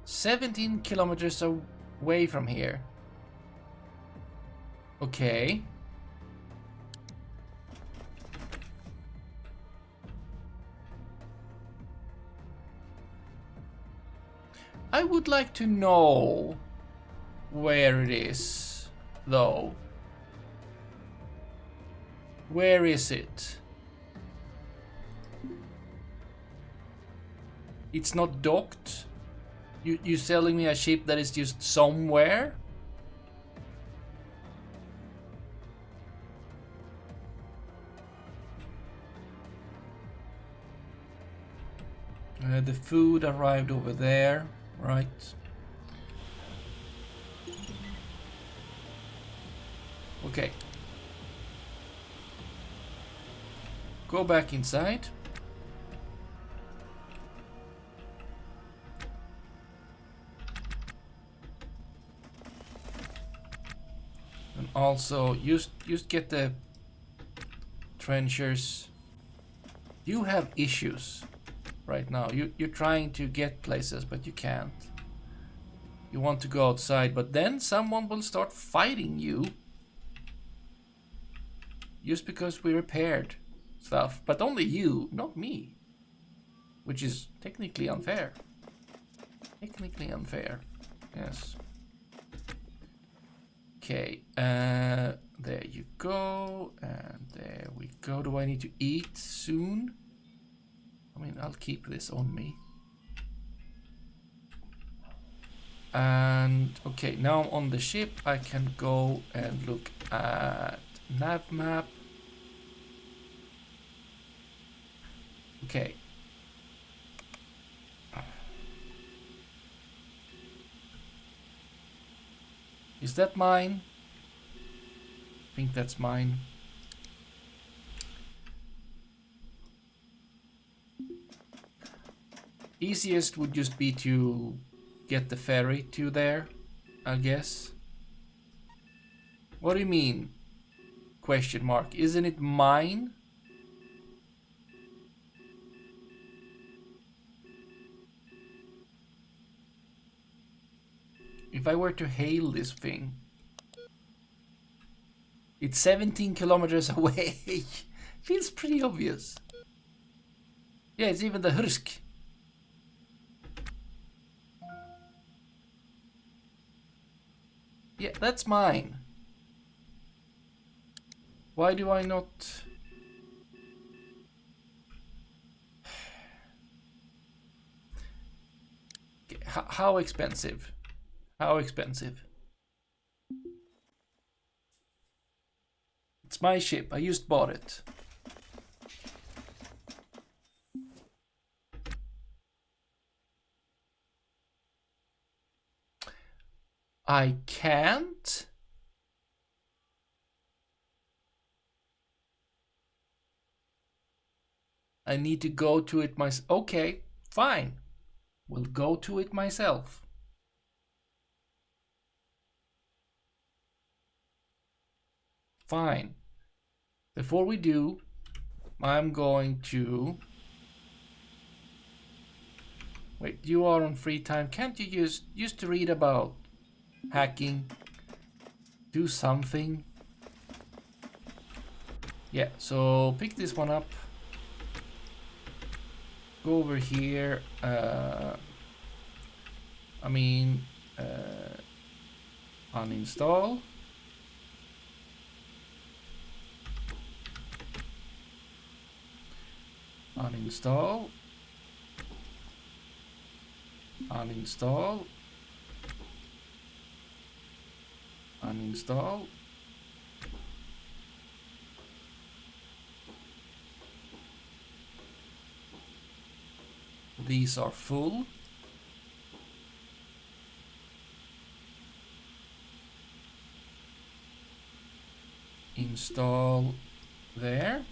17 kilometers away from here. Okay. I would like to know where it is, though. Where is it? It's not docked? You selling me a ship that is just somewhere? The food arrived over there, right? Okay. Go back inside. And also, just get the trenchers. You have issues right now. You're trying to get places, but you can't. You want to go outside, but then someone will start fighting you. Just because we repaired stuff. But only you, not me. Which is technically unfair. Technically unfair. Yes. Okay, there you go, and there we go. Do I need to eat soon? I mean, I'll keep this on me. And, okay, now I'm on the ship. I can go and look at nav map. Okay. Is that mine? I think that's mine. Easiest would just be to get the ferry to there, I guess. What do you mean? Question mark. Isn't it mine? If I were to hail this thing, it's 17 kilometers away. Feels pretty obvious. Yeah, it's even the Hursk. Yeah, that's mine. Why do I not... How expensive? How expensive? It's my ship. I just bought it. I can't. I need to go to it myself. Okay, fine. We'll go to it myself. Fine. Before we do, I'm going to... Wait, you are on free time. Can't you used to read about hacking? Do something. Yeah, so pick this one up. Go over here. Uninstall. Uninstall. Uninstall. Uninstall. These are full. Install there.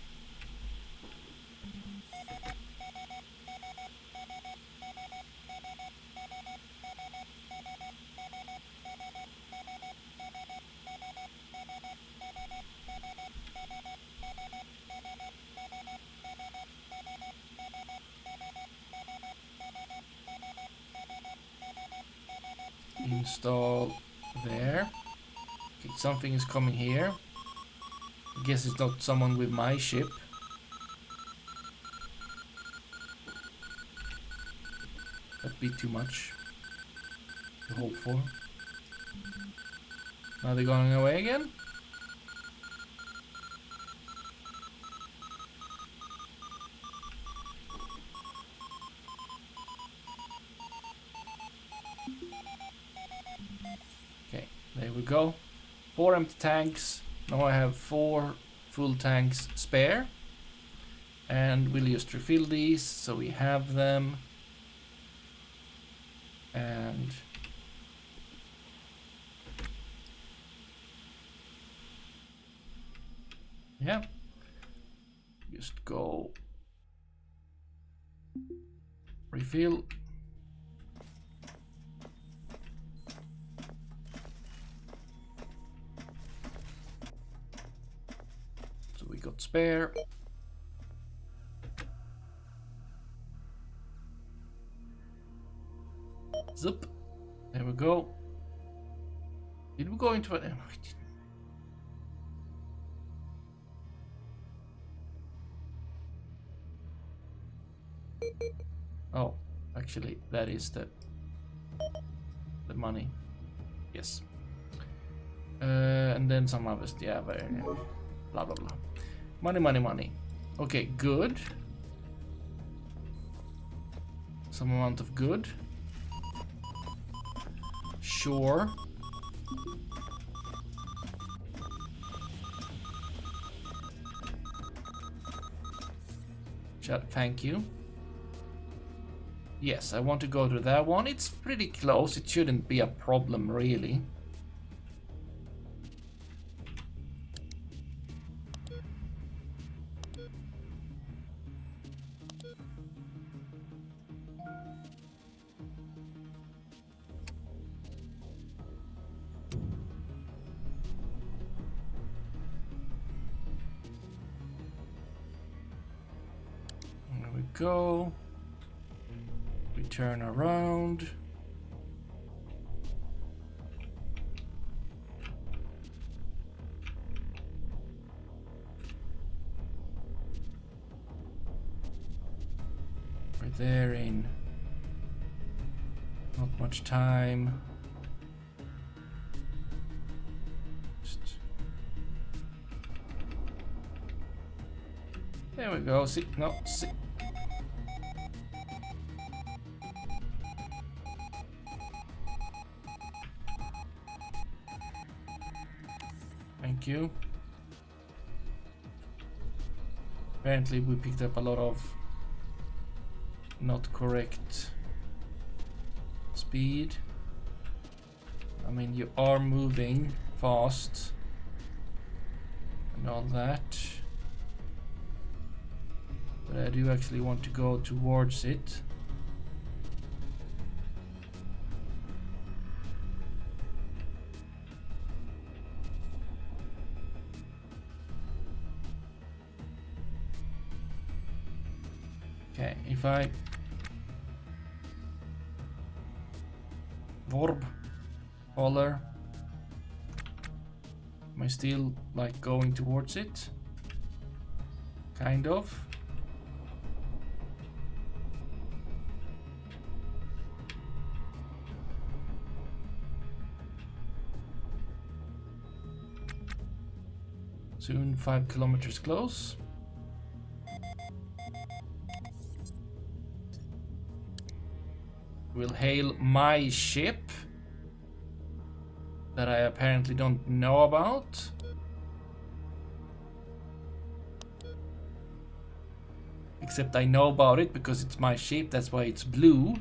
Install there. Okay, something is coming here. I guess it's not someone with my ship. That'd be too much to hope for. Are they going away again? Okay, there we go. 4 empty tanks. Now I have 4 full tanks spare. And we'll just refill these so we have them. And yeah, just go refill. So we got spare. Zip. There we go. Did we go into it? No, we didn't. Oh, actually, that is the money. Yes. And then some others. Yeah, very blah blah blah. Money, money, money. Okay, good. Some amount of good. Sure. Thank you. Yes, I want to go to that one. It's pretty close. It shouldn't be a problem, really. There we go. We turn around. We're there in not much time. There we go. See, no, see. Thank you. Apparently we picked up a lot of not correct speed. I mean, you are moving fast and all that, but I do actually want to go towards it. Okay, if I Orb. Holler. Am I still like going towards it? Kind of. Soon 5 kilometers close. We'll hail my ship that I apparently don't know about. Except I know about it because it's my ship, that's why it's blue.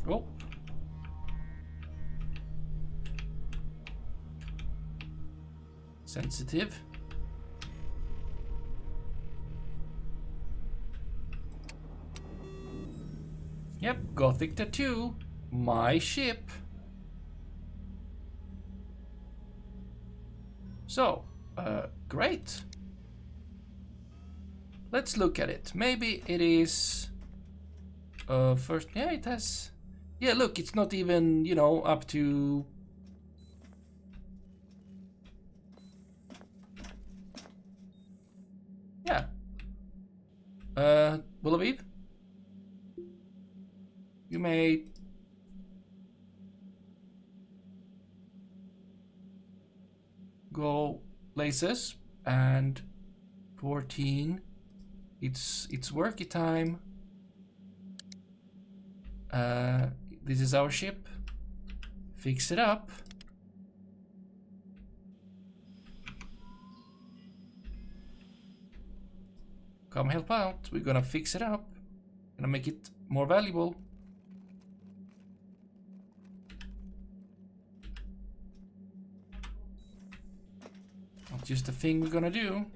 Oh. Sensitive. Yep, Gothic Tattoo. My ship. So, great. Let's look at it. Maybe it is... first... Yeah, it has... Yeah, look, it's not even, you know, up to... Yeah. Bulaviv? You may... go places, and 14. It's worky time. This is our ship. Fix it up. Come help out. We're gonna fix it up. Gonna make it more valuable. Not just a thing we're gonna do.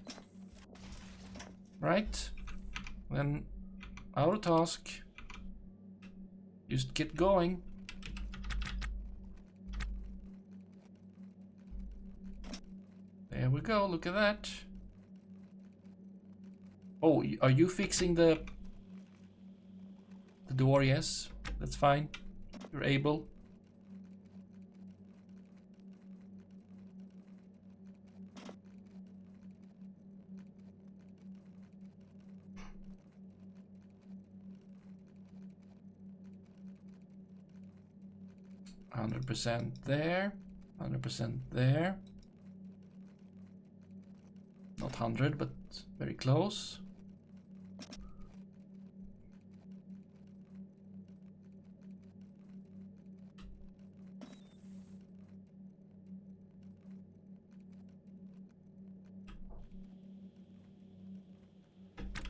Right? Then our task. Just get going. There we go, look at that. Oh, are you fixing the door? Yes, that's fine. You're able. %, there, 100% there. Not 100, but very close.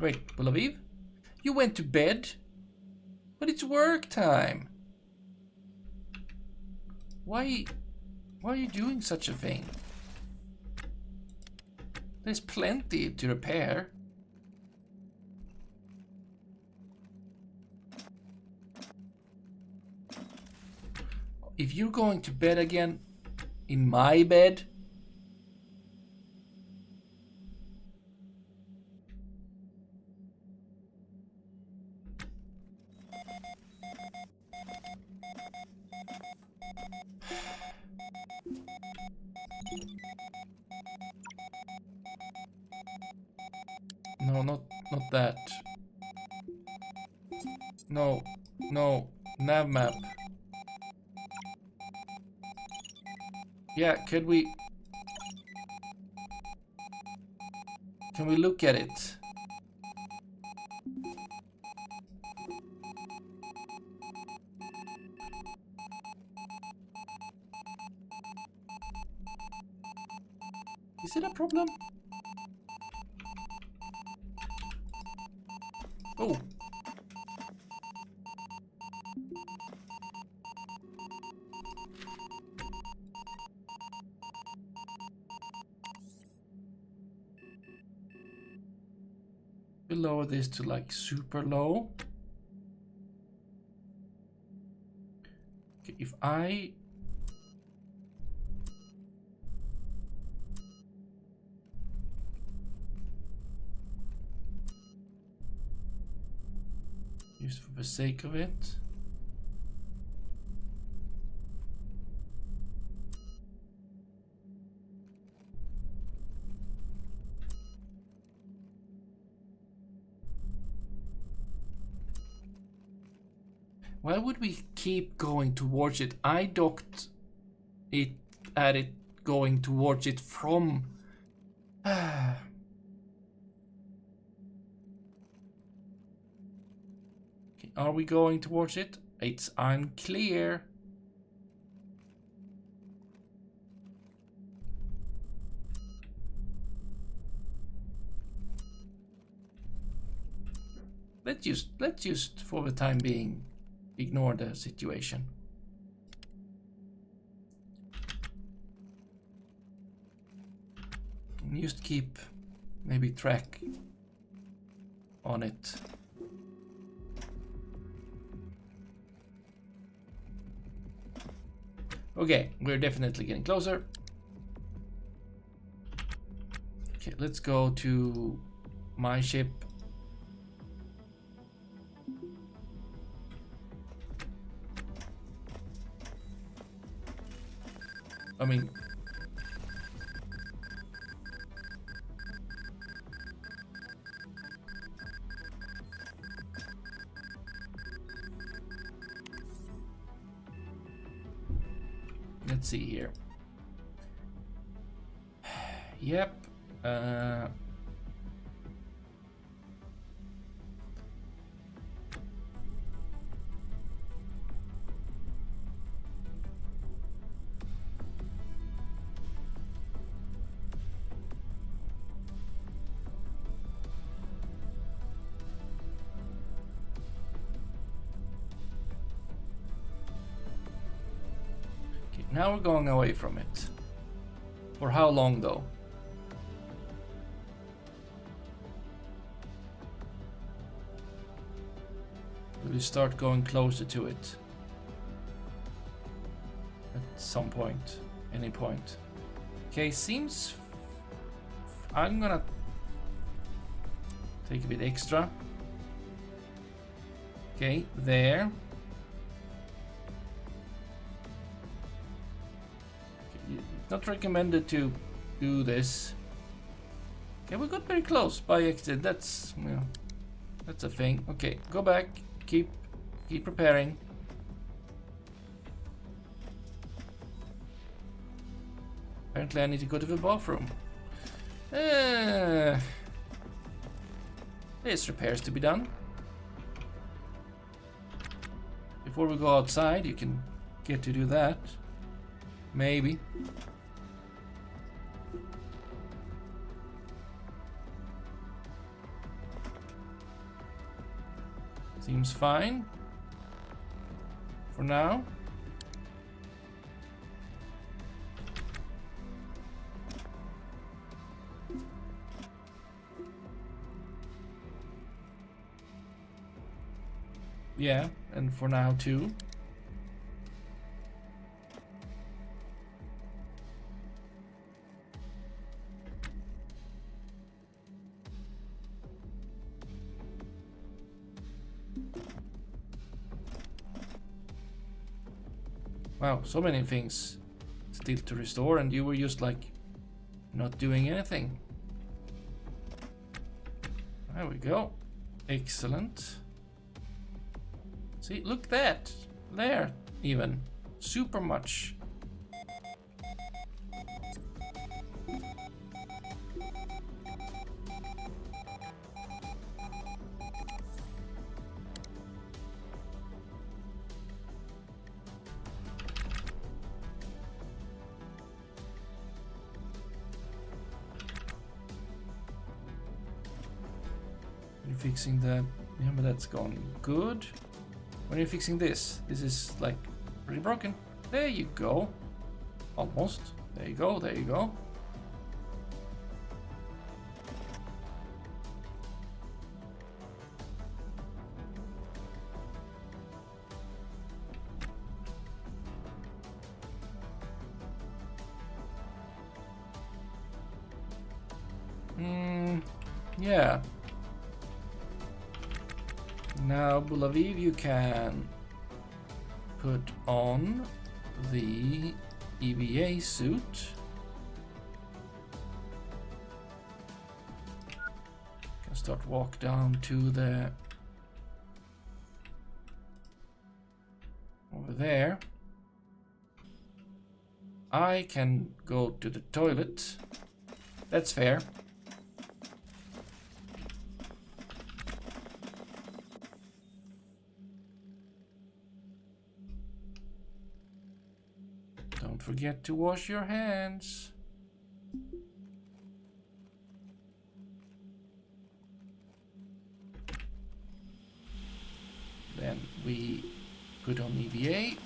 Wait, Bulaviv? You went to bed? But it's work time. Why are you doing such a thing? There's plenty to repair. If you're going to bed again in my bed, no, not that. No, nav map. Yeah, can we look at it? Is it a problem? Oh. Maybe lower this to like super low. Okay, if I just for the sake of it. Why would we keep going towards it? I docked it at it going towards it from... Okay, are we going towards it? It's unclear. Let's just for the time being ignore the situation. And just keep maybe track on it. Okay, we're definitely getting closer. Okay, let's go to my ship. I mean, let's see here. Yep. Now we're going away from it. For how long though? Will we start going closer to it? At some point. Any point. Okay, seems... I'm gonna take a bit extra. Okay, there. Not recommended to do this. Okay, we got very close by accident. That's, you know, that's a thing. Okay, go back. Keep preparing. Apparently, I need to go to the bathroom. There's repairs to be done. Before we go outside, you can get to do that. Maybe. Seems fine for now. Yeah, and for now too. Wow, so many things still to restore, and you were just like not doing anything. There we go. Excellent. See, look at that. There, even. Super much. You're fixing the... Yeah, but that's gone good. When you're fixing this, this is like pretty broken. There you go. Almost. There you go, there you go. Yeah. Now, Bulaviv, you can put on the EVA suit. Can start walk down to the over there. I can go to the toilet. That's fair. Don't forget to wash your hands. Then we put on EVA.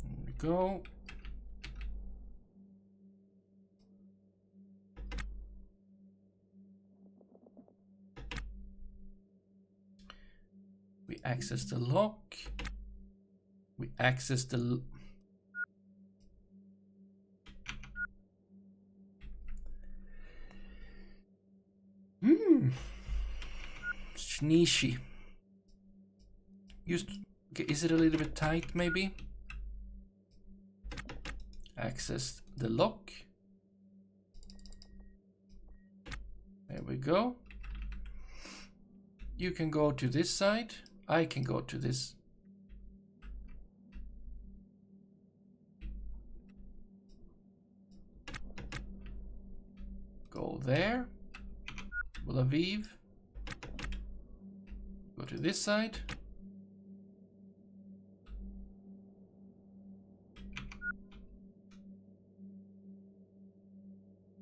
There we go. We access the lock. We access the... Sneezy. Okay, is it a little bit tight, maybe? Access the lock. There we go. You can go to this side. I can go to this. Go there. Bulaviv. Go to this side.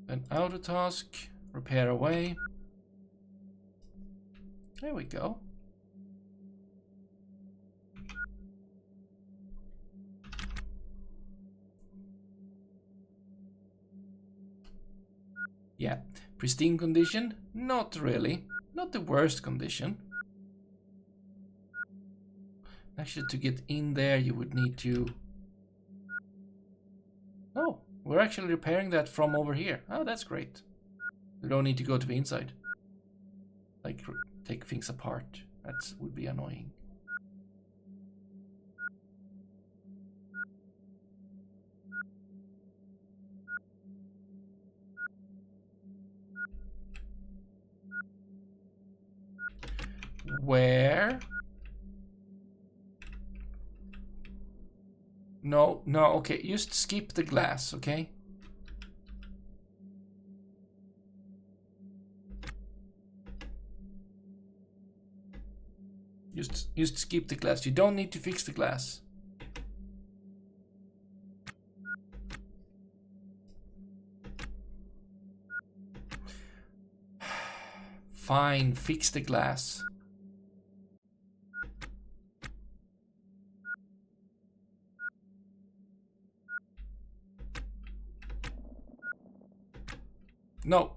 Then auto task. Repair away. There we go. Yeah, pristine condition? Not really. Not the worst condition. Actually, to get in there, you would need to... Oh, we're actually repairing that from over here. Oh, that's great. We don't need to go to the inside. Like, take things apart. That would be annoying. Where? No, okay, just skip the glass, okay? Just skip the glass. You don't need to fix the glass. Fine, fix the glass.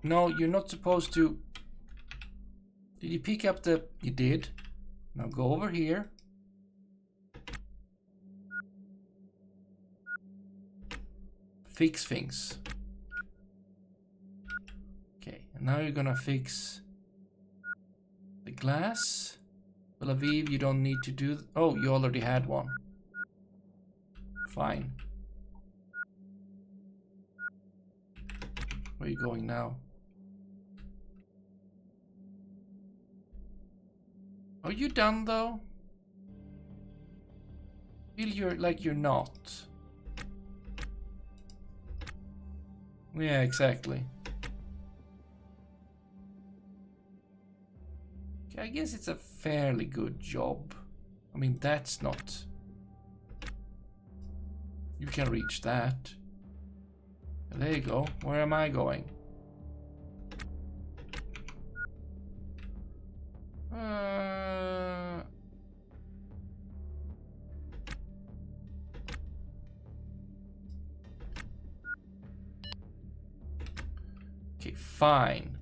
No, you're not supposed to. Did you pick up the... You did. Now go over here. Fix things. Okay, and now you're gonna fix the glass. Well, Aviv, you don't need to do... Oh, you already had one. Fine. Where are you going now? Are you done though? Feel you're like you're not. Yeah, exactly. Okay, I guess it's a fairly good job. I mean, that's not... You can reach that. There you go. Where am I going? Okay, fine.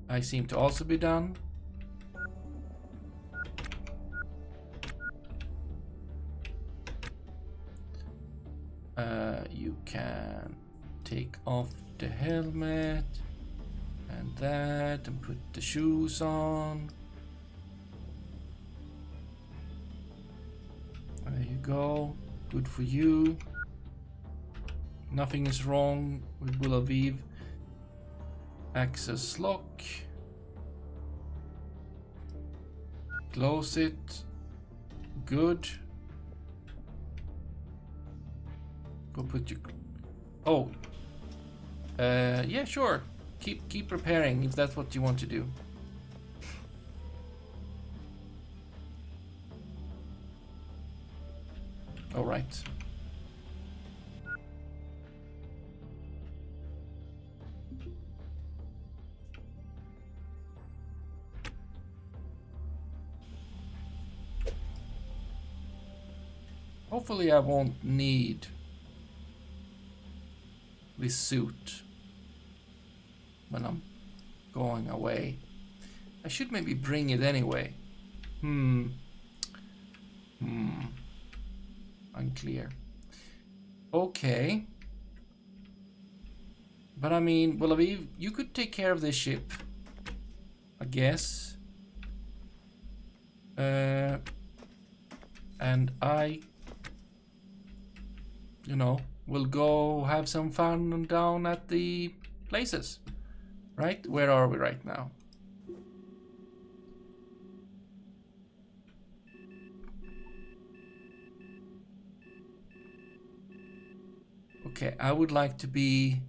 I seem to also be done. You can take off the helmet and that and put the shoes on. There you go. Good for you. Nothing is wrong with Tel Aviv. Access lock. Close it. Good. Go put your... Oh. Yeah, sure. Keep repairing if that's what you want to do. All right. Hopefully I won't need this suit when I'm going away. I should maybe bring it anyway. Unclear. Okay. But I mean, Tel Aviv, you could take care of this ship, I guess. And I, you know, will go have some fun down at the places. Right? Where are we right now? Okay, I would like to be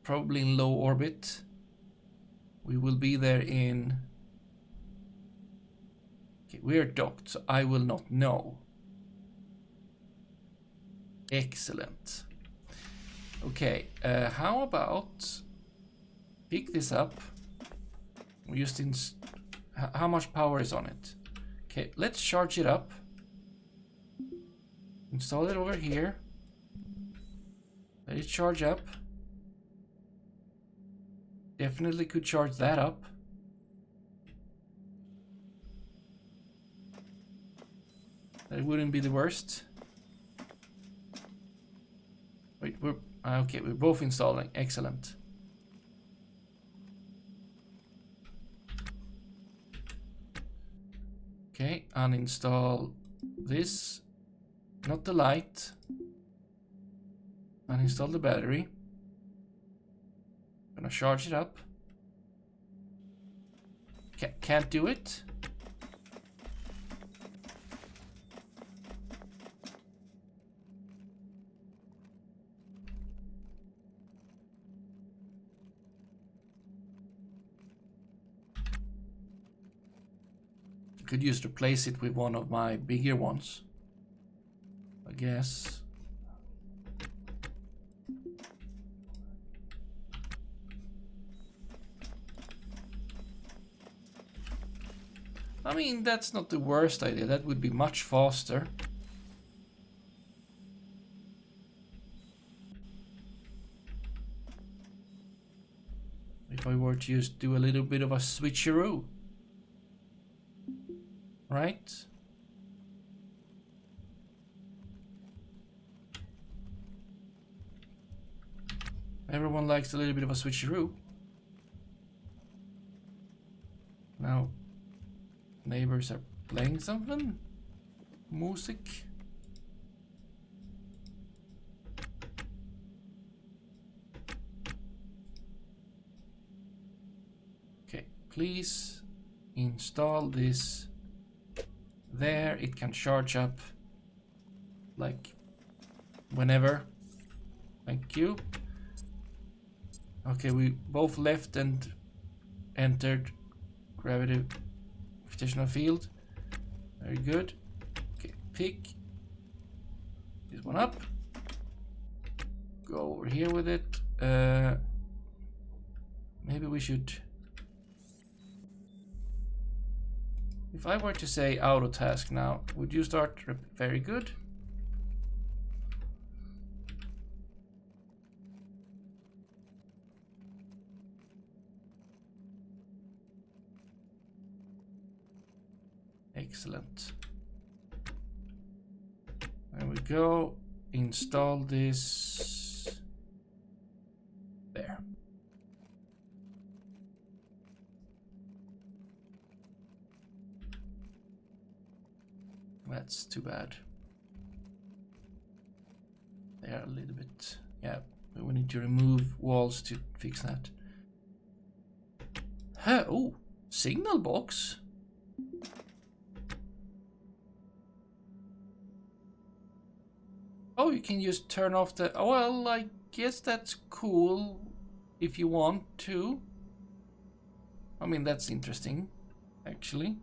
probably in low orbit. We will be there in... Okay, we're docked, so I will not know. Excellent. Okay, how about pick this up? We just how much power is on it? Okay, let's charge it up. Install it over here. Let it charge up. Definitely could charge that up. That wouldn't be the worst. Wait, we're okay. We're both installing. Excellent. Okay, uninstall this. Not the light. Uninstall the battery. Gonna charge it up. Can't do it. Could just replace it with one of my bigger ones, I guess. I mean, that's not the worst idea. That would be much faster. If I were to just do a little bit of a switcheroo. Right? Everyone likes a little bit of a switcheroo. Now, neighbors are playing something? Music? Okay, please install this. There, it can charge up like whenever. Thank you. Okay, we both left and entered gravitational field. Very good. Okay, pick this one up. Go over here with it. Maybe we should... If I were to say auto task now, would you start? Very good. Excellent. There we go. Install this. There. That's too bad. There a little bit. Yeah, we need to remove walls to fix that. Oh, signal box. Oh, you can just turn off the... Oh, well, I guess that's cool if you want to. I mean, that's interesting, actually.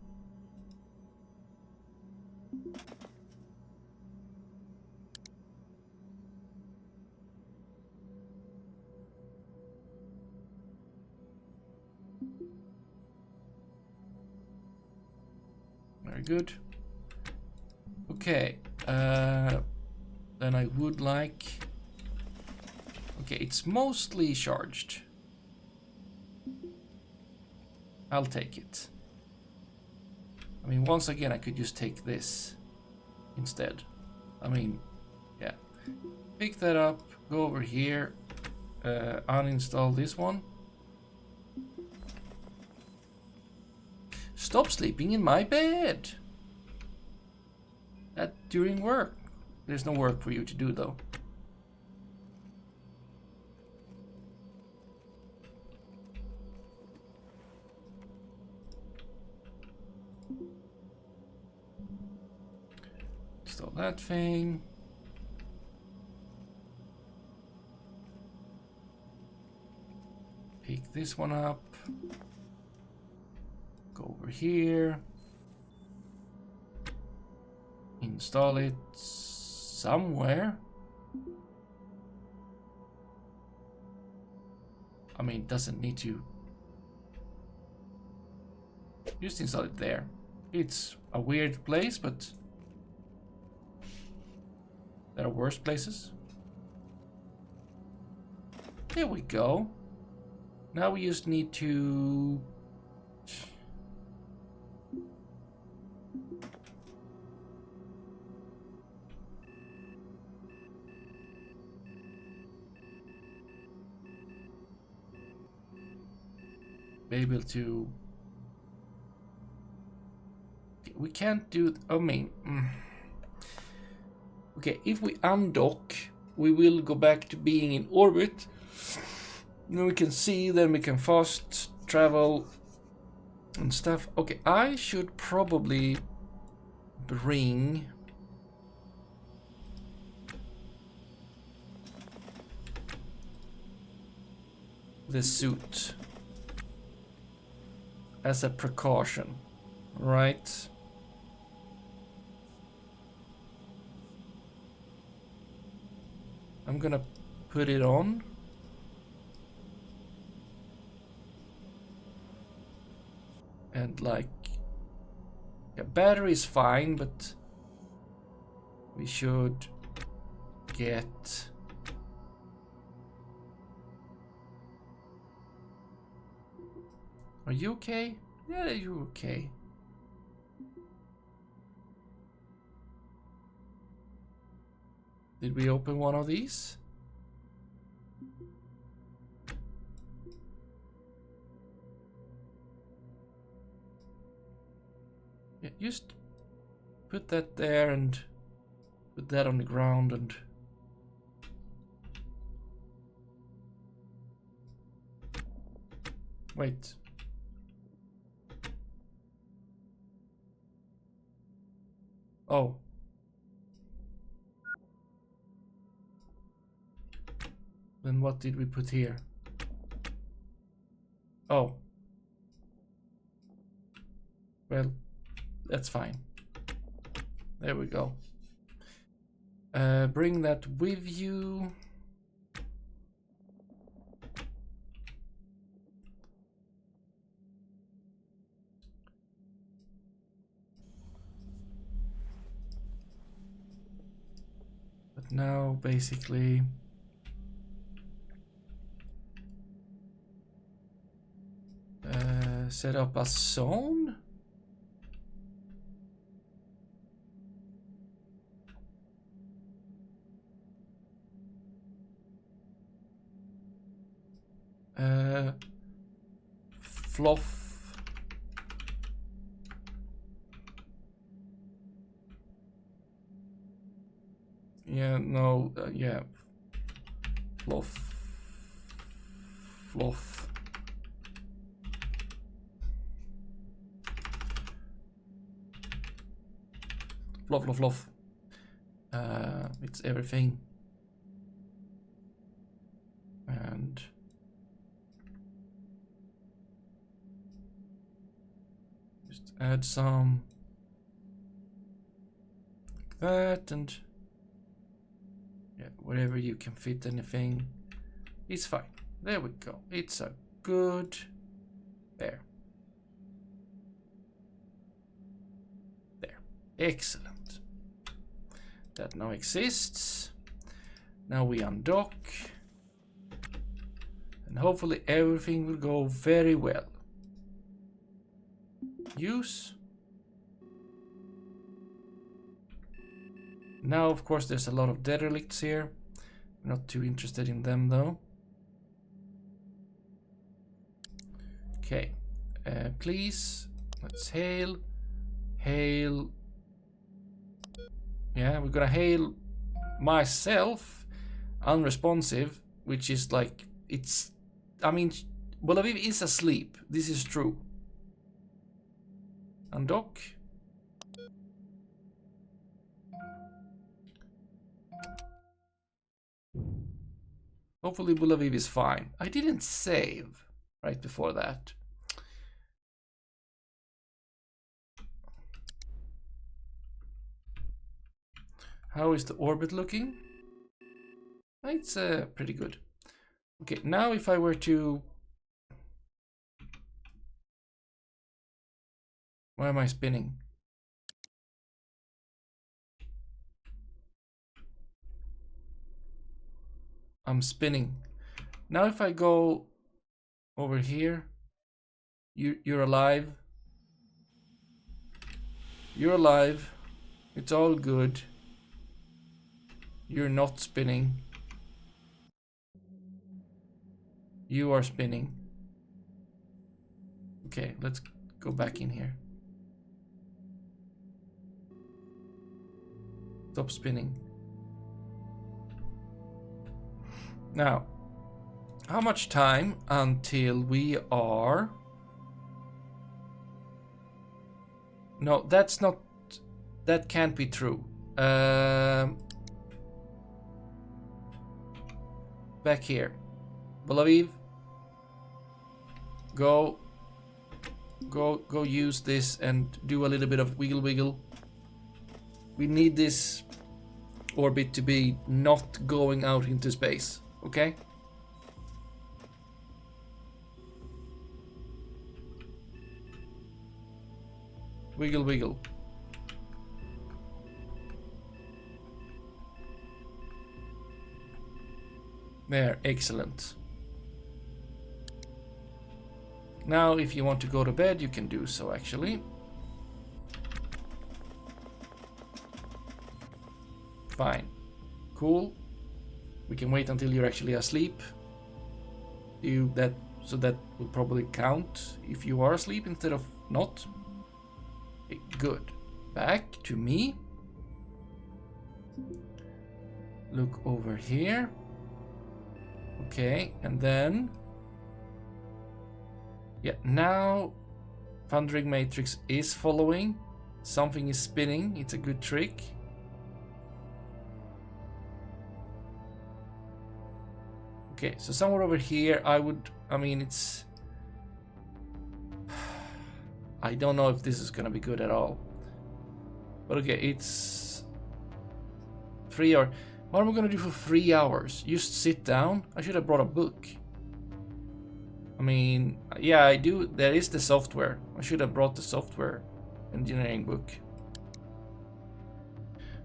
Very good. Okay. Then I would like... Okay, it's mostly charged. I'll take it. I mean, once again, I could just take this instead. I mean, yeah. Pick that up, go over here, uninstall this one. Stop sleeping in my bed! That during work. There's no work for you to do, though. Install that thing. Pick this one up. Go over here. Install it somewhere. I mean, it doesn't need to. Just install it there. It's a weird place, but there are worse places. There we go. Now we just need to... be able to... We can't do... I mean... Okay, if we undock, we will go back to being in orbit. Then we can see, then we can fast travel and stuff. Okay, I should probably bring... the suit as a precaution, right? I'm gonna put it on. And like, yeah, battery is fine, but we should get... Are you okay? Yeah, you're okay. Did we open one of these? Yeah, just put that there and put that on the ground and... Wait. Oh. Then what did we put here? Oh. Well, that's fine. There we go. Bring that with you. But now, basically... set up a zone. Fluff. Yeah, no, yeah. Fluff. Fluff. Fluff, fluff, fluff. It's everything. And just add some like that, and yeah, wherever you can fit anything is fine. There we go. It's a good there. There. Excellent. That now exists. Now we undock. And hopefully everything will go very well. Use. Now, of course, there's a lot of derelicts here. I'm not too interested in them, though. Okay. Please, let's hail. Hail. Yeah, we're gonna hail myself. Unresponsive, which is like, it's... I mean, Tel Aviv is asleep. This is true. Undock. Hopefully Tel Aviv is fine. I didn't save right before that. How is the orbit looking? It's pretty good. Okay, now if I were to... Why am I spinning? I'm spinning. Now if I go over here, you're alive. You're alive. It's all good. You're not spinning. You are spinning. Okay, let's go back in here. Stop spinning. Now, how much time until we are... No, that's not... That can't be true. Back here. Tel Aviv. Go use this and do a little bit of wiggle wiggle. We need this orbit to be not going out into space, okay? Wiggle wiggle. There, excellent. Now, if you want to go to bed, you can do so, actually. Fine. Cool. We can wait until you're actually asleep. So that will probably count if you are asleep instead of not. Okay, good. Back to me. Look over here. Okay, and then... Yeah, now Thundering Matrix is following. Something is spinning. It's a good trick. Okay, so somewhere over here, I mean, it's... I don't know if this is gonna be good at all. But okay, it's... 3 hours. What am I gonna do for 3 hours? Just sit down? I should have brought a book. I mean, yeah, I do. There is the software. I should have brought the software engineering book.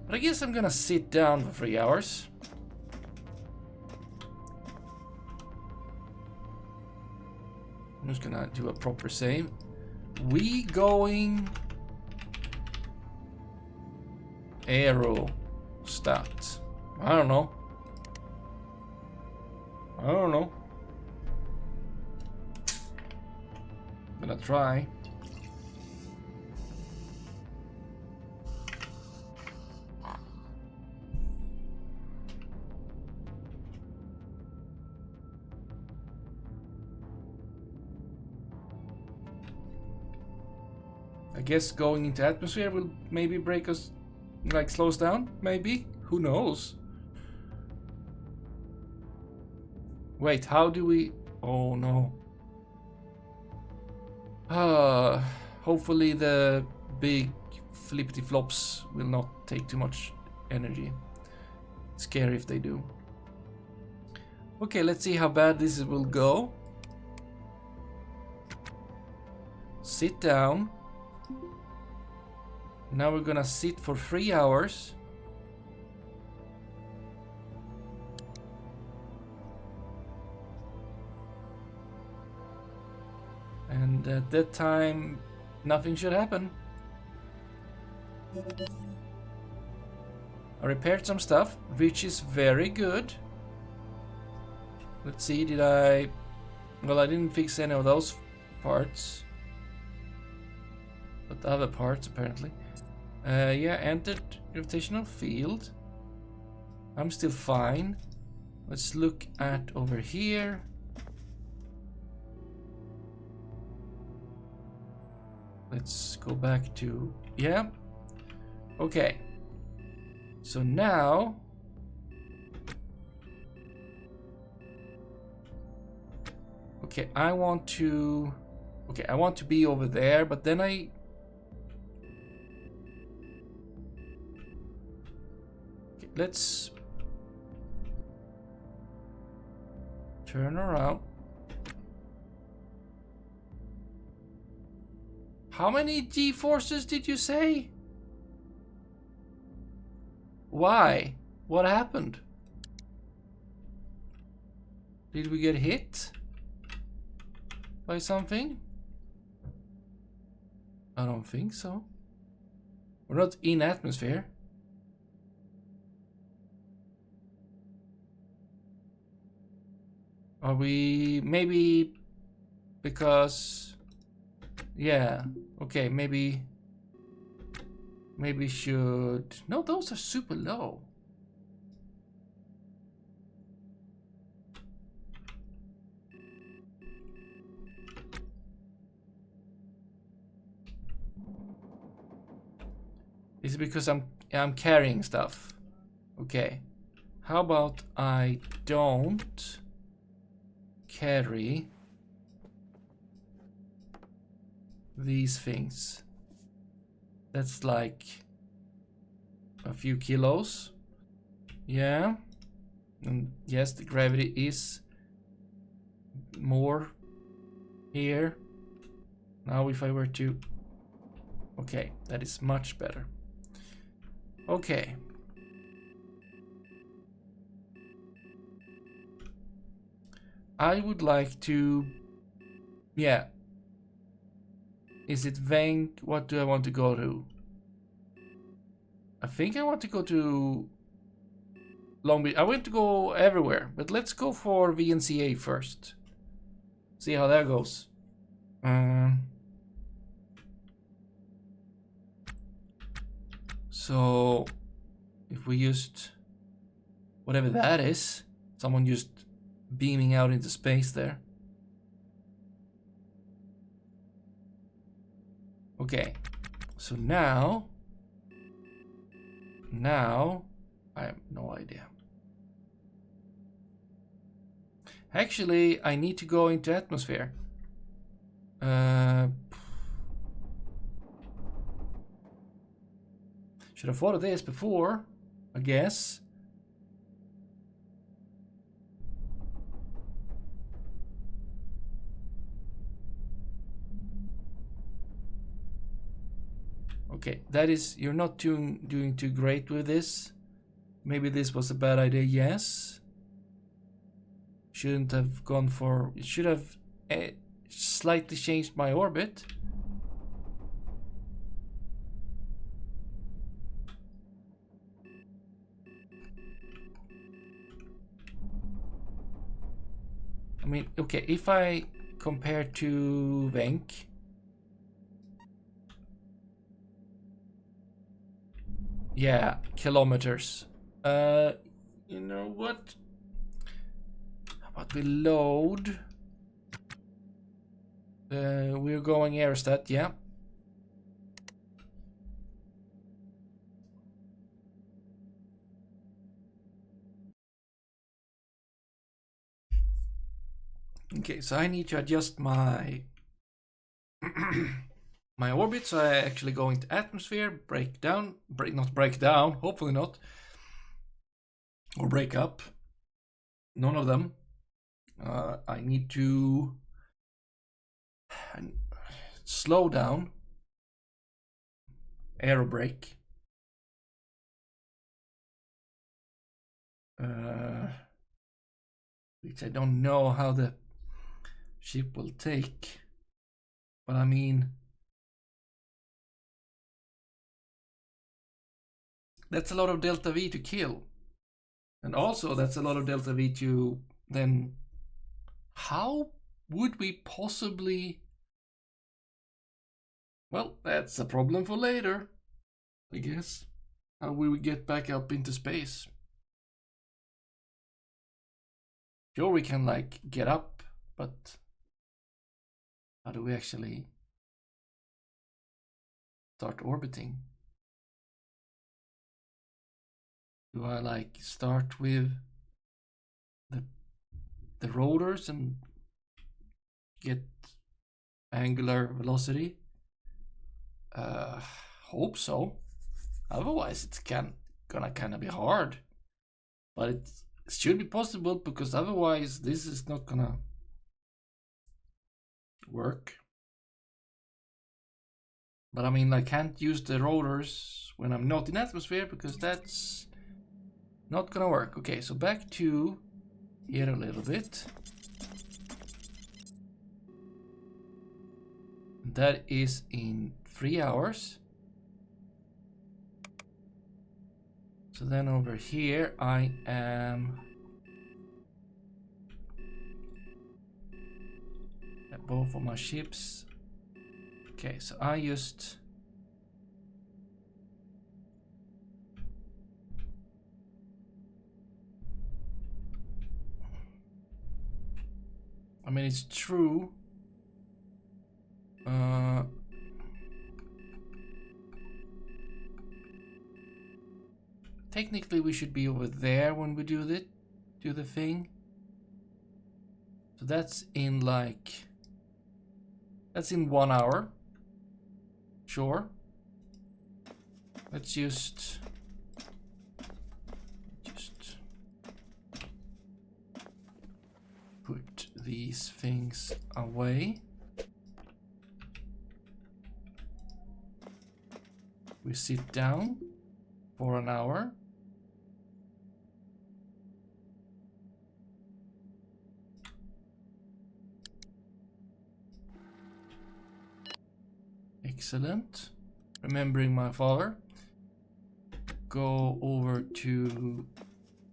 But I guess I'm gonna sit down for 3 hours. I'm just gonna do a proper save. We going Aerostat. I don't know. I'll try. I guess going into atmosphere will maybe break us, like slow us down, maybe? Who knows? Wait, how do we... Oh no. Hopefully the big flippity flops will not take too much energy. It's scary if they do. Okay, let's see how bad this will go. Sit down. Now we're gonna sit for 3 hours. And at that time, nothing should happen. I repaired some stuff, which is very good. Let's see, did I... Well, I didn't fix any of those parts. But the other parts, apparently. Yeah, entered gravitational field. I'm still fine. Let's look at over here. Let's go back to... Yeah. Okay. So now... Okay, I want to... Okay, I want to be over there, but then I... Okay, let's... turn around. How many G-forces did you say? Why? What happened? Did we get hit by something? I don't think so. We're not in atmosphere. Are we... maybe because... yeah, okay, maybe should... No, those are super low. Is it because I'm carrying stuff? Okay. How about I don't carry these things? That's like a few kilos. Yeah. And yes, the gravity is more here. Now if I were to... okay, that is much better. Okay. I would like to... yeah. Is it Vank? What do I want to go to? I think I want to go to Long Beach. I want to go everywhere, but let's go for VNCA first. See how that goes. So, if we just... whatever that is, someone just beaming out into space there. Okay, so now I have no idea. Actually, I need to go into atmosphere. Should have thought of this before, I guess. Okay, that is, you're not doing too great with this. Maybe this was a bad idea, yes. Shouldn't have gone for, it should have slightly changed my orbit. I mean, okay, if I compare to Venk, Yeah, kilometers. You know what? How about we load? We're going aerostat, yeah. Okay, so I need to adjust my my orbit, so I actually go into atmosphere, not break down, hopefully not, or break up. None of them. I need to slow down, aerobrake. Which I don't know how the ship will take, but I mean, that's a lot of delta V to kill. And also, that's a lot of delta V to then. How would we possibly. Well, that's a problem for later, I guess. How will we get back up into space? Sure, we can, like, get up, but. How do we actually start orbiting? Do I, like, start with the rotors and get angular velocity? Hope so. Otherwise, it's gonna kind of be hard. But it should be possible, because otherwise, this is not gonna work. But I mean, I can't use the rotors when I'm not in atmosphere, because that's not gonna work. Okay, so back to here a little bit. That is in 3 hours. So then over here I am at both of my ships. Okay, so I mean, it's true. Technically, we should be over there when we do the thing. So that's in, like, that's in 1 hour. Sure. Let's just put these things away. We sit down for an hour. Excellent. Remembering my father. Go over to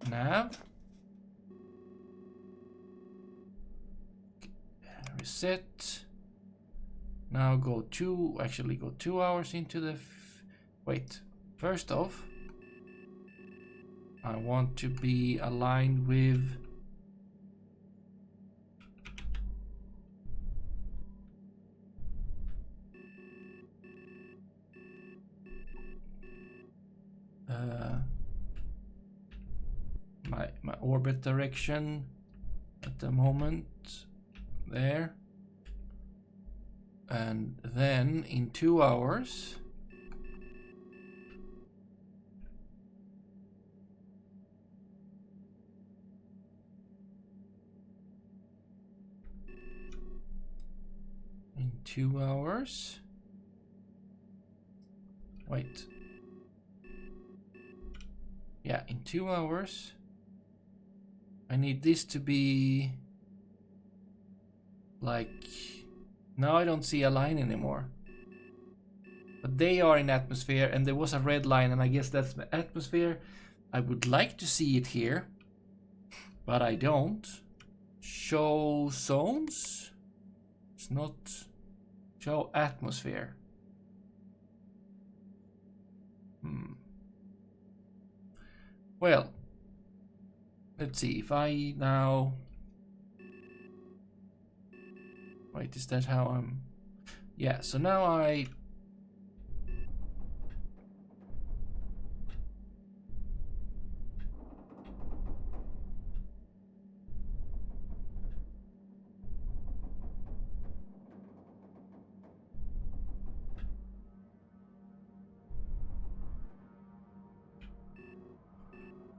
nav. Reset. Now go 2 hours into the... Wait, first off, I want to be aligned with my orbit direction at the moment there. And then in 2 hours wait, yeah, in 2 hours I need this to be like, now I don't see a line anymore, but they are in atmosphere and there was a red line, and I guess that's the atmosphere. I would like to see it here, but I don't. Show zones. It's not show atmosphere. Well, let's see if I now... Wait, is that how I'm... Yeah, so now I...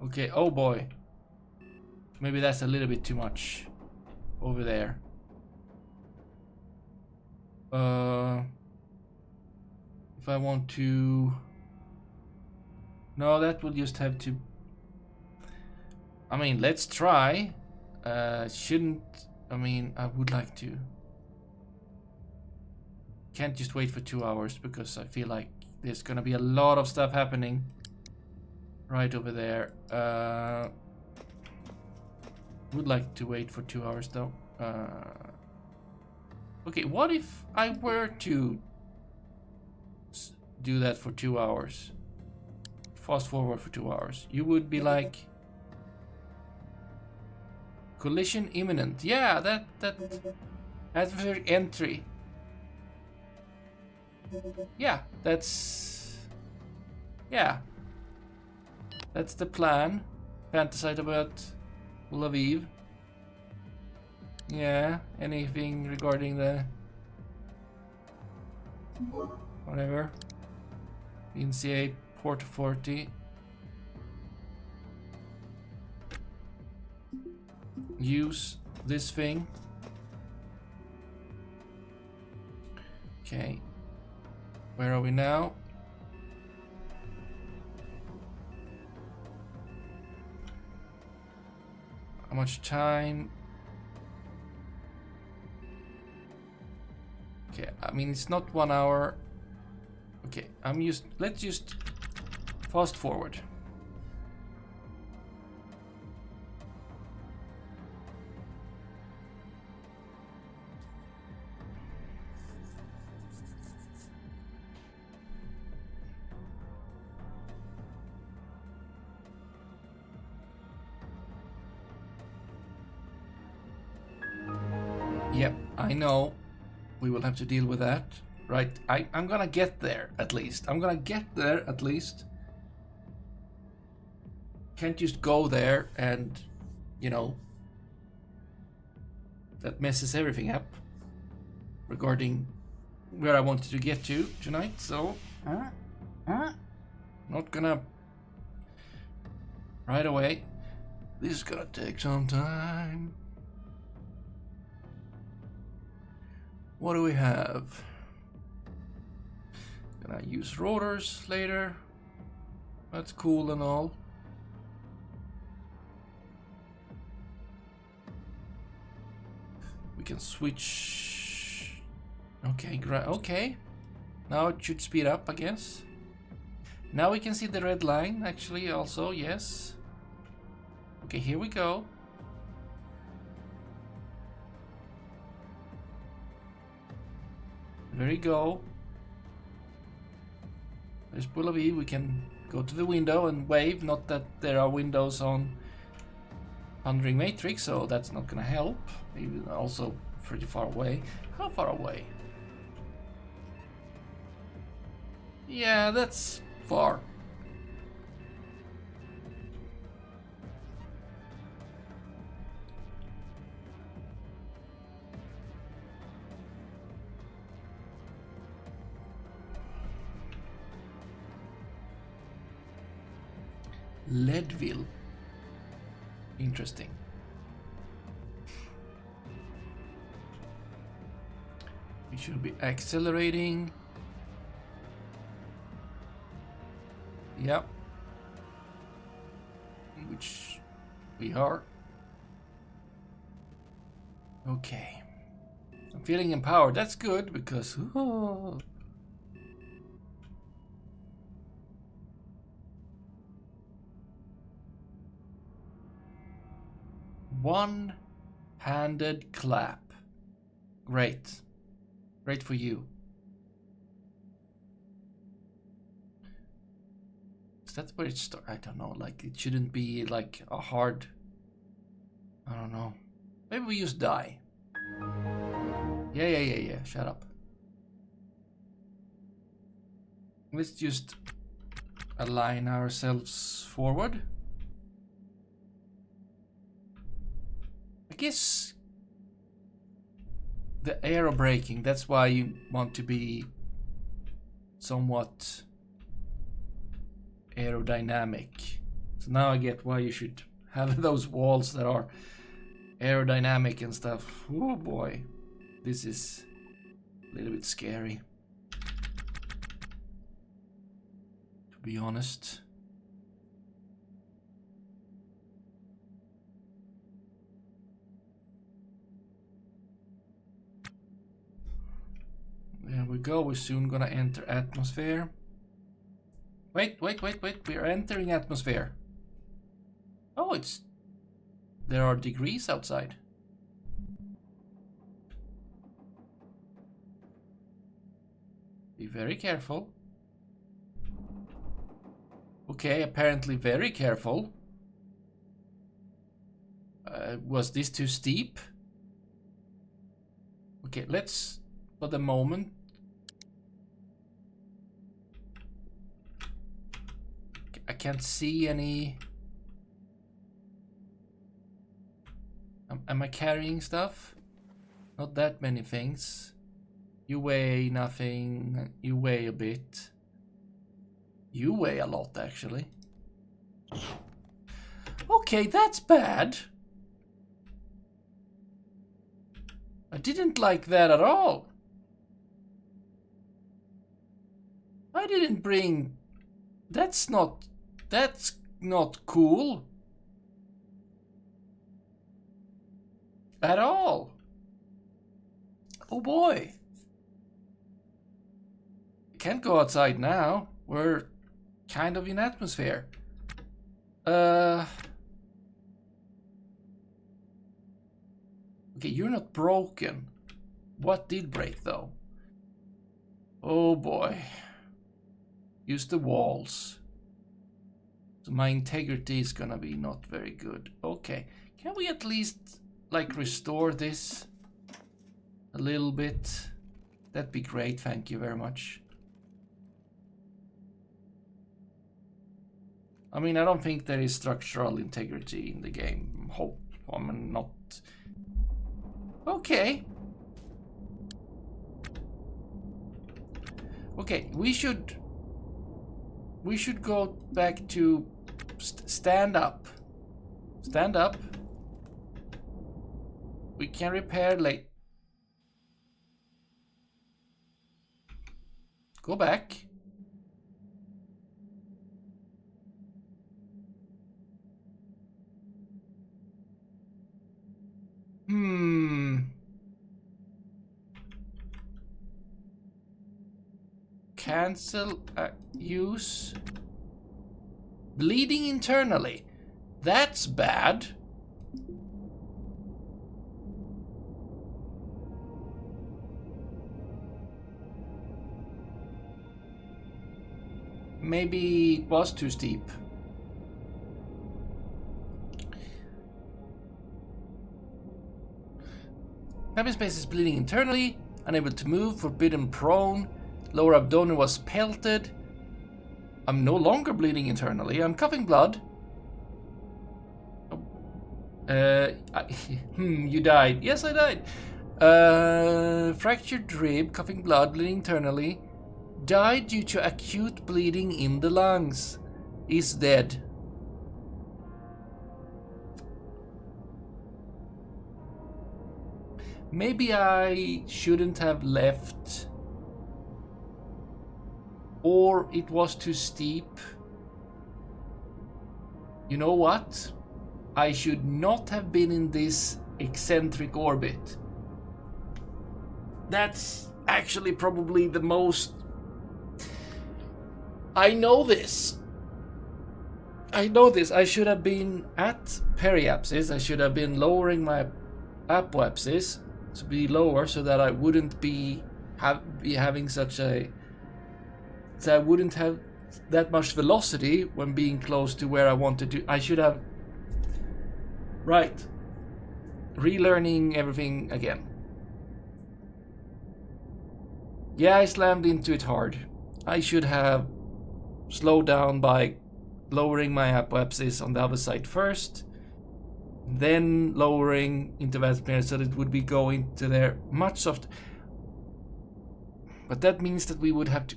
Okay, oh boy. Maybe that's a little bit too much over there. If I want to... No, that will just have to... I mean, let's try. Shouldn't... I mean, I would like to... Can't just wait for 2 hours because I feel like there's gonna be a lot of stuff happening right over there. Would like to wait for 2 hours though. Okay, what if I were to do that for 2 hours? Fast forward for 2 hours. You would be like... Collision imminent. Yeah, that adversary entry. Yeah, that's... Yeah. That's the plan. Fantasize about Lviv. Yeah, anything regarding the... Whatever. NCA Port 40. Use this thing. Okay. Where are we now? How much time? Okay, I mean it's not 1 hour. Okay, let's just fast forward. Yep, I know. We will have to deal with that. Right, I'm gonna get there at least. I'm gonna get there at least. Can't just go there and, you know, that messes everything up regarding where I wanted to get to tonight, so not gonna right away. This is gonna take some time. What do we have? Gonna use rotors later. That's cool and all. We can switch. Okay, okay. Now it should speed up, I guess. Now we can see the red line, actually, also, yes. Okay, here we go. There we go. There's Bulavi. We can go to the window and wave. Not that there are windows on Thundering Matrix, so that's not gonna help. Maybe also pretty far away. How far away? Yeah, that's far. Leadville. Interesting. We should be accelerating. Yep. Which we are. Okay. I'm feeling empowered. That's good because... Oh. One-handed clap. Great. Great for you. that where it starts? I don't know. Like, it shouldn't be like a hard... I don't know. Maybe we use die. Yeah. Shut up. Let's just align ourselves forward. I guess the aerobraking, that's why you want to be somewhat aerodynamic. So now I get why you should have those walls that are aerodynamic and stuff. Oh boy, this is a little bit scary, to be honest. There we go, we're soon gonna enter atmosphere. Wait, we're entering atmosphere. Oh, there are degrees outside. Be very careful. Okay, apparently very careful. Was this too steep? Okay, let's, for the moment, I can't see any. Am I carrying stuff? Not that many things. You weigh nothing. You weigh a bit. You weigh a lot, actually. Okay, that's bad. I didn't like that at all. I didn't bring... That's not cool. At all. Oh boy. Can't go outside now. We're kind of in atmosphere. Okay, you're not broken. What did break though? Oh boy. Use the walls. So my integrity is gonna be not very good. Okay, can we at least like restore this a little bit? That'd be great, thank you very much. I mean, I don't think there is structural integrity in the game. Hope I'm not. Okay. Okay, we should go back to stand up. Stand up. We can repair late. Go back. Cancel use. Bleeding internally. That's bad. Maybe it was too steep. Cabin space is bleeding internally, unable to move, forbidden prone, lower abdomen was pelted. I'm no longer bleeding internally, I'm coughing blood. You died. Yes, I died. Fractured rib, coughing blood, bleeding internally. Died due to acute bleeding in the lungs. Is dead. Maybe I shouldn't have left. Or it was too steep. You know what? I should not have been in this eccentric orbit. That's actually probably the most... I know this. I should have been at periapsis. I should have been lowering my apoapsis to be lower so that I wouldn't be having such a... So I wouldn't have that much velocity when being close to where I wanted to. I should have... Right. Relearning everything again. Yeah, I slammed into it hard. I should have slowed down by lowering my apoapsis on the other side first, then lowering into that mirror so that it would be going to there much softer. But that means that we would have to...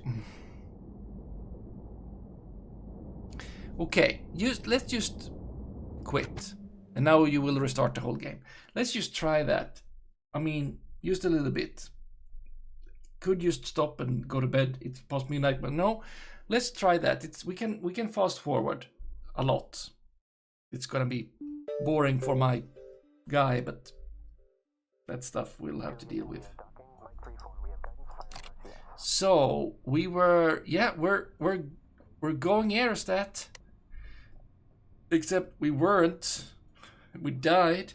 Okay, let's just quit. And now you will restart the whole game. Let's just try that. I mean, just a little bit. Could just stop and go to bed. It's past midnight, but no. Let's try that. We can fast forward a lot. It's gonna be boring for my guy, but that stuff we'll have to deal with. So we were, yeah, we're going aerostat. Except we weren't. We died.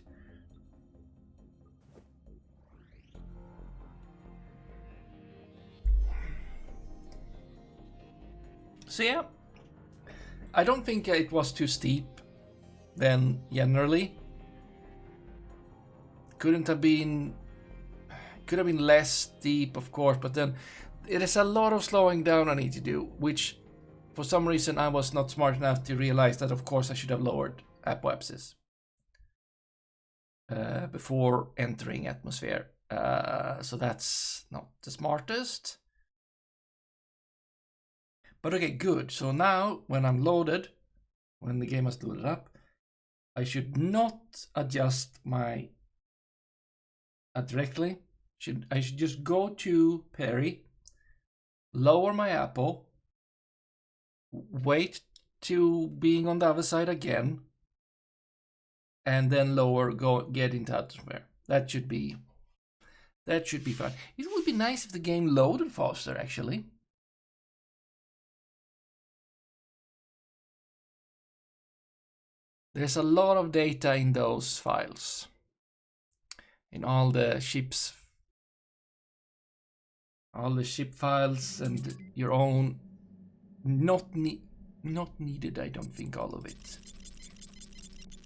So yeah, I don't think it was too steep then generally. Could have been less steep, of course, but then it is a lot of slowing down I need to do, which for some reason I was not smart enough to realize that of course I should have lowered apoapsis before entering atmosphere. So that's not the smartest. But okay, good. So now when I'm loaded, when the game has loaded up, I should not adjust my directly. I should just go to Perry, lower my apo, wait to being on the other side again, and then lower, get into atmosphere. That should be fine. It would be nice if the game loaded faster, actually. There's a lot of data in those files. In all the ships. All the ship files and your own. Not needed, I don't think, all of it.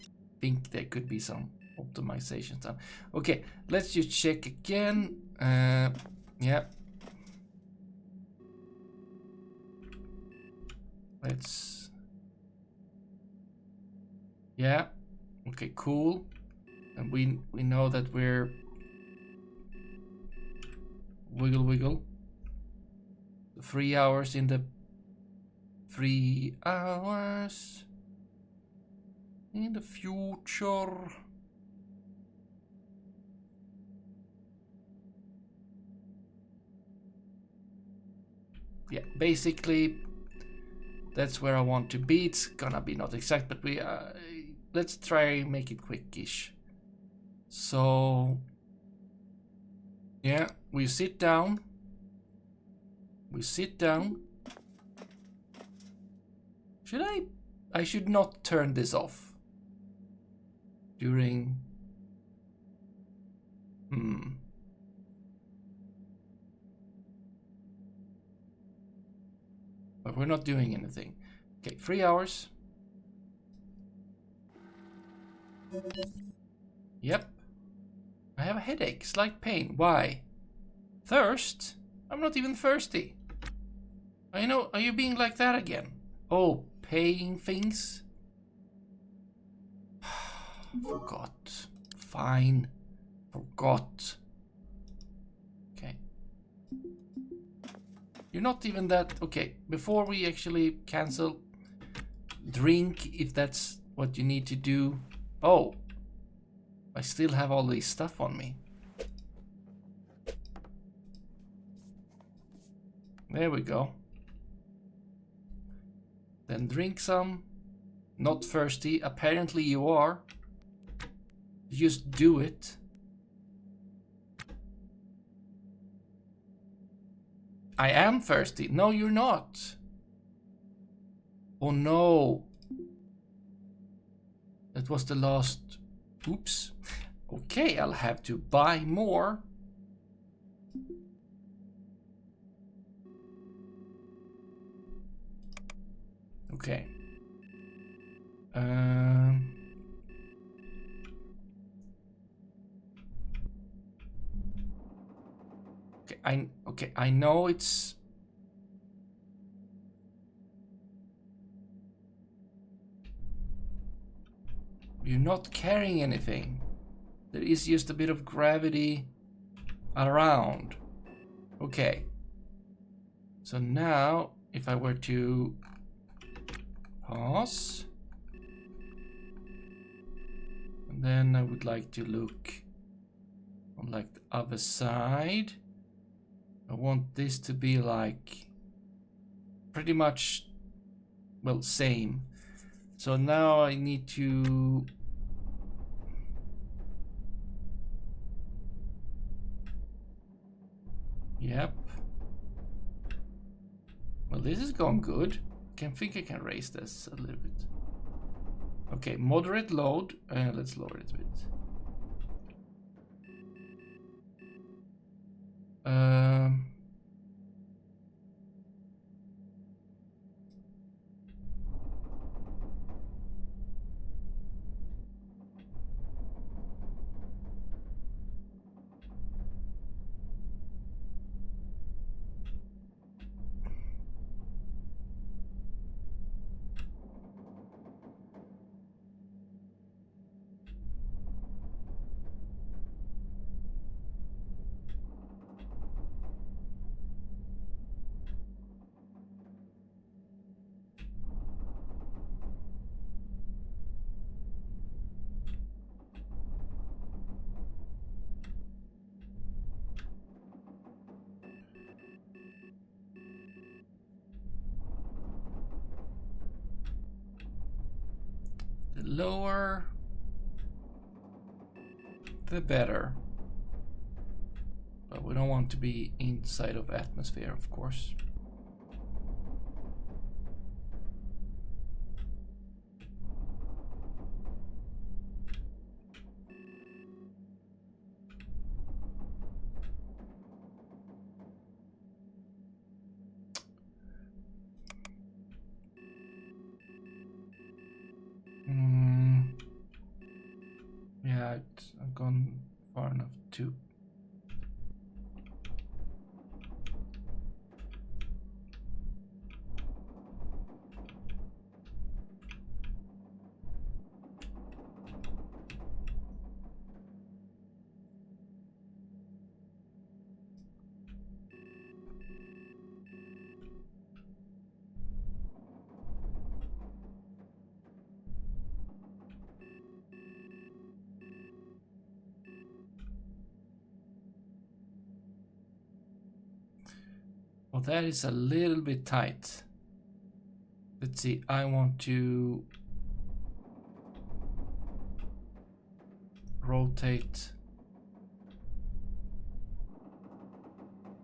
I think there could be some optimization stuff. Okay, let's just check again. Yeah. Let's... Yeah, okay, cool. And we know that we're wiggle. 3 hours in the 3 hours in the future. Yeah, basically that's where I want to be. It's gonna be not exact, but we let's try make it quickish. So yeah, we sit down. Should I should not turn this off during But we're not doing anything. Okay, 3 hours. Yep. I have a headache, slight pain. Why? Thirst? I'm not even thirsty. I know, are you being like that again? Oh, paying things? Forgot. Fine. Forgot. Okay. You're not even that... Okay, before we actually cancel, drink if that's what you need to do. Oh. I still have all this stuff on me. There we go. Then drink some. Not thirsty. Apparently you are. Just do it. I am thirsty. No, you're not. Oh no. That was the last... Oops. Okay, I'll have to buy more. Okay. Okay, I know it's... You're not carrying anything. There is just a bit of gravity around. Okay. So now, if I were to pause, and then I would like to look on like the other side. I want this to be like pretty much, well, same. So now I need to... Yep. Well, this is going good. I think I can raise this a little bit. Okay, moderate load. Let's lower it a bit. The lower, the better. But we don't want to be inside of atmosphere, of course. Yeah, I've gone far enough to... Well, that is a little bit tight. Let's see, I want to rotate.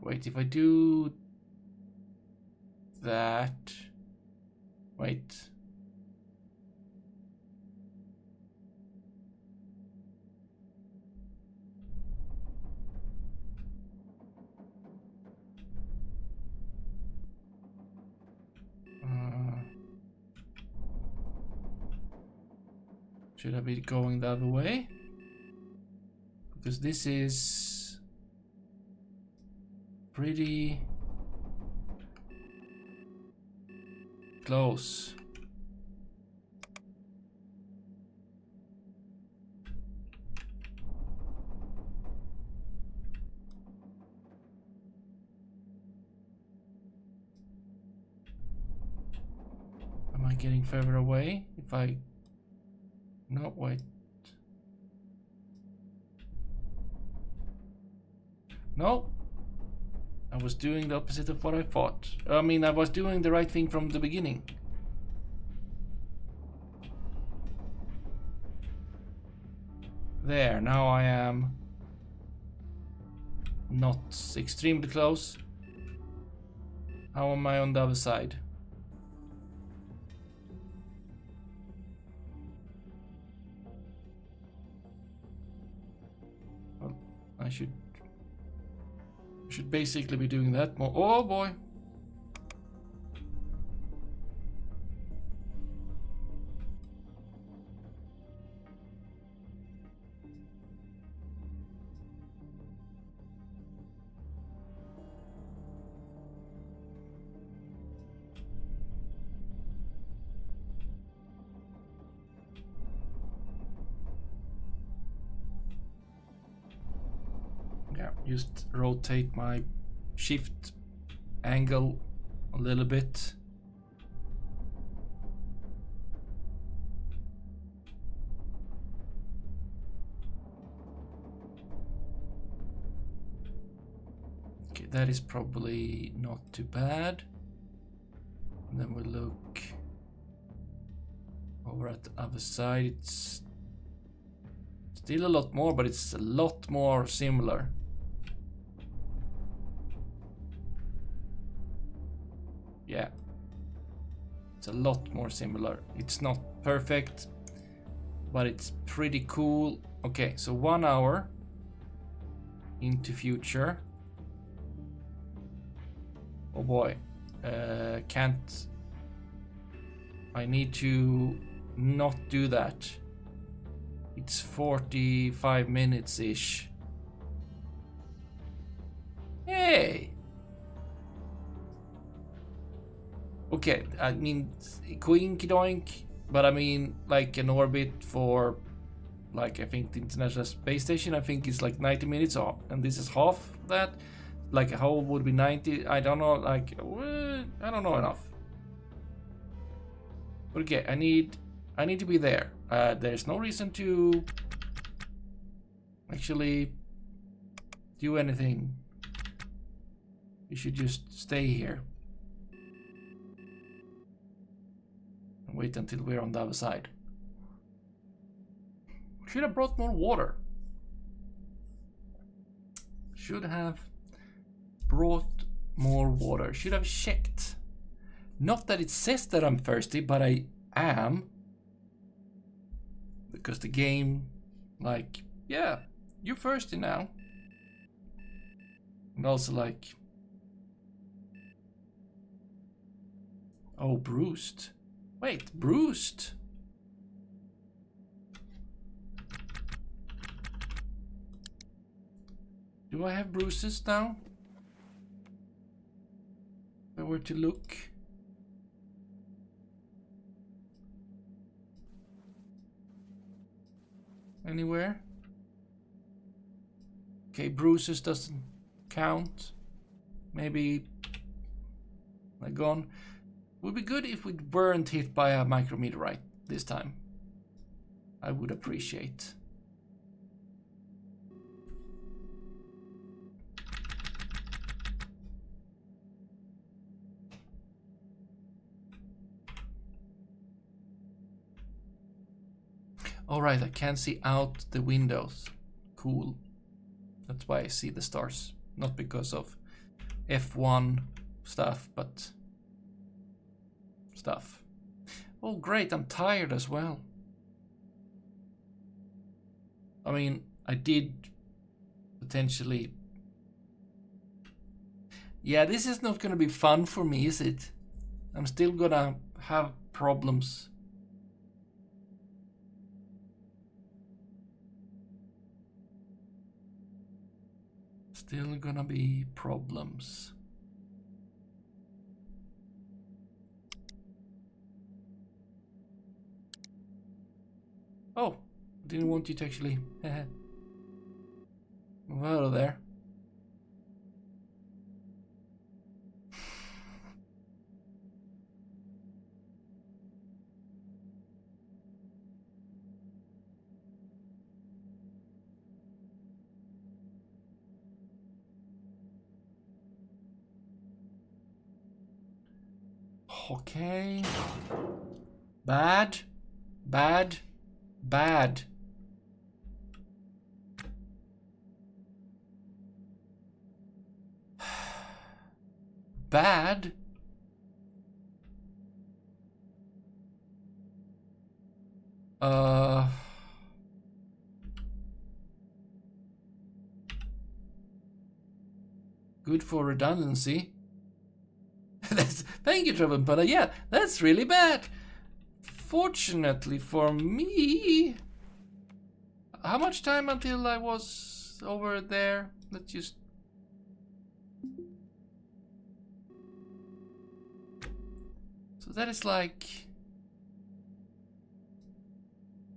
Wait, if I do that, wait. Should I be going the other way? Because this is pretty close. Am I getting further away? If I... No, wait. No. I was doing the opposite of what I thought. I mean, I was doing the right thing from the beginning. There, now I am not extremely close. How am I on the other side? Well, I should basically be doing that more. Oh boy. Just rotate my shift angle a little bit. Okay, that is probably not too bad. And then we'll look over at the other side. It's still a lot more, but it's a lot more similar. Yeah, it's a lot more similar. It's not perfect, but it's pretty cool. Okay, so 1 hour into future. Oh boy, can't. I need to not do that. It's 45 minutes-ish. Hey! Okay, I mean, coinky doink, but I mean, like an orbit for, like, I think the International Space Station, I think it's like 90 minutes off, and this is half that. Like a whole would be 90. I don't know, like, I don't know enough. But okay, I need to be there. There's no reason to actually do anything. You should just stay here. And wait until we're on the other side. Should have brought more water. Should have brought more water. Should have checked. Not that it says that I'm thirsty, but I am. Because the game, like, yeah, you're thirsty now. And also like, oh, bruised. Wait, bruised? Do I have bruises now? If I were to look. Anywhere? Okay, bruises doesn't count. Maybe like gone. Would be good if we weren't hit by a micrometeorite this time. I would appreciate. Alright, I can see out the windows. Cool. That's why I see the stars. Not because of F1 stuff, but stuff. Oh great, I'm tired as well. I mean, I did potentially... Yeah, this is not gonna be fun for me, is it? I'm still gonna have problems. Still gonna be problems. Oh, didn't want you to actually move out of there. Okay. Bad. Bad. Bad. Bad. Good for redundancy. Thank you, Trevor, but yeah, that's really bad. Fortunately for me, how much time until I was over there? Let's just... So that is like...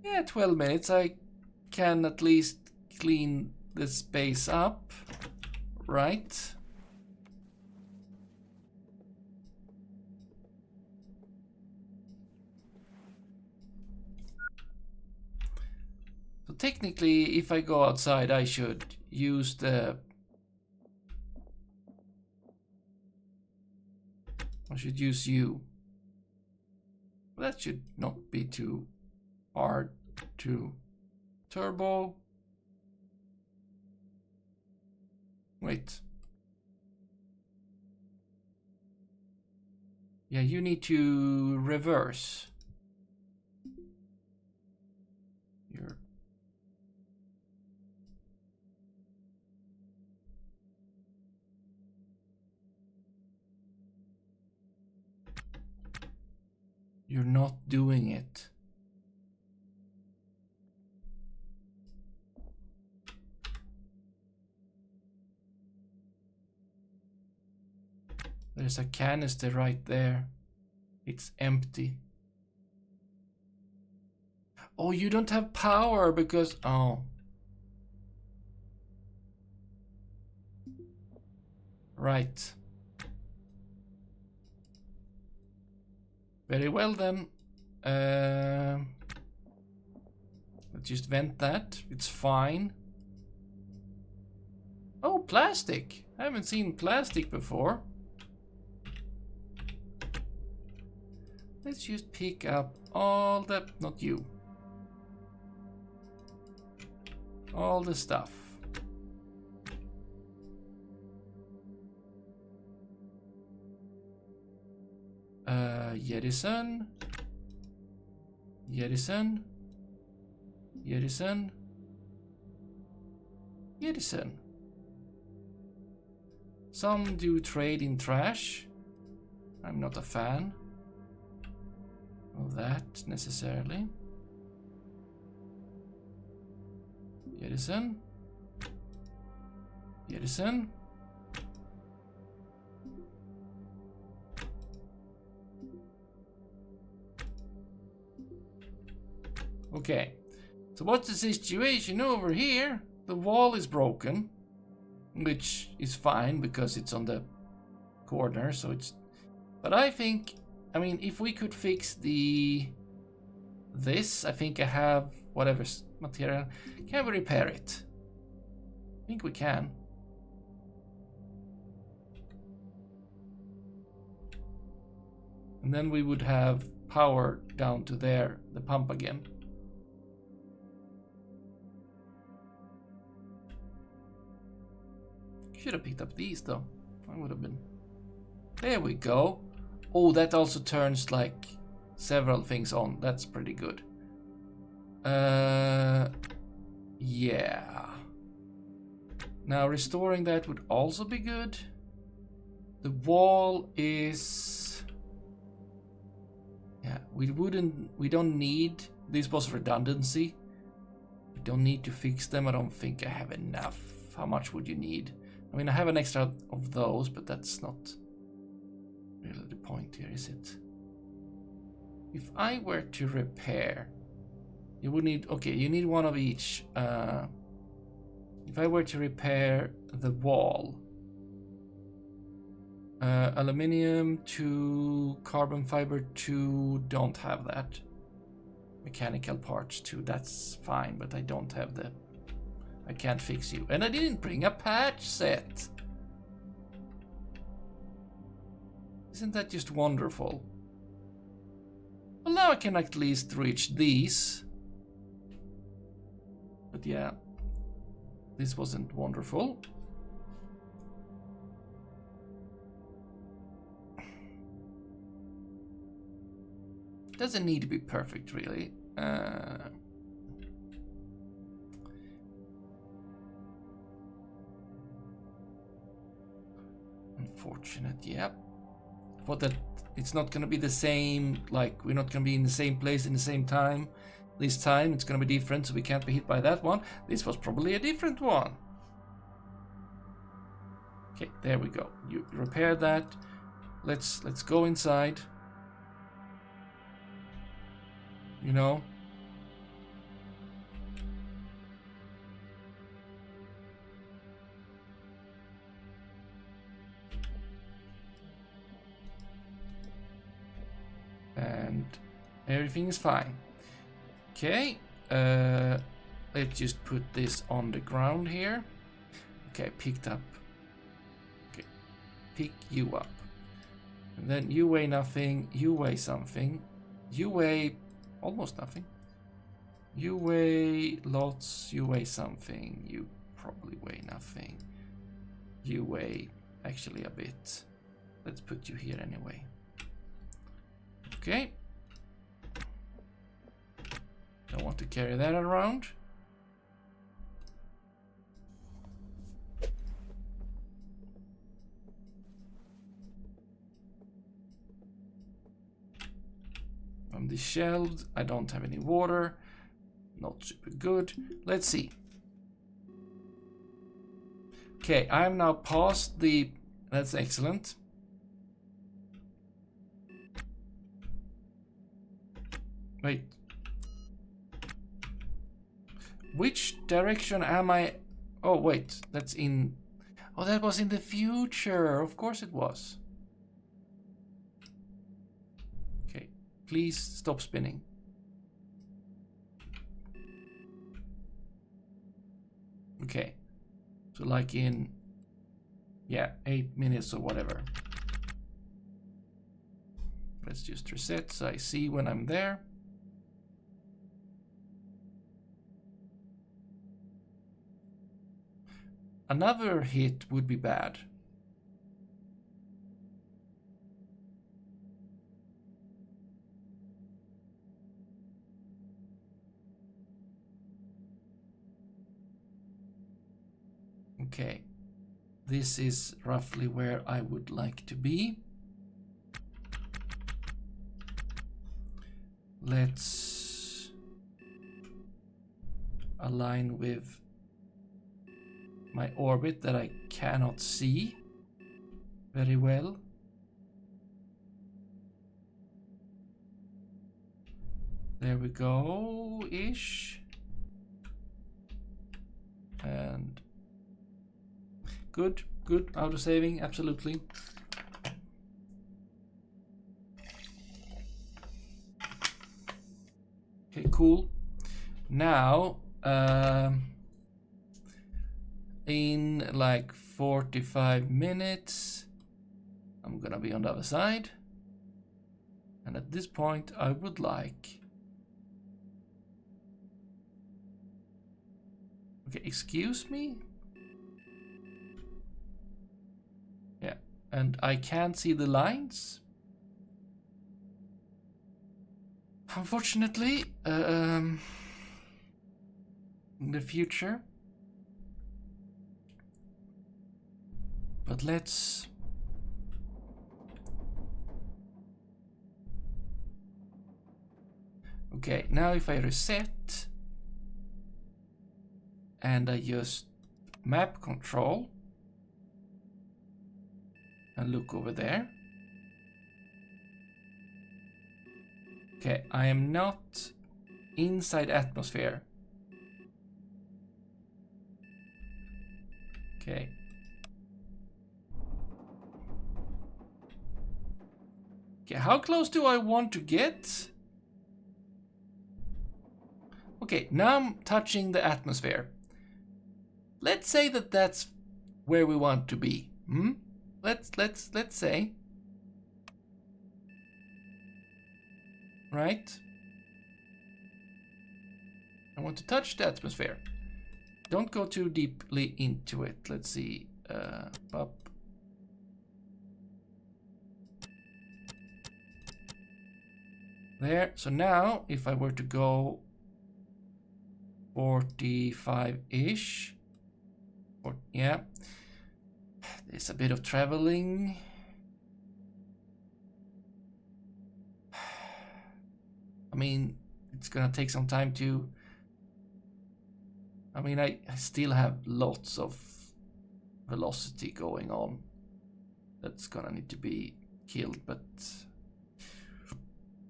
Yeah, 12 minutes. I can at least clean the space up. right? So technically, if I go outside, I should use the... I should use you. That should not be too hard to turbo. Wait. Yeah, you need to reverse. You're not doing it. There's a canister right there. It's empty. Oh, you don't have power because... Oh. Right. Very well then. Let's just vent that. It's fine. Oh, plastic. I haven't seen plastic before. Let's just pick up all the... Not you. All the stuff. Jedison. Jedison. Jedison. Jedison. Some do trade in trash. I'm not a fan of that necessarily. Jedison. Jedison. Okay, so what's the situation over here? The wall is broken, which is fine because it's on the corner, so it's... But I think, I mean, if we could fix this, I think I have whatever material. Can we repair it? I think we can. And then we would have power down to there, the pump again. Should have picked up these though. I would have been... There we go. Oh, that also turns like several things on. That's pretty good. Yeah. Now restoring that would also be good. The wall is... Yeah, we don't need... This was redundancy. We don't need to fix them. I don't think I have enough. How much would you need? I mean, I have an extra of those, but that's not really the point here, is it? If I were to repair, you would need... Okay, you need one of each. If I were to repair the wall, aluminium 2, carbon fiber 2, don't have that. Mechanical parts 2, that's fine, but I don't have the... I can't fix you. And I didn't bring a patch set. Isn't that just wonderful? Well, now I can at least reach these. But yeah, this wasn't wonderful. Doesn't need to be perfect, really. Unfortunate, yeah. But that it's not gonna be the same, like we're not gonna be in the same place in the same time. This time it's gonna be different, so we can't be hit by that one. This was probably a different one. Okay, there we go. You repair that. Let's go inside. You know. Everything is fine. Okay, let's just put this on the ground here. Okay, picked up. Okay, pick you up. And then you weigh nothing, you weigh something. You weigh almost nothing. You weigh lots, you weigh something. You probably weigh nothing. You weigh actually a bit. Let's put you here anyway. Okay. Don't want to carry that around. I'm disheveled. I don't have any water. Not super good. Let's see. Okay, I'm now past the... That's excellent. Wait. Which direction am I... Oh, wait. That's in... Oh, that was in the future. Of course it was. Okay. Please stop spinning. Okay. So like in... Yeah, 8 minutes or whatever. Let's just reset so I see when I'm there. Another hit would be bad. Okay. This is roughly where I would like to be. Let's align with my orbit that I cannot see very well. There we go-ish. And good, good. Auto saving, absolutely. Okay, cool. Now, in like 45 minutes, I'm gonna be on the other side. And at this point, I would like... Okay, excuse me? Yeah, and I can't see the lines. Unfortunately, in the future. But let's... Okay, now if I reset and I just map control and look over there. Okay, I am not inside atmosphere. Okay. Okay, how close do I want to get? Okay, now I'm touching the atmosphere. Let's say that that's where we want to be. Let's say. Right? I want to touch the atmosphere. Don't go too deeply into it. Let's see. Up. There. So now, if I were to go 45-ish, or yeah, there's a bit of traveling. I mean, it's gonna take some time to... I mean, I still have lots of velocity going on. That's gonna need to be killed, but...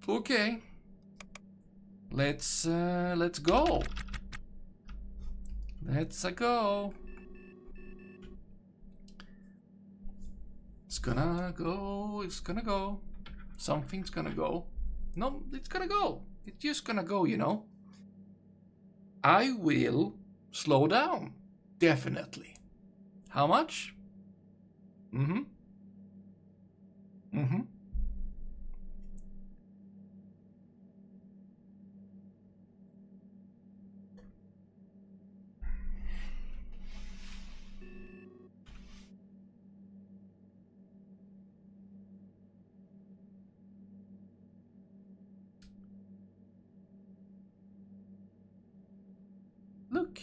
Okay. Let's go. Let's go. It's gonna go. Something's gonna go. No, it's gonna go. It's just gonna go, you know. I will slow down. Definitely. How much? Mm-hmm. Mm-hmm. Look,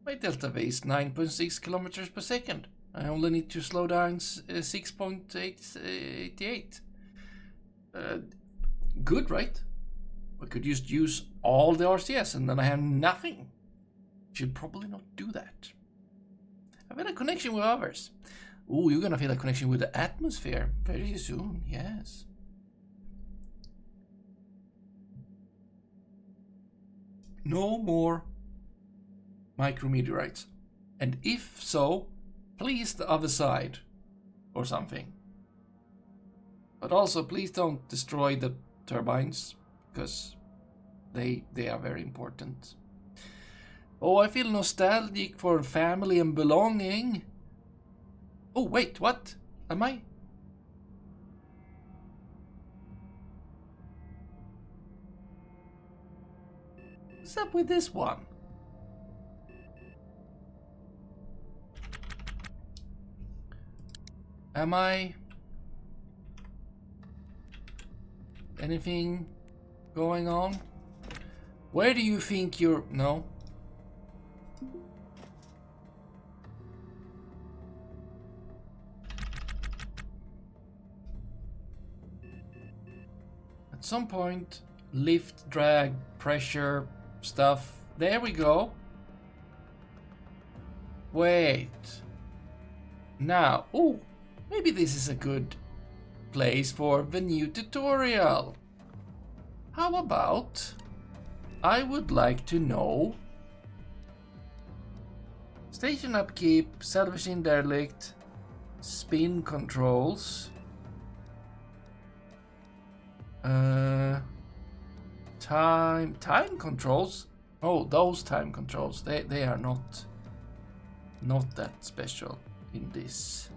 my delta V is 9.6 kilometers per second. I only need to slow down 6.88. Good, right? I could just use all the RCS and then I have nothing. Should probably not do that. I've had a connection with others. Ooh, you're gonna feel a connection with the atmosphere very soon, yes. No more micrometeorites. And if so, please the other side or something. But also please don't destroy the turbines because they are very important. Oh, I feel nostalgic for family and belonging. Oh, wait, what? Am I? What's up with this one? Am I? Anything going on? Where do you think you're... No. At some point, lift, drag, pressure, stuff. There we go. Wait. Now, oh, maybe this is a good place for the new tutorial. How about I would like to know station upkeep, salvaging derelict, spin controls, time controls. Oh, those time controls, they are not that special in this.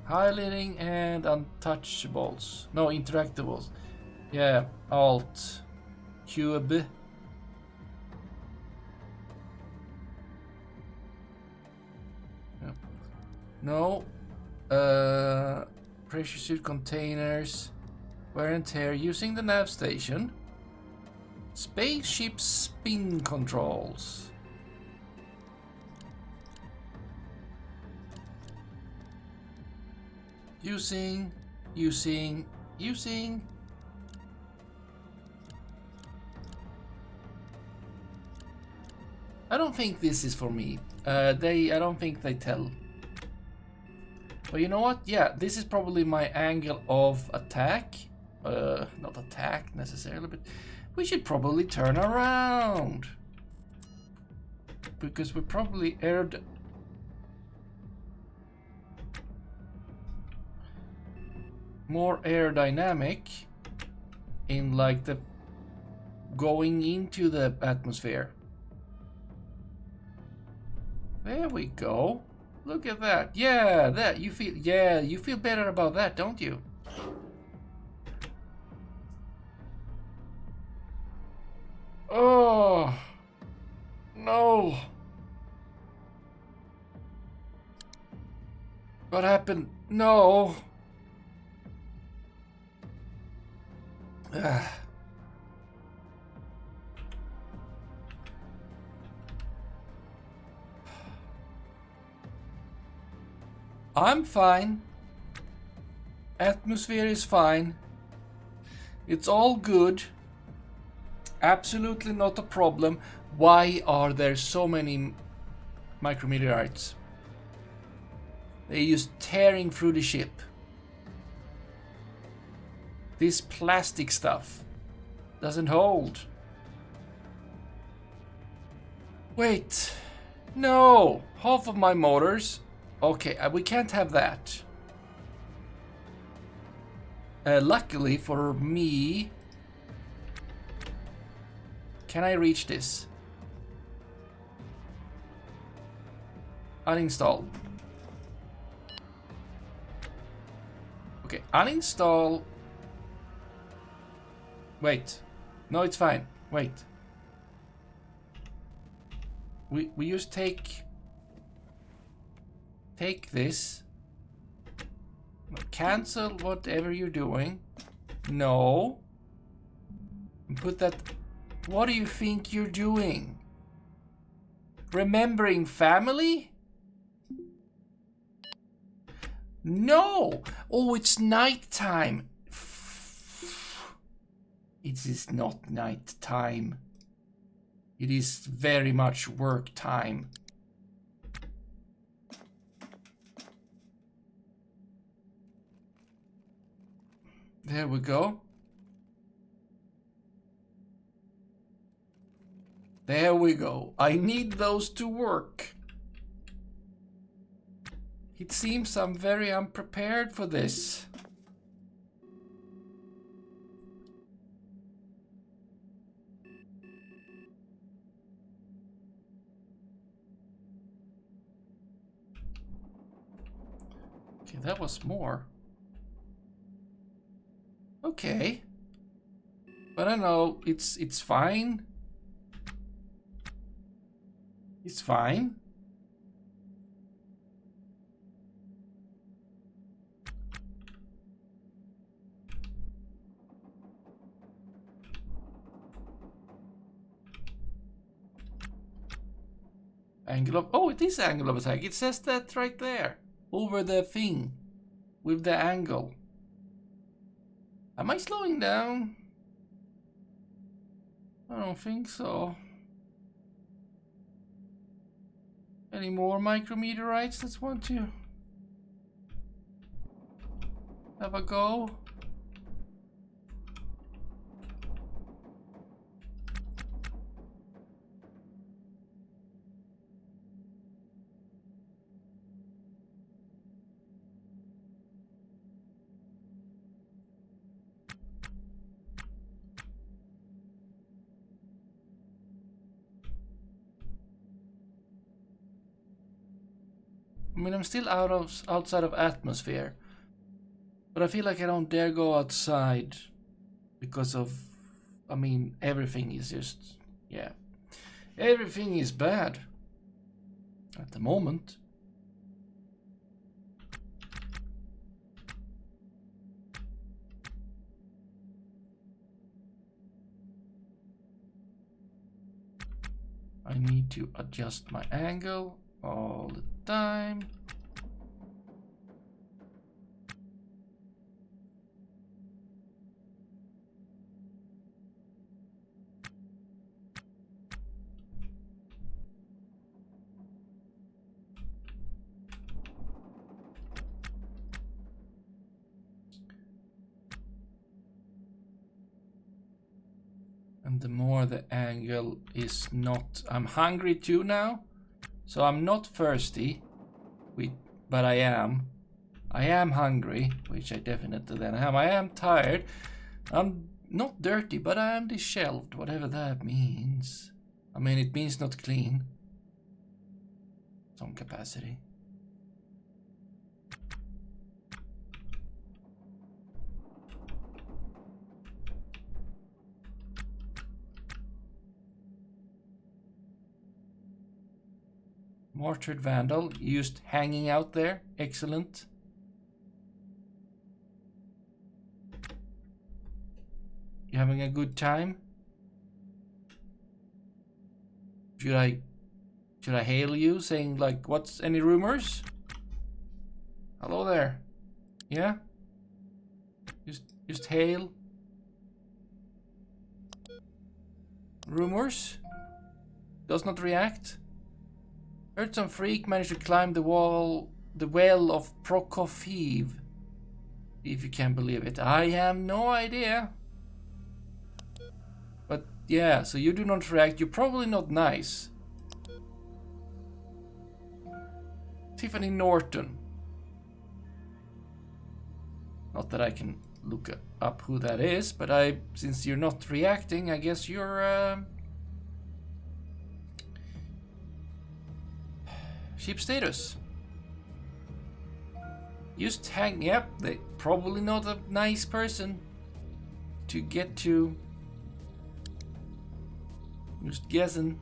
Highlighting and untouchables. No, interactables. Yeah, alt cube. No. Pressure suit containers. Wear and tear using the nav station. Spaceship spin controls. Using. I don't think this is for me. I don't think they tell. But you know what? Yeah, this is probably my angle of attack. Not attack necessarily, but we should probably turn around. Because we probably aired... more aerodynamic in like the going into the atmosphere. There we go. Look at that. Yeah, that you feel better about that, don't you? Oh no. What happened? No. I'm fine. Atmosphere is fine. It's all good. Absolutely not a problem. Why are there so many micrometeorites? They're just tearing through the ship. This plastic stuff doesn't hold. Wait. No. Half of my motors. Okay, we can't have that. Luckily for me, Can I reach this? Uninstall. Okay, uninstall. Wait. No, it's fine. Wait. We just take this. Cancel whatever you're doing. No. And put that. What do you think you're doing? Remembering family? No! Oh, it's nighttime. It is not night time. It is very much work time. There we go. There we go. I need those to work. It seems I'm very unprepared for this. Okay, that was more. Okay. But I know it's fine. It's fine. Angle of... Oh, it is angle of attack. It says that right there. Over the thing. With the angle. Am I slowing down? I don't think so. Any more micrometeorites that want to have a go? I mean, I'm still outside of atmosphere, but I feel like I don't dare go outside because of, I mean, everything is just, yeah, everything is bad at the moment. I need to adjust my angle all the time. And the more the angle is not... I'm hungry too now. So I'm not thirsty, but I am. I am hungry, which I definitely then am. I am tired. I'm not dirty, but I am disheveled, whatever that means. I mean, it means not clean. Some capacity. Mortared Vandal, used hanging out there. Excellent. You having a good time? Should I hail you saying like, what's any rumors? Hello there. Yeah? Just hail. Rumors? Does not react. Heard some freak managed to climb the well of Prokofiev. If you can believe it. I have no idea. But yeah, so you do not react. You're probably not nice. Tiffany Norton. Not that I can look up who that is, but since you're not reacting, I guess you're Ship status. Just hang. Yep, they probably not a nice person to get to. Just guessing.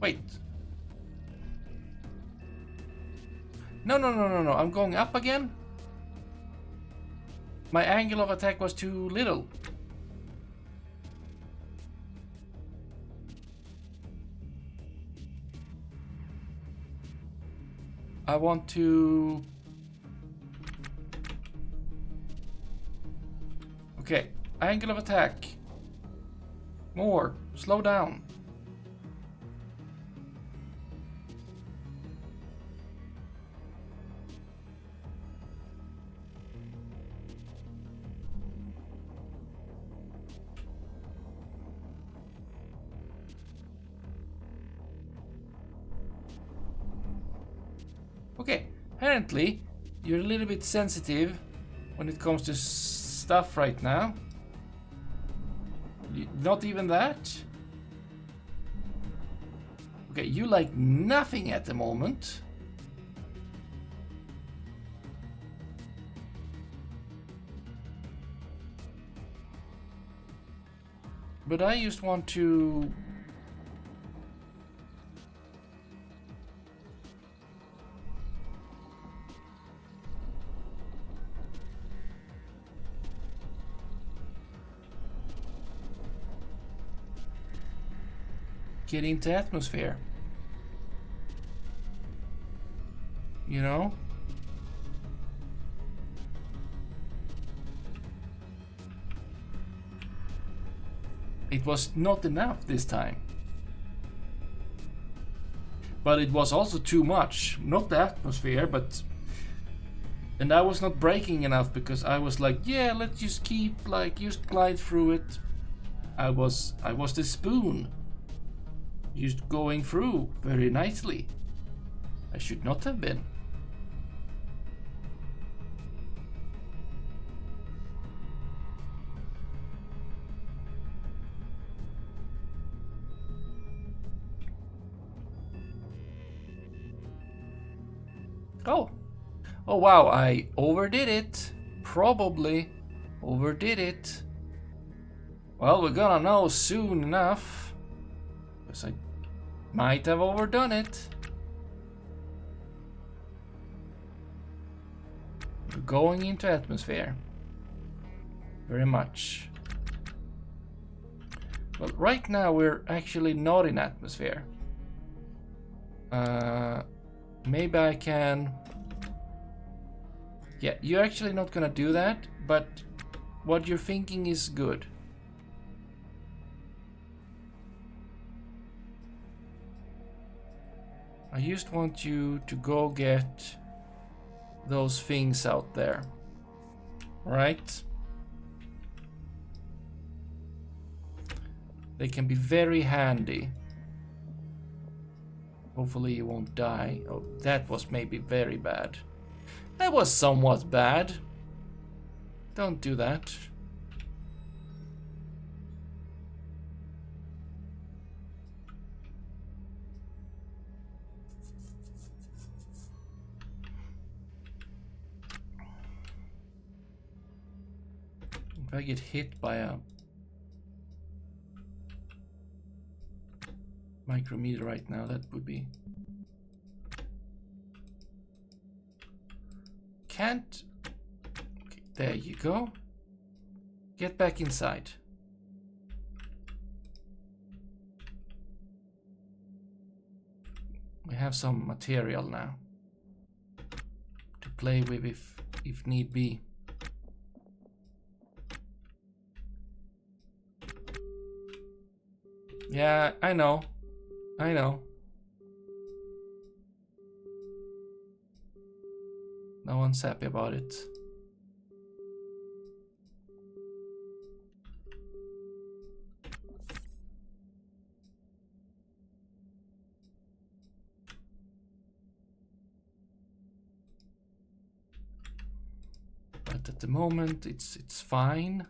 Wait. No, no, no, no, no. I'm going up again. My angle of attack was too little. I want to... Okay, angle of attack. More. Slow down. Okay, apparently you're a little bit sensitive when it comes to stuff right now. Not even that? Okay, you like nothing at the moment. But I just want to... get into atmosphere. You know? It was not enough this time. But it was also too much. Not the atmosphere, but... And I was not braking enough because I was like, yeah, let's just keep, like, just glide through it. I was the spoon. Just going through very nicely. I should not have been. Oh. Oh wow, I overdid it. Probably overdid it. Well, we're gonna know soon enough. Because I might have overdone it. We're going into atmosphere. Very much. Well, right now we're actually not in atmosphere. Maybe I can... Yeah, you're actually not gonna do that, but what you're thinking is good. I just want you to go get those things out there. Right? They can be very handy. Hopefully you won't die. Oh, that was maybe very bad. That was somewhat bad. Don't do that. If I get hit by a micrometer right now, that would be... Can't... Okay, there you go. Get back inside. We have some material now to play with if need be. Yeah, I know. I know. No one's happy about it. But at the moment, it's fine.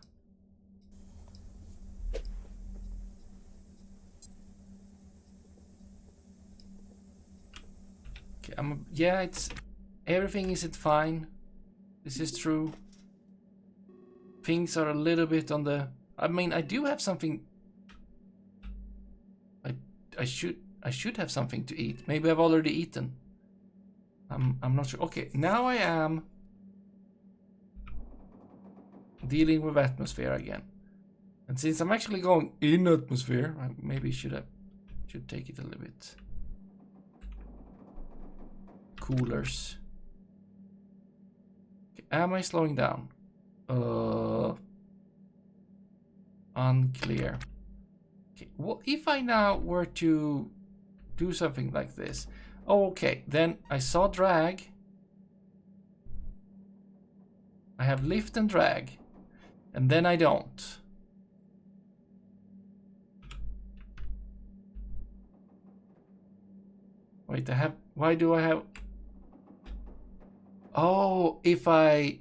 Yeah, it's everything isn't fine. This is true. Things are a little bit on the. I mean, I do have something. I should have something to eat. Maybe I've already eaten. I'm not sure. Okay, now I am dealing with atmosphere again. And since I'm actually going in atmosphere, I maybe should take it a little bit. Coolers. Okay, am I slowing down? Unclear. Okay, well, if I now were to do something like this. Oh, okay, then I saw drag. I have lift and drag. And then I don't. Wait, why do I have... Oh, if I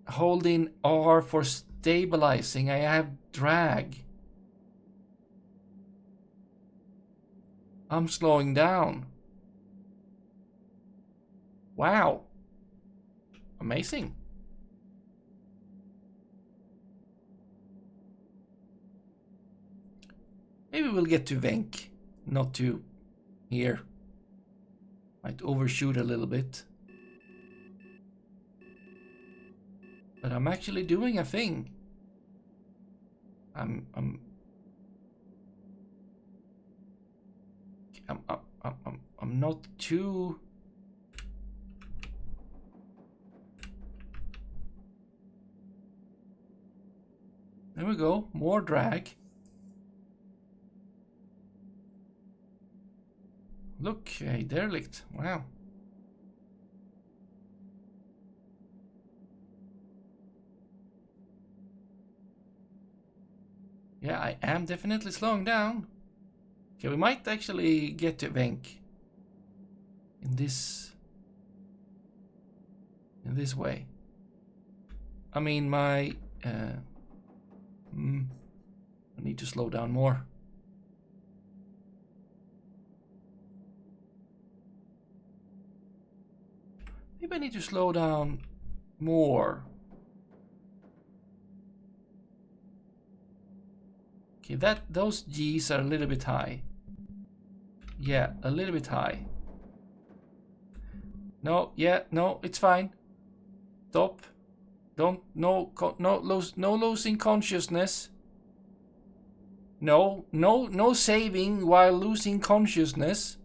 hold in R for stabilizing, I have drag. I'm slowing down. Wow. Amazing. Maybe we'll get to Venk, not to here. Might overshoot a little bit. But I'm actually doing a thing. I'm not too... There we go, more drag. Look, a derelict, wow. Yeah, I am definitely slowing down. Okay, we might actually get to Venk in this way. I mean, I need to slow down more. Maybe I need to slow down more. Okay, those G's are a little bit high. Yeah, a little bit high. No, yeah, no, it's fine. Stop. No losing consciousness. No saving while losing consciousness.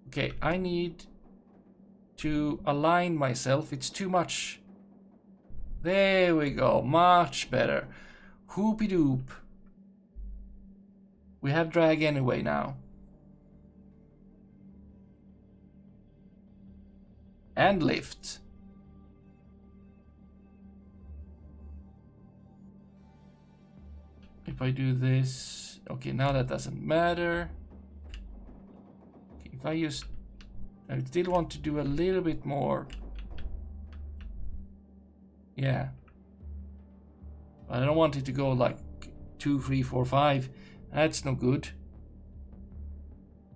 Okay, I need to align myself. It's too much. There we go. Much better. Hoopy doop. We have drag anyway now. And lift. If I do this... Okay, now that doesn't matter. If I still want to do a little bit more. Yeah. But I don't want it to go like 2, 3, 4, 5. That's no good.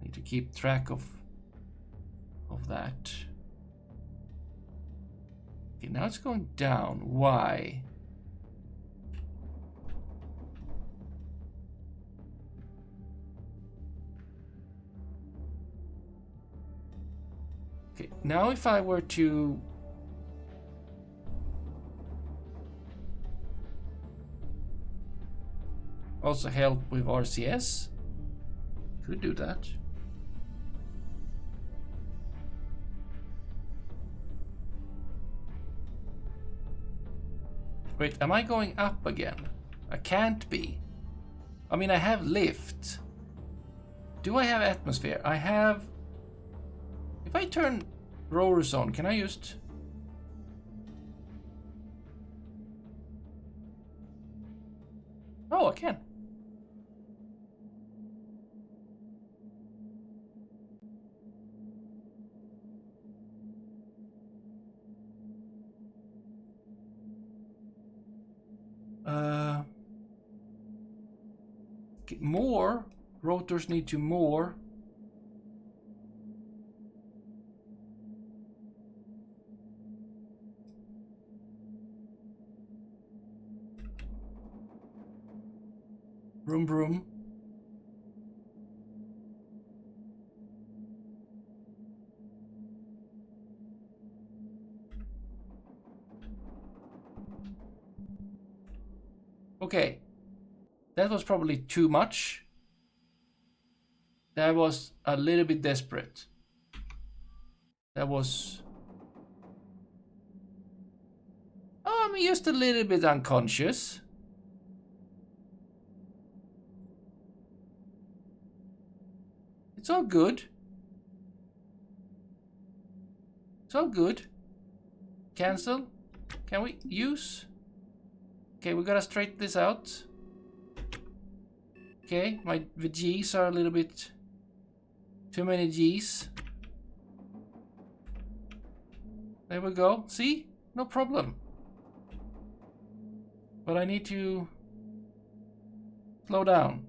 Need to keep track of that. Okay, now it's going down. Why? Okay, now if I were to also help with RCS, could do that. Wait, am I going up again? I can't be. I mean, I have lift. Do I have atmosphere? I have... If I turn rowers on, can I just... Oh, I can. More? Rotors need to moor. Vroom vroom. Okay. That was probably too much. That was a little bit desperate. That was... I'm just a little bit unconscious. It's all good. It's all good. Cancel. Can we use? Okay, we gotta straighten this out. Okay, the G's are a little bit too many G's. There we go. See? No problem. But I need to slow down.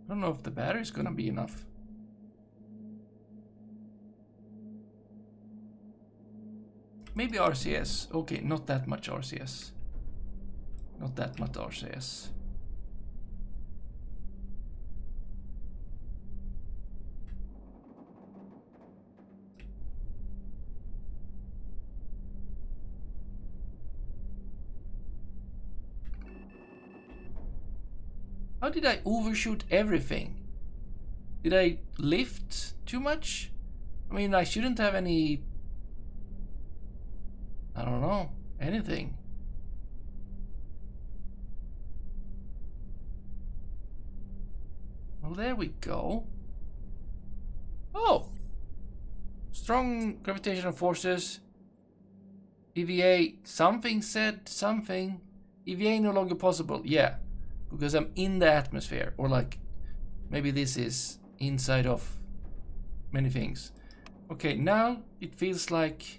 I don't know if the battery's gonna be enough. Maybe RCS. Okay, not that much RCS. Not that much RCS. How did I overshoot everything? Did I lift too much? I mean, I shouldn't have any... I don't know, anything. Well, there we go. Oh! Strong gravitational forces. EVA, something said something. EVA no longer possible, yeah. Because I'm in the atmosphere, or like, maybe this is inside of many things. Okay, now it feels like...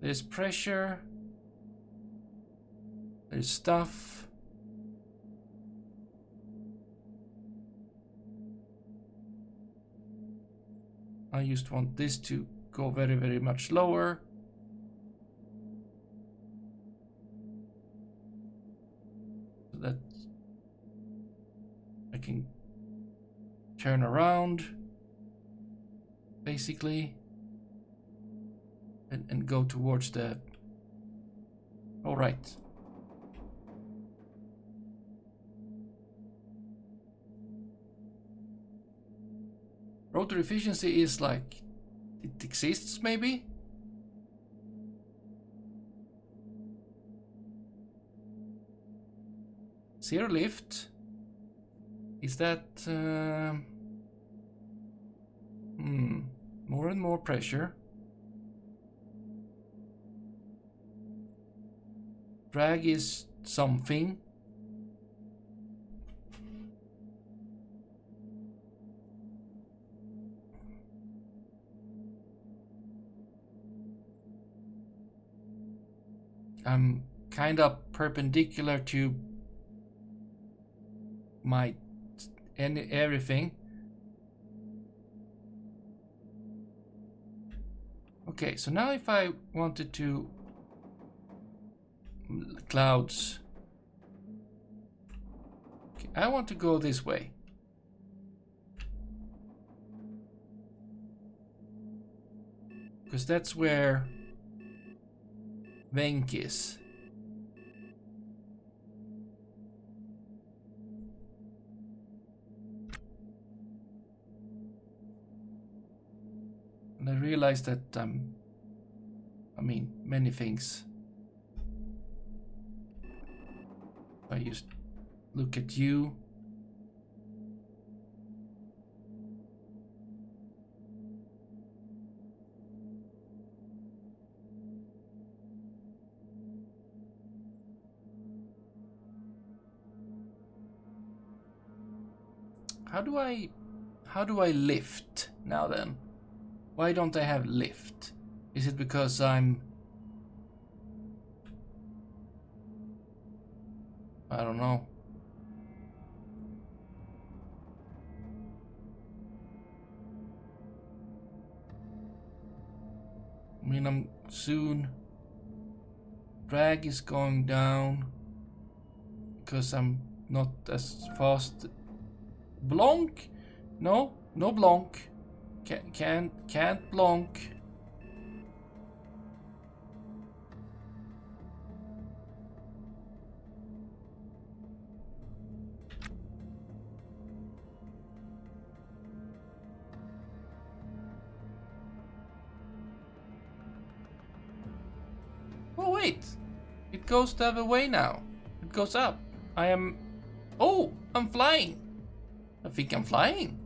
There's pressure. There's stuff. I just want this to go very, very much lower. So that I can turn around, basically. And go towards the... All right. Rotor efficiency is like... It exists, maybe? Zero lift. Is that... More and more pressure. Drag is something. I'm kind of perpendicular to my everything. Okay, so now if I wanted to clouds, okay, I want to go this way. Because that's where Venk is. And I realized that I mean, many things. I just look at you. How do I lift now then? Why don't I have lift? Is it because I don't know. I mean, I'm soon. Drag is going down because I'm not as fast. Blanc? No, no Blanc. Can't Blanc. Oh wait, it goes the other way now. It goes up. I am. Oh, I'm flying. I think I'm flying.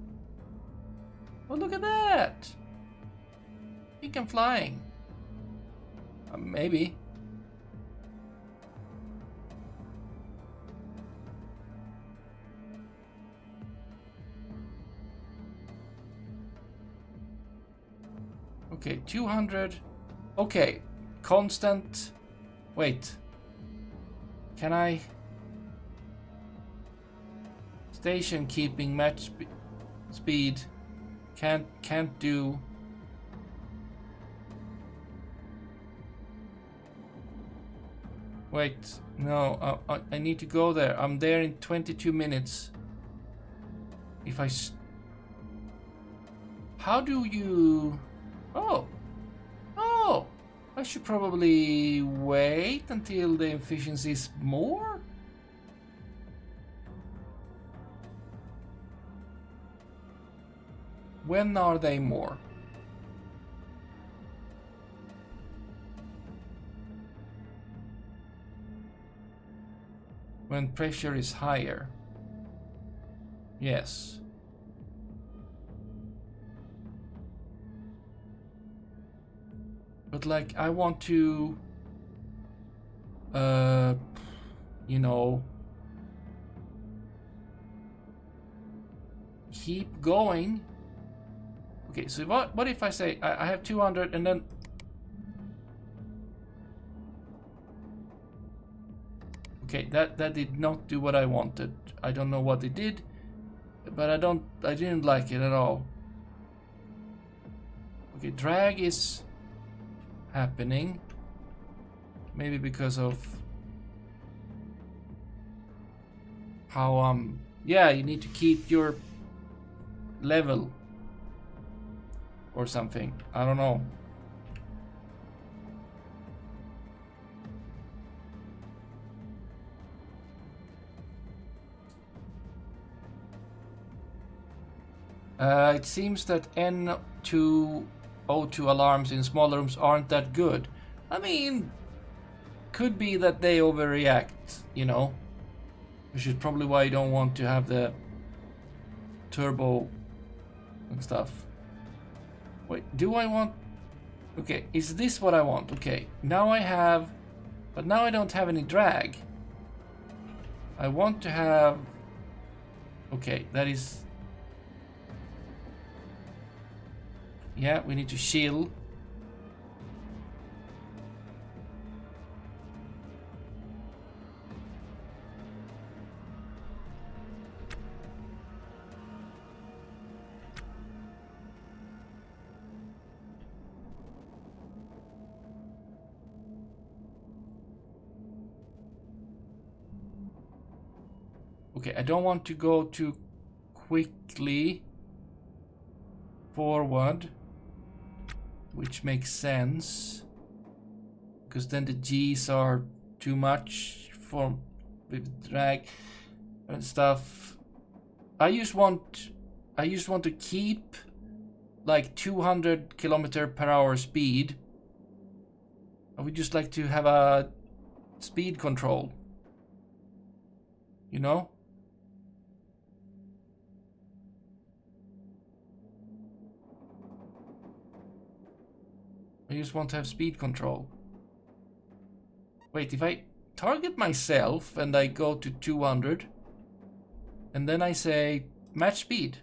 Oh, look at that. I think I'm flying. Maybe. Okay, 200. Okay, constant. Wait. Can I? Station keeping match speed. Can't do. Wait, no, I need to go there. I'm there in 22 minutes. If I... How do you... Oh. Oh. I should probably wait until the efficiency is more? When are they more? When pressure is higher. Yes. But like I want to you know, keep going. Okay, so what if I say I have 200 and then... Okay, that did not do what I wanted. I don't know what it did, but I didn't like it at all. Okay, drag is happening. Maybe because of how yeah, you need to keep your level or something. I don't know. It seems that N2O2 alarms in small rooms aren't that good. I mean, could be that they overreact, you know, which is probably why you don't want to have the turbo and stuff. Wait, do I want... Okay, is this what I want? Okay, now I have... But now I don't have any drag. I want to have... Okay, that is... Yeah, we need to shield. Okay, I don't want to go too quickly forward, which makes sense, because then the G's are too much for with drag and stuff. I just want to keep like 200 km/h speed. I would just like to have a speed control, you know? I just want to have speed control. Wait, if I target myself and I go to 200 and then I say match speed.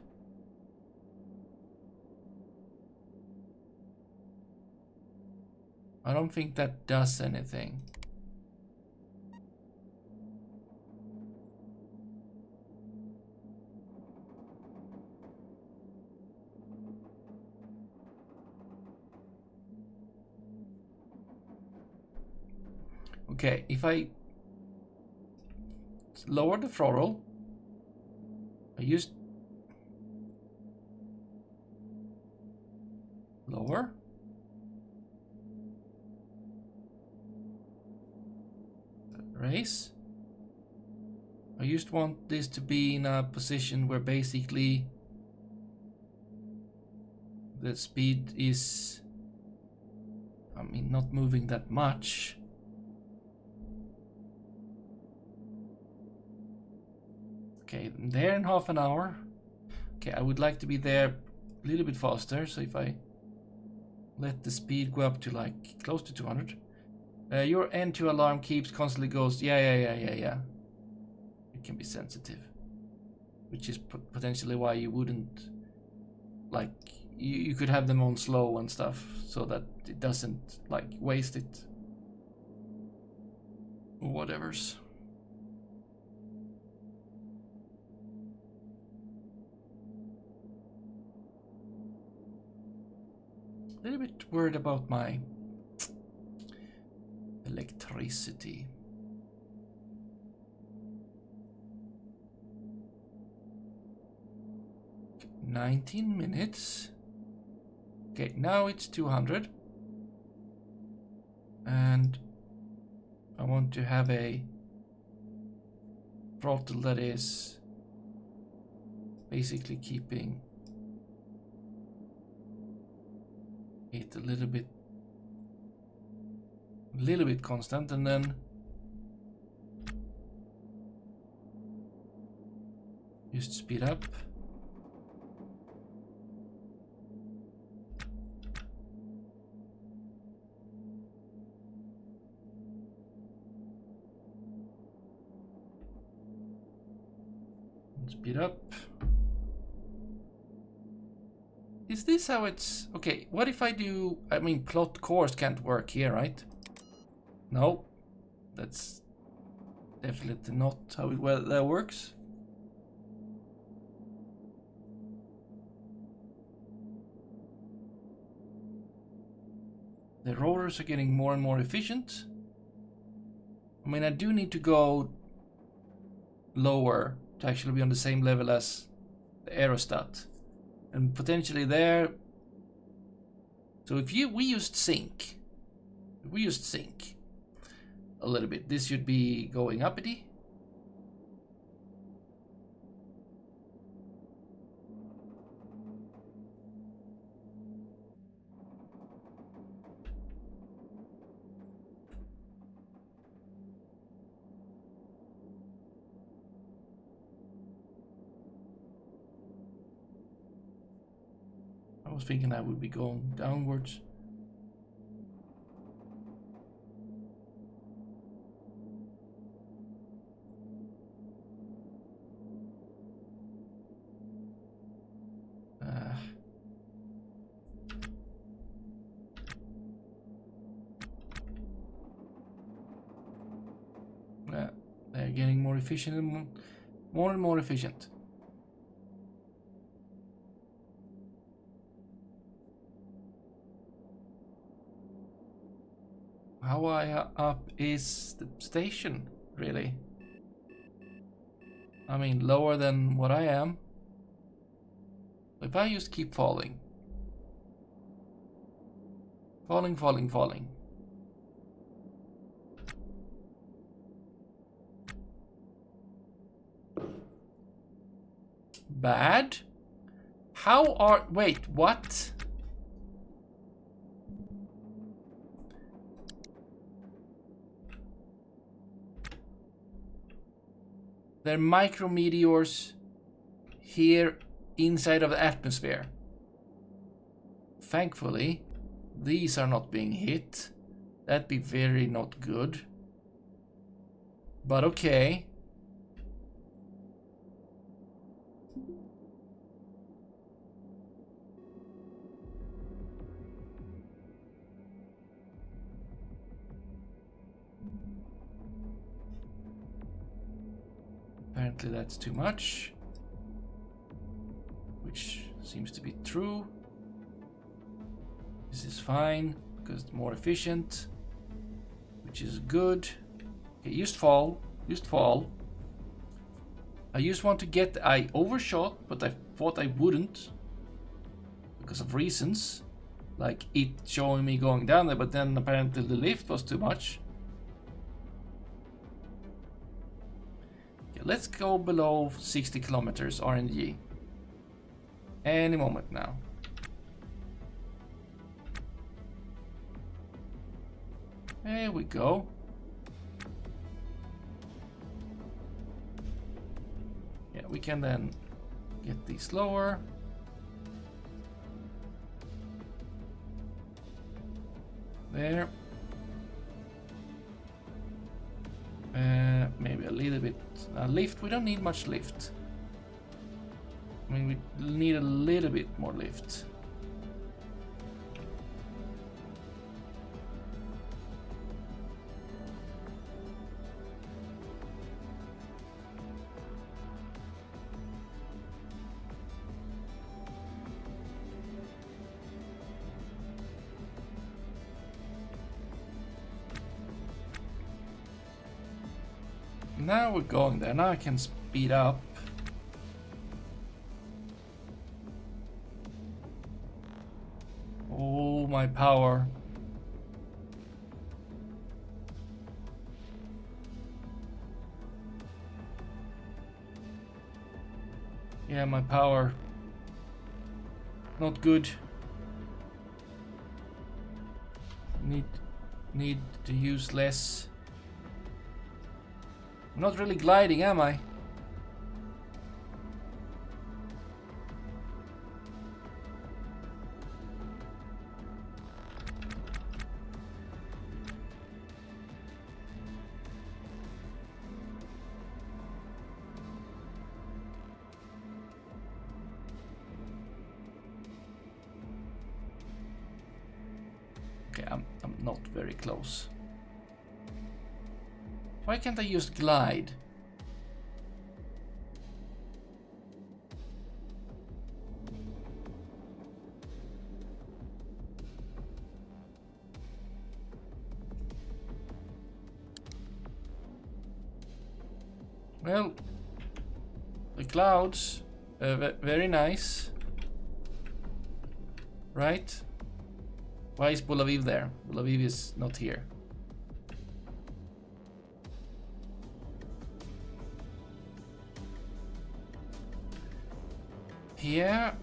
I don't think that does anything. Okay, if I lower the throttle, I use lower. Race. I just want this to be in a position where basically the speed is, I mean, not moving that much. Okay, I'm there in half an hour. Okay, I would like to be there a little bit faster, so if I let the speed go up to like close to 200. Your N2 alarm keeps constantly goes, yeah. It can be sensitive. Which is potentially why you wouldn't, like, you could have them on slow and stuff, so that it doesn't, like, waste it. Or whatever's. A little bit worried about my electricity. Okay, 19 minutes. Okay, now it's 200. And I want to have a throttle that is basically keeping it a little bit constant, and then just speed up. And speed up. Is this how it's... Okay, what if I do... I mean, plot course can't work here, right? No. That's definitely not how that works. The rotors are getting more and more efficient. I mean, I do need to go lower to actually be on the same level as the aerostat. And potentially there. So if we used sync. If we used sync a little bit, this should be going uppity. I was thinking I would be going downwards. They're getting more efficient and more efficient. How high up is the station, really? I mean, lower than what I am. If I just keep falling. Falling. Bad? How are... Wait, what? There are micrometeors here inside of the atmosphere. Thankfully, these are not being hit. That'd be very not good. But okay. Apparently that's too much. Which seems to be true. This is fine because it's more efficient. Which is good. Okay, just fall. Just fall. I just want to get... I overshot, but I thought I wouldn't. Because of reasons. Like it showing me going down there, but then apparently the lift was too much. Okay, let's go below 60 kilometers RNG. Any moment now. There we go. Yeah, we can then get these lower. There. Maybe a little bit lift. We don't need much lift. I mean, we need a little bit more lift. Now we're going there. Now I can speed up. Oh, my power. Yeah, my power. Not good. Need to use less. I'm not really gliding, am I? Okay, I'm not very close. Why can't I just glide? Well, the clouds, very nice, right? Why is Bulaviv there? Bulaviv is not here. Yeah,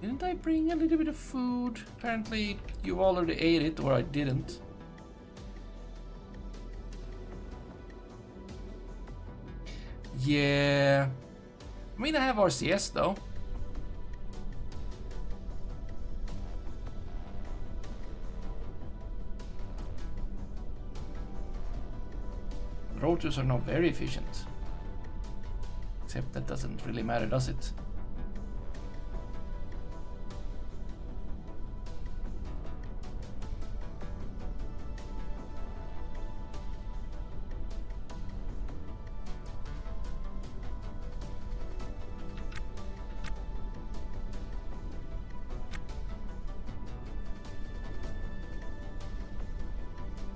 didn't I bring a little bit of food? Apparently you already ate it, or I didn't. Yeah, I mean I have RCS though. Rotors are not very efficient. Except that doesn't really matter, does it?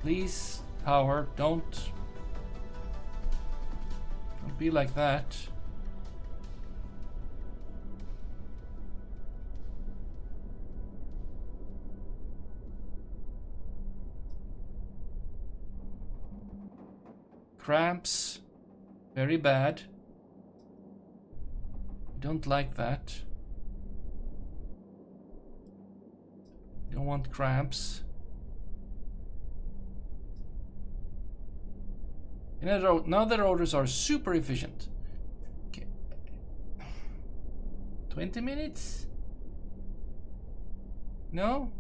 Please, power, don't be like that. Cramps, very bad. Don't like that. Don't want cramps. Now the rotors are super efficient. Okay. 20 minutes? No?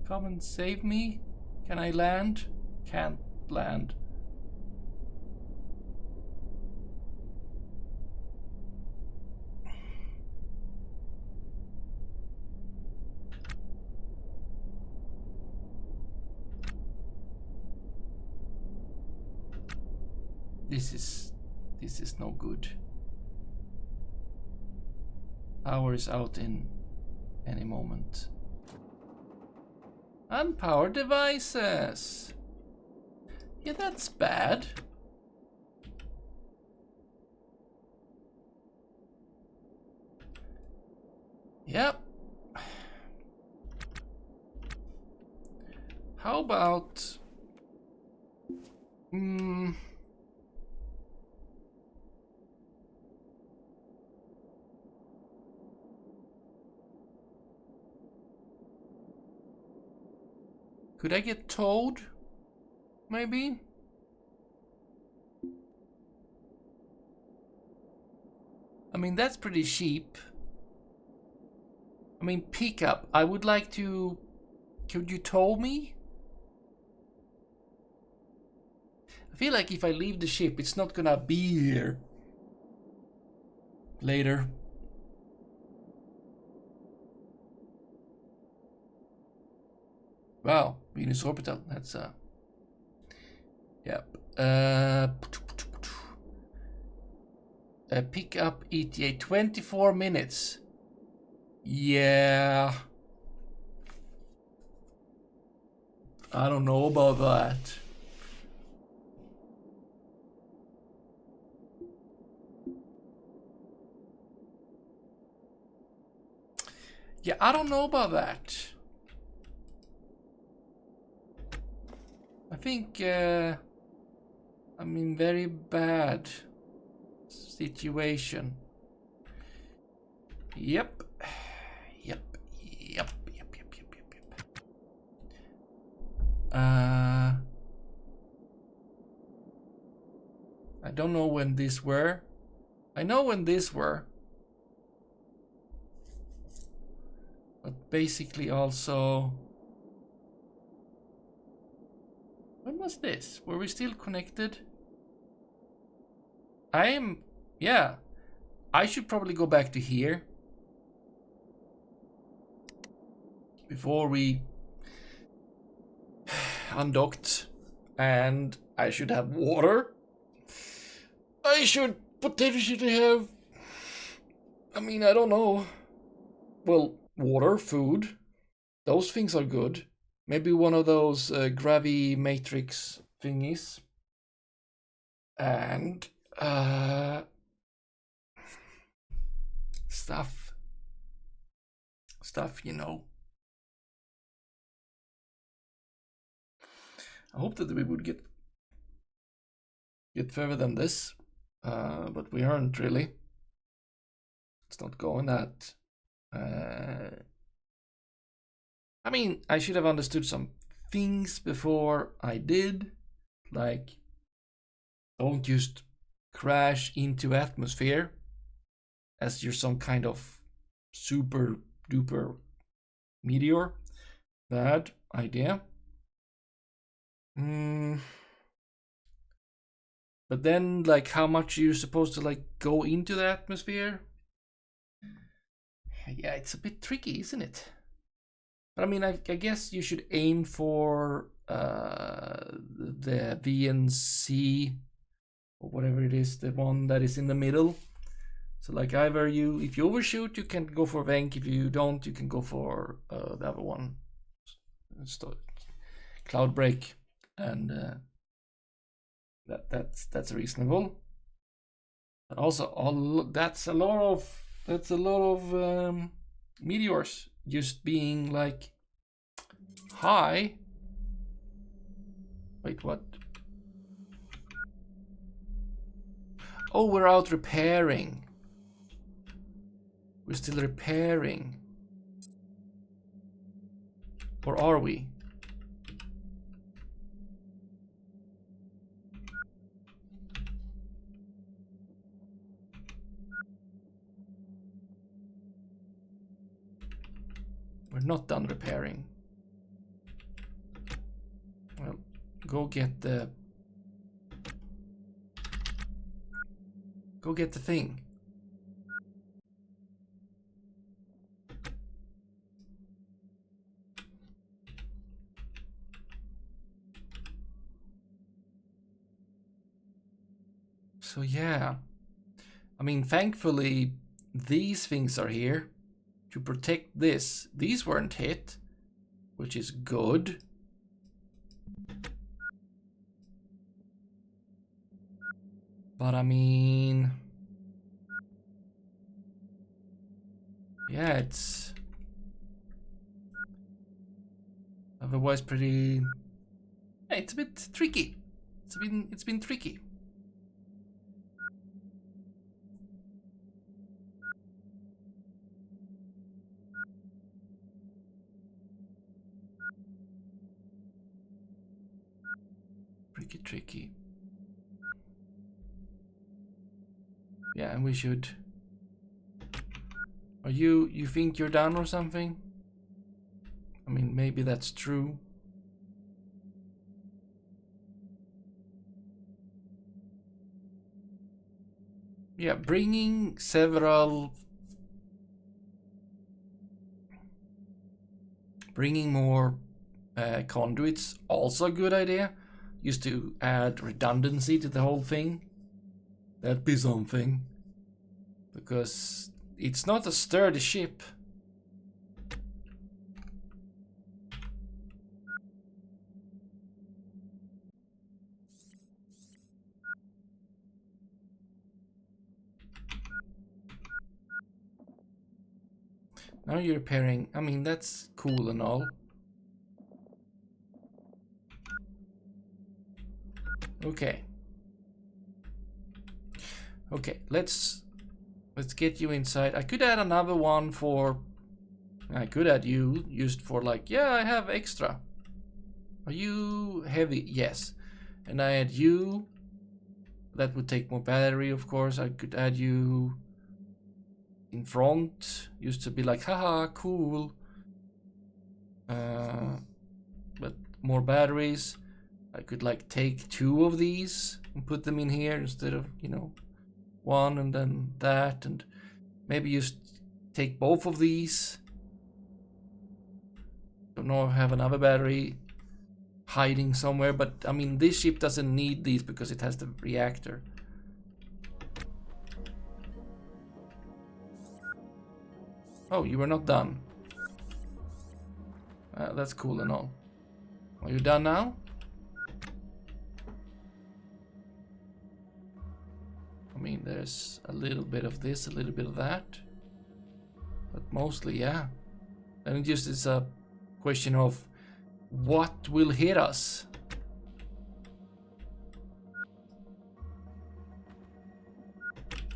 Come and save me. Can I land? Can't. not land. This is no good. Power is out in any moment. Unpowered devices. Yeah, that's bad. Yep. How about... Could I get towed? Maybe? I mean, that's pretty cheap. I mean, pickup. I would like to... Could you tow me? I feel like if I leave the ship, it's not gonna be here later. Wow, Venus orbital. That's yep. Pick up ETA 24 minutes. Yeah. I don't know about that. Yeah, I don't know about that. I think I'm in very bad situation. Yep. I don't know when these were. I know when these were. But basically also... When was this? Were we still connected? Yeah. I should probably go back to here. Before we undocked. And I should have water. I should potentially have... I mean, I don't know. Well, water, food. Those things are good. Maybe one of those gravity matrix thingies. And stuff, you know. I hope that we would get further than this, but we aren't really. It's not going that. I mean, I should have understood some things before I did, like don't just crash into atmosphere as you're some kind of super duper meteor. Bad idea. But then, like, how much you're supposed to like go into the atmosphere? Yeah, it's a bit tricky, isn't it? But I mean, I guess you should aim for the VNC or whatever it is, the one that is in the middle. So like either if you overshoot, you can go for Venk. If you don't, you can go for the other one, Cloud Break, and that's reasonable. But also, that's a lot of meteors just being like high. Wait, what? Oh, we're out repairing. We're still repairing. Or are we? We're not done repairing. Well, go get the Go get the thing. So yeah, I mean, thankfully these things are here to protect this. These weren't hit, which is good. But I mean, yeah, it's otherwise pretty. Yeah, it's a bit tricky. It's been tricky. Tricky. Yeah, and we should. Are you think you're done or something? I mean, maybe that's true. Yeah, bringing more conduits, also a good idea. Used to add redundancy to the whole thing. That'd be something. Because it's not a sturdy ship. Now you're repairing. I mean, that's cool and all. Okay. Okay, let's get you inside. I could add another one for. I could add you used for like, yeah, I have extra. Are you heavy? Yes. And I add you. That would take more battery, of course. I could add you in front. Used to be like, haha, cool. But more batteries. I could like take 2 of these and put them in here instead of, you know, 1 and then that, and maybe just take both of these. Don't know if I have another battery hiding somewhere, but I mean, this ship doesn't need these because it has the reactor. Oh, you were not done. That's cool and all. Are you done now? I mean, there's a little bit of this, a little bit of that. But mostly, yeah. And it just is a question of what will hit us.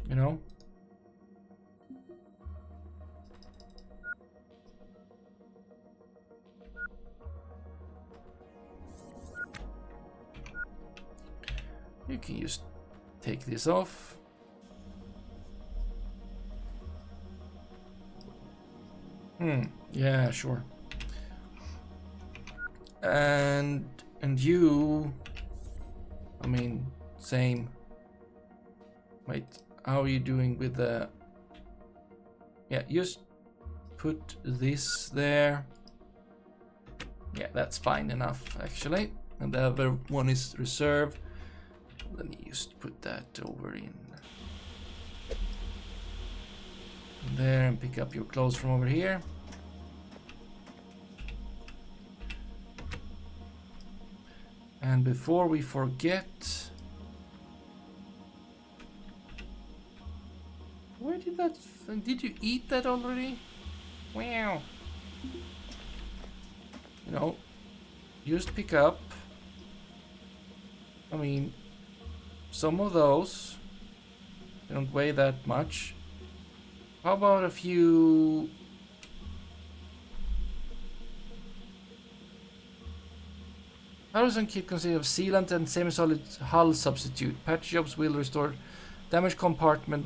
You know? You can just take this off. Yeah, sure. And you, I mean, same. Wait, how are you doing with the? Yeah, just put this there. Yeah, that's fine enough actually. And the other one is reserve. Then you just put that over in there and pick up your clothes from over here. And before we forget, where did that? Did you eat that already? Wow. You know, just pick up. I mean, some of those don't weigh that much. How about a few? Harrison kit consists of sealant and semi-solid hull substitute. Patch jobs will restore damaged compartment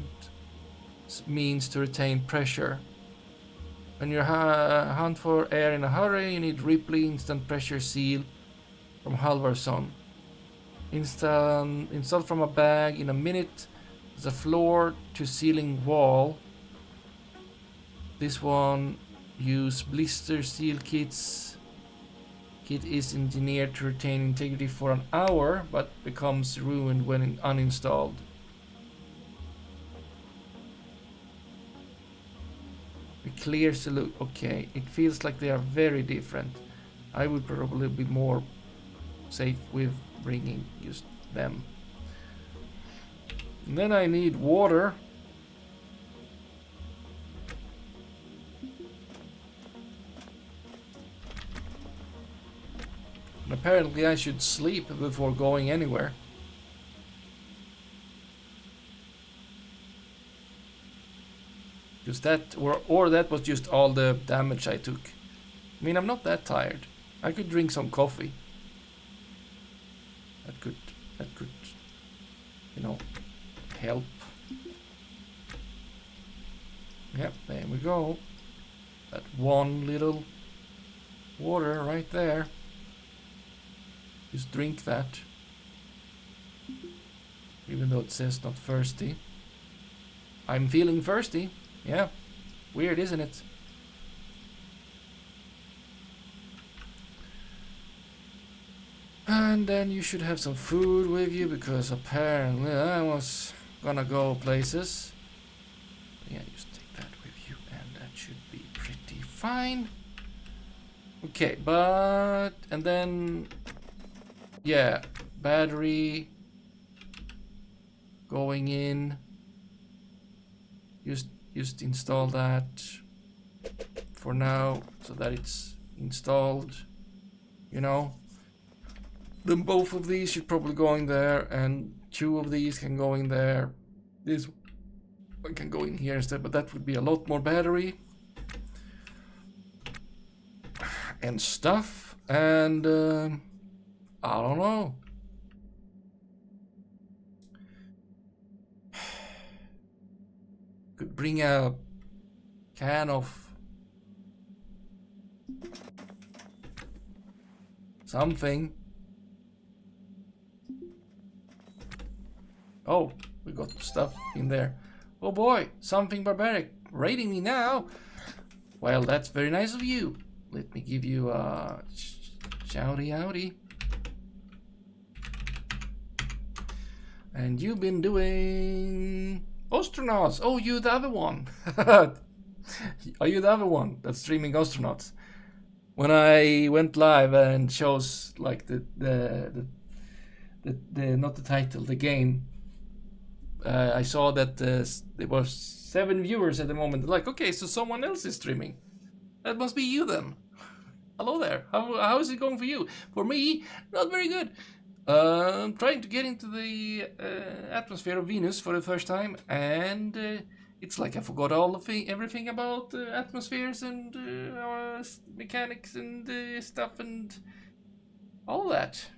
means to retain pressure. When you hunt for air in a hurry, you need Ripley instant pressure seal from Halvarson. Installed from a bag in a minute. There's a floor to ceiling wall. This one use blister steel kits. Kit is engineered to retain integrity for an hour, but becomes ruined when uninstalled. A clear solution. Okay, it feels like they are very different. I would probably be more safe with bringing just them. And then I need water. And apparently I should sleep before going anywhere. Because that, or that was just all the damage I took. I mean, I'm not that tired. I could drink some coffee. That could, you know, help. Yep, there we go. That one little water right there. Just drink that. Even though it says not thirsty. I'm feeling thirsty. Yeah. Weird, isn't it? And then you should have some food with you, because apparently I was gonna go places. Yeah, just take that with you and that should be pretty fine. Okay, but... and then... yeah, battery going in. Just install that for now so that it's installed, you know. Then both of these should probably go in there, and 2 of these can go in there. This one can go in here instead, but that would be a lot more battery and stuff. And I don't know. Could bring a can of something. Oh, we got stuff in there. Oh boy, something barbaric raiding me now. Well, that's very nice of you. Let me give you a shouty outy. And you've been doing Ostranauts. Oh, you the other one. Are you the other one that's streaming Ostranauts? When I went live and chose like the not the title, the game, I saw that there were 7 viewers at the moment. Like, okay, so someone else is streaming. That must be you then. Hello there. How is it going for you? For me, not very good. I'm trying to get into the atmosphere of Venus for the first time, and it's like I forgot everything about atmospheres and mechanics and stuff and all that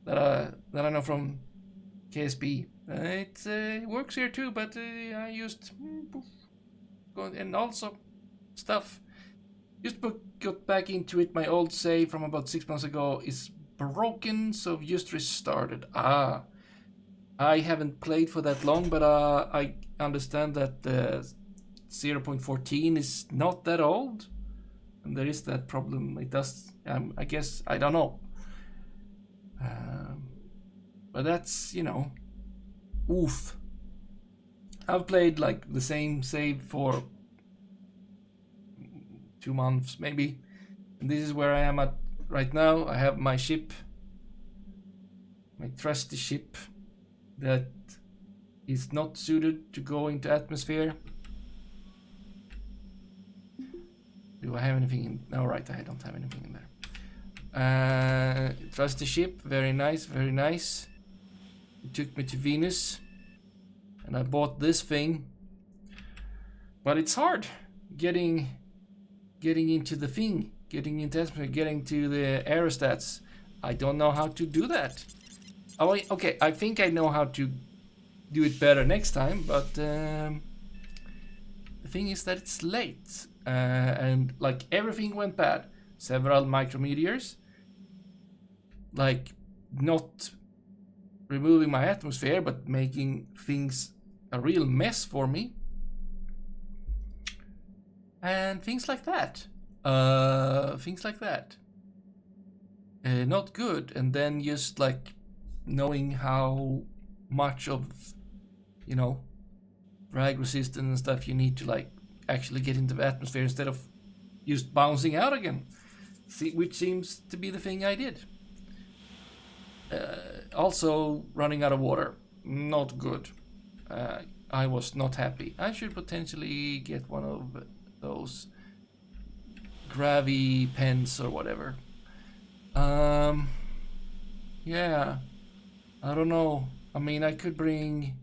I know from KSP. It works here too, but I used and also stuff. Just got back into it. My old save from about 6 months ago is broken, so just restarted. I haven't played for that long, but I understand that 0.14 is not that old, and there is that problem. It does. I guess I don't know. But that's, you know, oof. I've played like the same save for 2 months maybe, and this is where I am at right now. I have my ship, my trusty ship that is not suited to go into atmosphere. Do I have anything in? No, right, I don't have anything in there. Trusty ship, very nice, very nice. It took me to Venus, and I bought this thing, but it's hard getting into the thing, getting into atmosphere, getting to the aerostats. I don't know how to do that. Oh, okay, I think I know how to do it better next time, but the thing is that it's late, and like everything went bad. Several micrometeors, like not removing my atmosphere, but making things a real mess for me. And things like that. Things like that. Not good. And then just like knowing how much of, you know, drag resistance and stuff you need to like actually get into the atmosphere instead of just bouncing out again. See, which seems to be the thing I did. Also running out of water. Not good. I was not happy. I should potentially get one of those gravity pens or whatever. Yeah, I don't know. I mean, I could bring...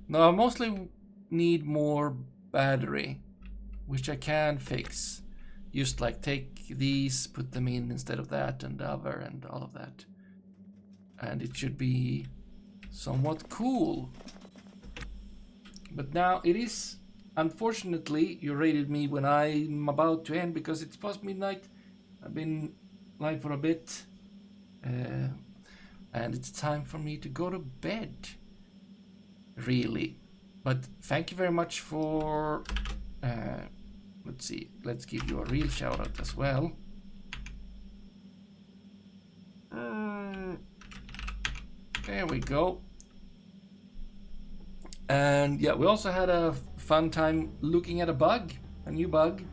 No, I mostly need more battery, which I can fix. Just like take these, put them in instead of that and the other and all of that. And it should be somewhat cool. But now it is, unfortunately, you rated me when I'm about to end because it's past midnight. I've been live for a bit. And it's time for me to go to bed. Really. But thank you very much for... let's see. Let's give you a real shout out as well. There we go. And yeah, we also had a fun time looking at a new bug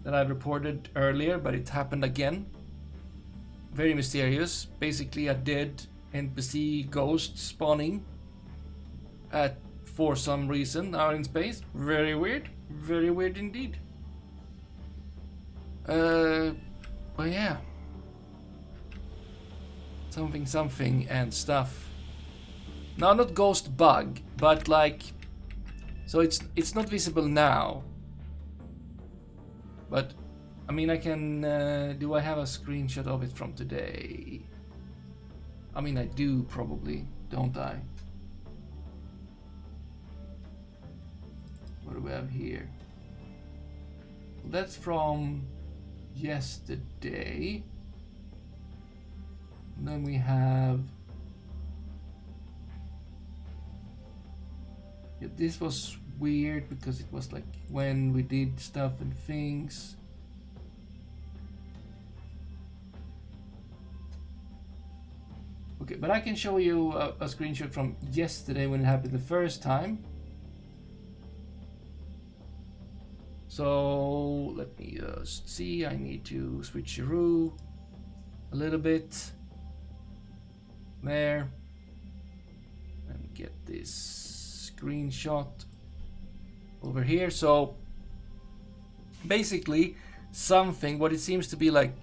that I reported earlier, but it happened again. Very mysterious. Basically a dead NPC ghost spawning for some reason out in space. Very weird. Very weird indeed. But yeah. Something and stuff. No, not ghost bug, but like... So it's not visible now. But, I mean, I can... do I have a screenshot of it from today? I mean, I do probably, don't I? What do we have here? That's from yesterday. And then we have... Yeah, this was weird because it was like when we did stuff and things. Okay, but I can show you a screenshot from yesterday when it happened the first time. So let me just see. I need to switcheroo a little bit there and get this screenshot over here. So basically what it seems to be like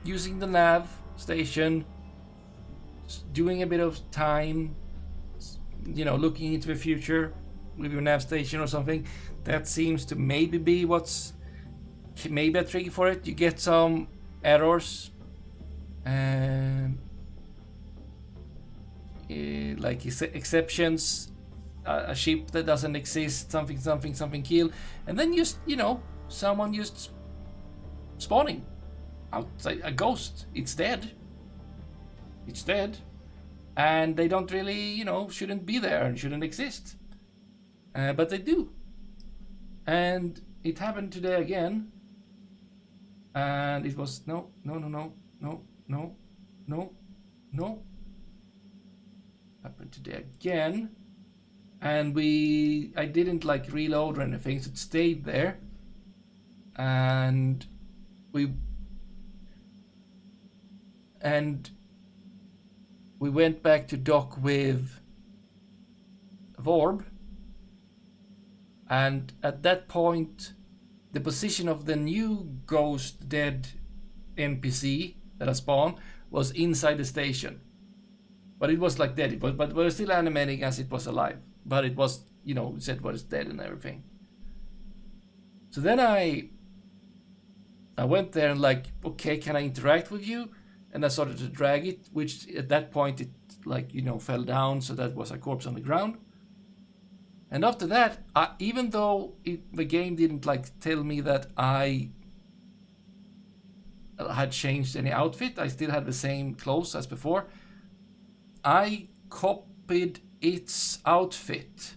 using the nav station, doing a bit of time, you know, looking into the future with your nav station or something. That seems to maybe be what's maybe a trigger for it. You get some errors and like exceptions, a ship that doesn't exist, something kill, and then just, you know, someone just spawning outside, a ghost. It's dead, and they don't really, you know, shouldn't be there and shouldn't exist, but they do. And it happened today again, and it was no. Happened today again, and I didn't like reload or anything, so it stayed there, and we went back to dock with Vorb. And at that point, the position of the new ghost dead NPC that I spawned was inside the station. But it was like dead, but we were still animating as it was alive. But it was, you know, said it was dead and everything. So then I went there and like, okay, can I interact with you? And I started to drag it, which at that point it like, you know, fell down, so that was a corpse on the ground. And after that, even though the game didn't like tell me that I had changed any outfit, I still had the same clothes as before. I copied its outfit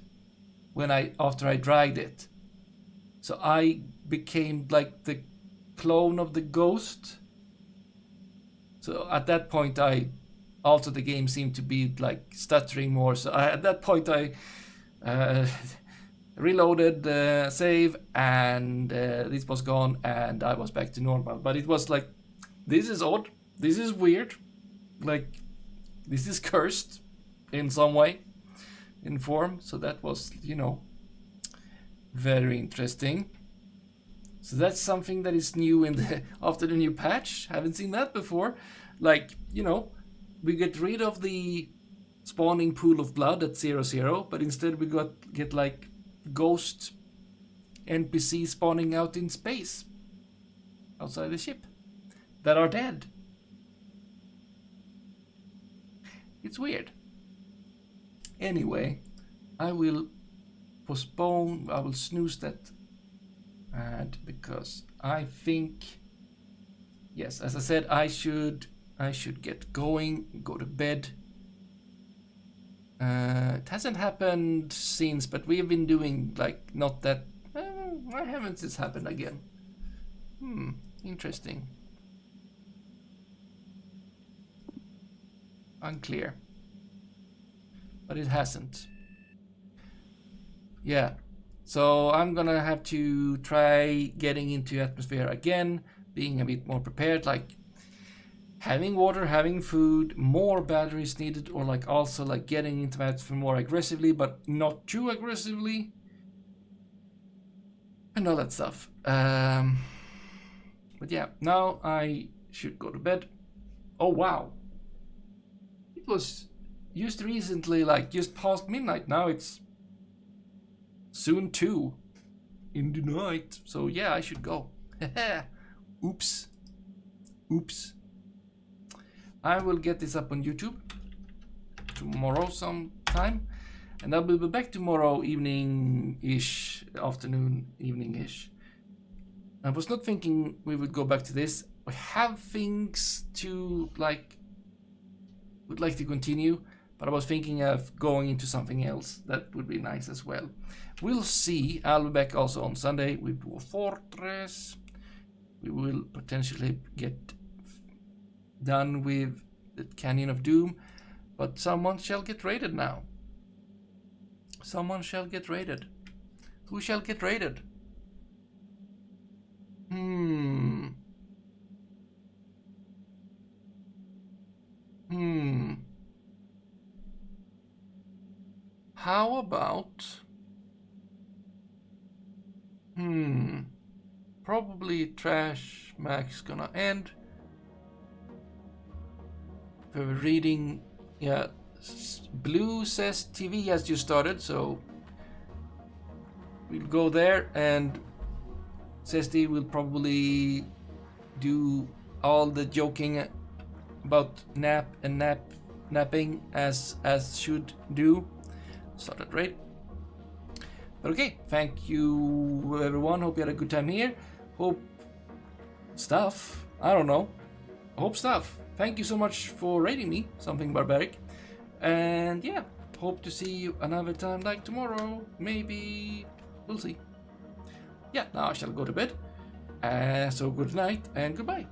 after I dried it. So I became like the clone of the ghost. So at that point, also the game seemed to be like stuttering more. So at that point, I reloaded the save, and this was gone, and I was back to normal. But it was like, this is odd. This is weird. Like, this is cursed in some way, in form. So that was, very interesting. So that's something that is new after the new patch. Haven't seen that before. Like, we get rid of the spawning pool of blood at 0-0, but instead we get like ghost NPC spawning out in space outside the ship that are dead. It's weird. Anyway, I will snooze that ad because I think, yes, as I said, I should get going, go to bed. It hasn't happened since, but we have been doing like not that. Why haven't this happened again? Interesting. Unclear. But it hasn't. Yeah. So I'm gonna have to try getting into atmosphere again, being a bit more prepared, like having water, having food, more batteries needed, or like also like getting into atmosphere more aggressively, but not too aggressively, and all that stuff. But yeah, now I should go to bed. Oh wow. It was just recently, like just past midnight. Now it's soon 2 in the night. So yeah, I should go. Oops. I will get this up on YouTube tomorrow sometime. And I will be back tomorrow evening-ish, afternoon, evening-ish. I was not thinking we would go back to this. We have things to would like to continue, but I was thinking of going into something else. That would be nice as well. We'll see. I'll be back also on Sunday with Dwarf Fortress. We will potentially get done with the Canyon of Doom, but someone shall get raided now. Someone shall get raided. Who shall get raided? How about... Probably Trash Max gonna end. We were reading... Yeah, Blue says TV has just started, so... We'll go there, and Sesti will probably do all the joking about napping as should do. Started right. But okay, thank you everyone. Hope you had a good time here. Hope stuff. I don't know. Hope stuff. Thank you so much for rating me, Something Barbaric. And yeah, hope to see you another time like tomorrow. Maybe. We'll see. Yeah, now I shall go to bed. So good night and goodbye.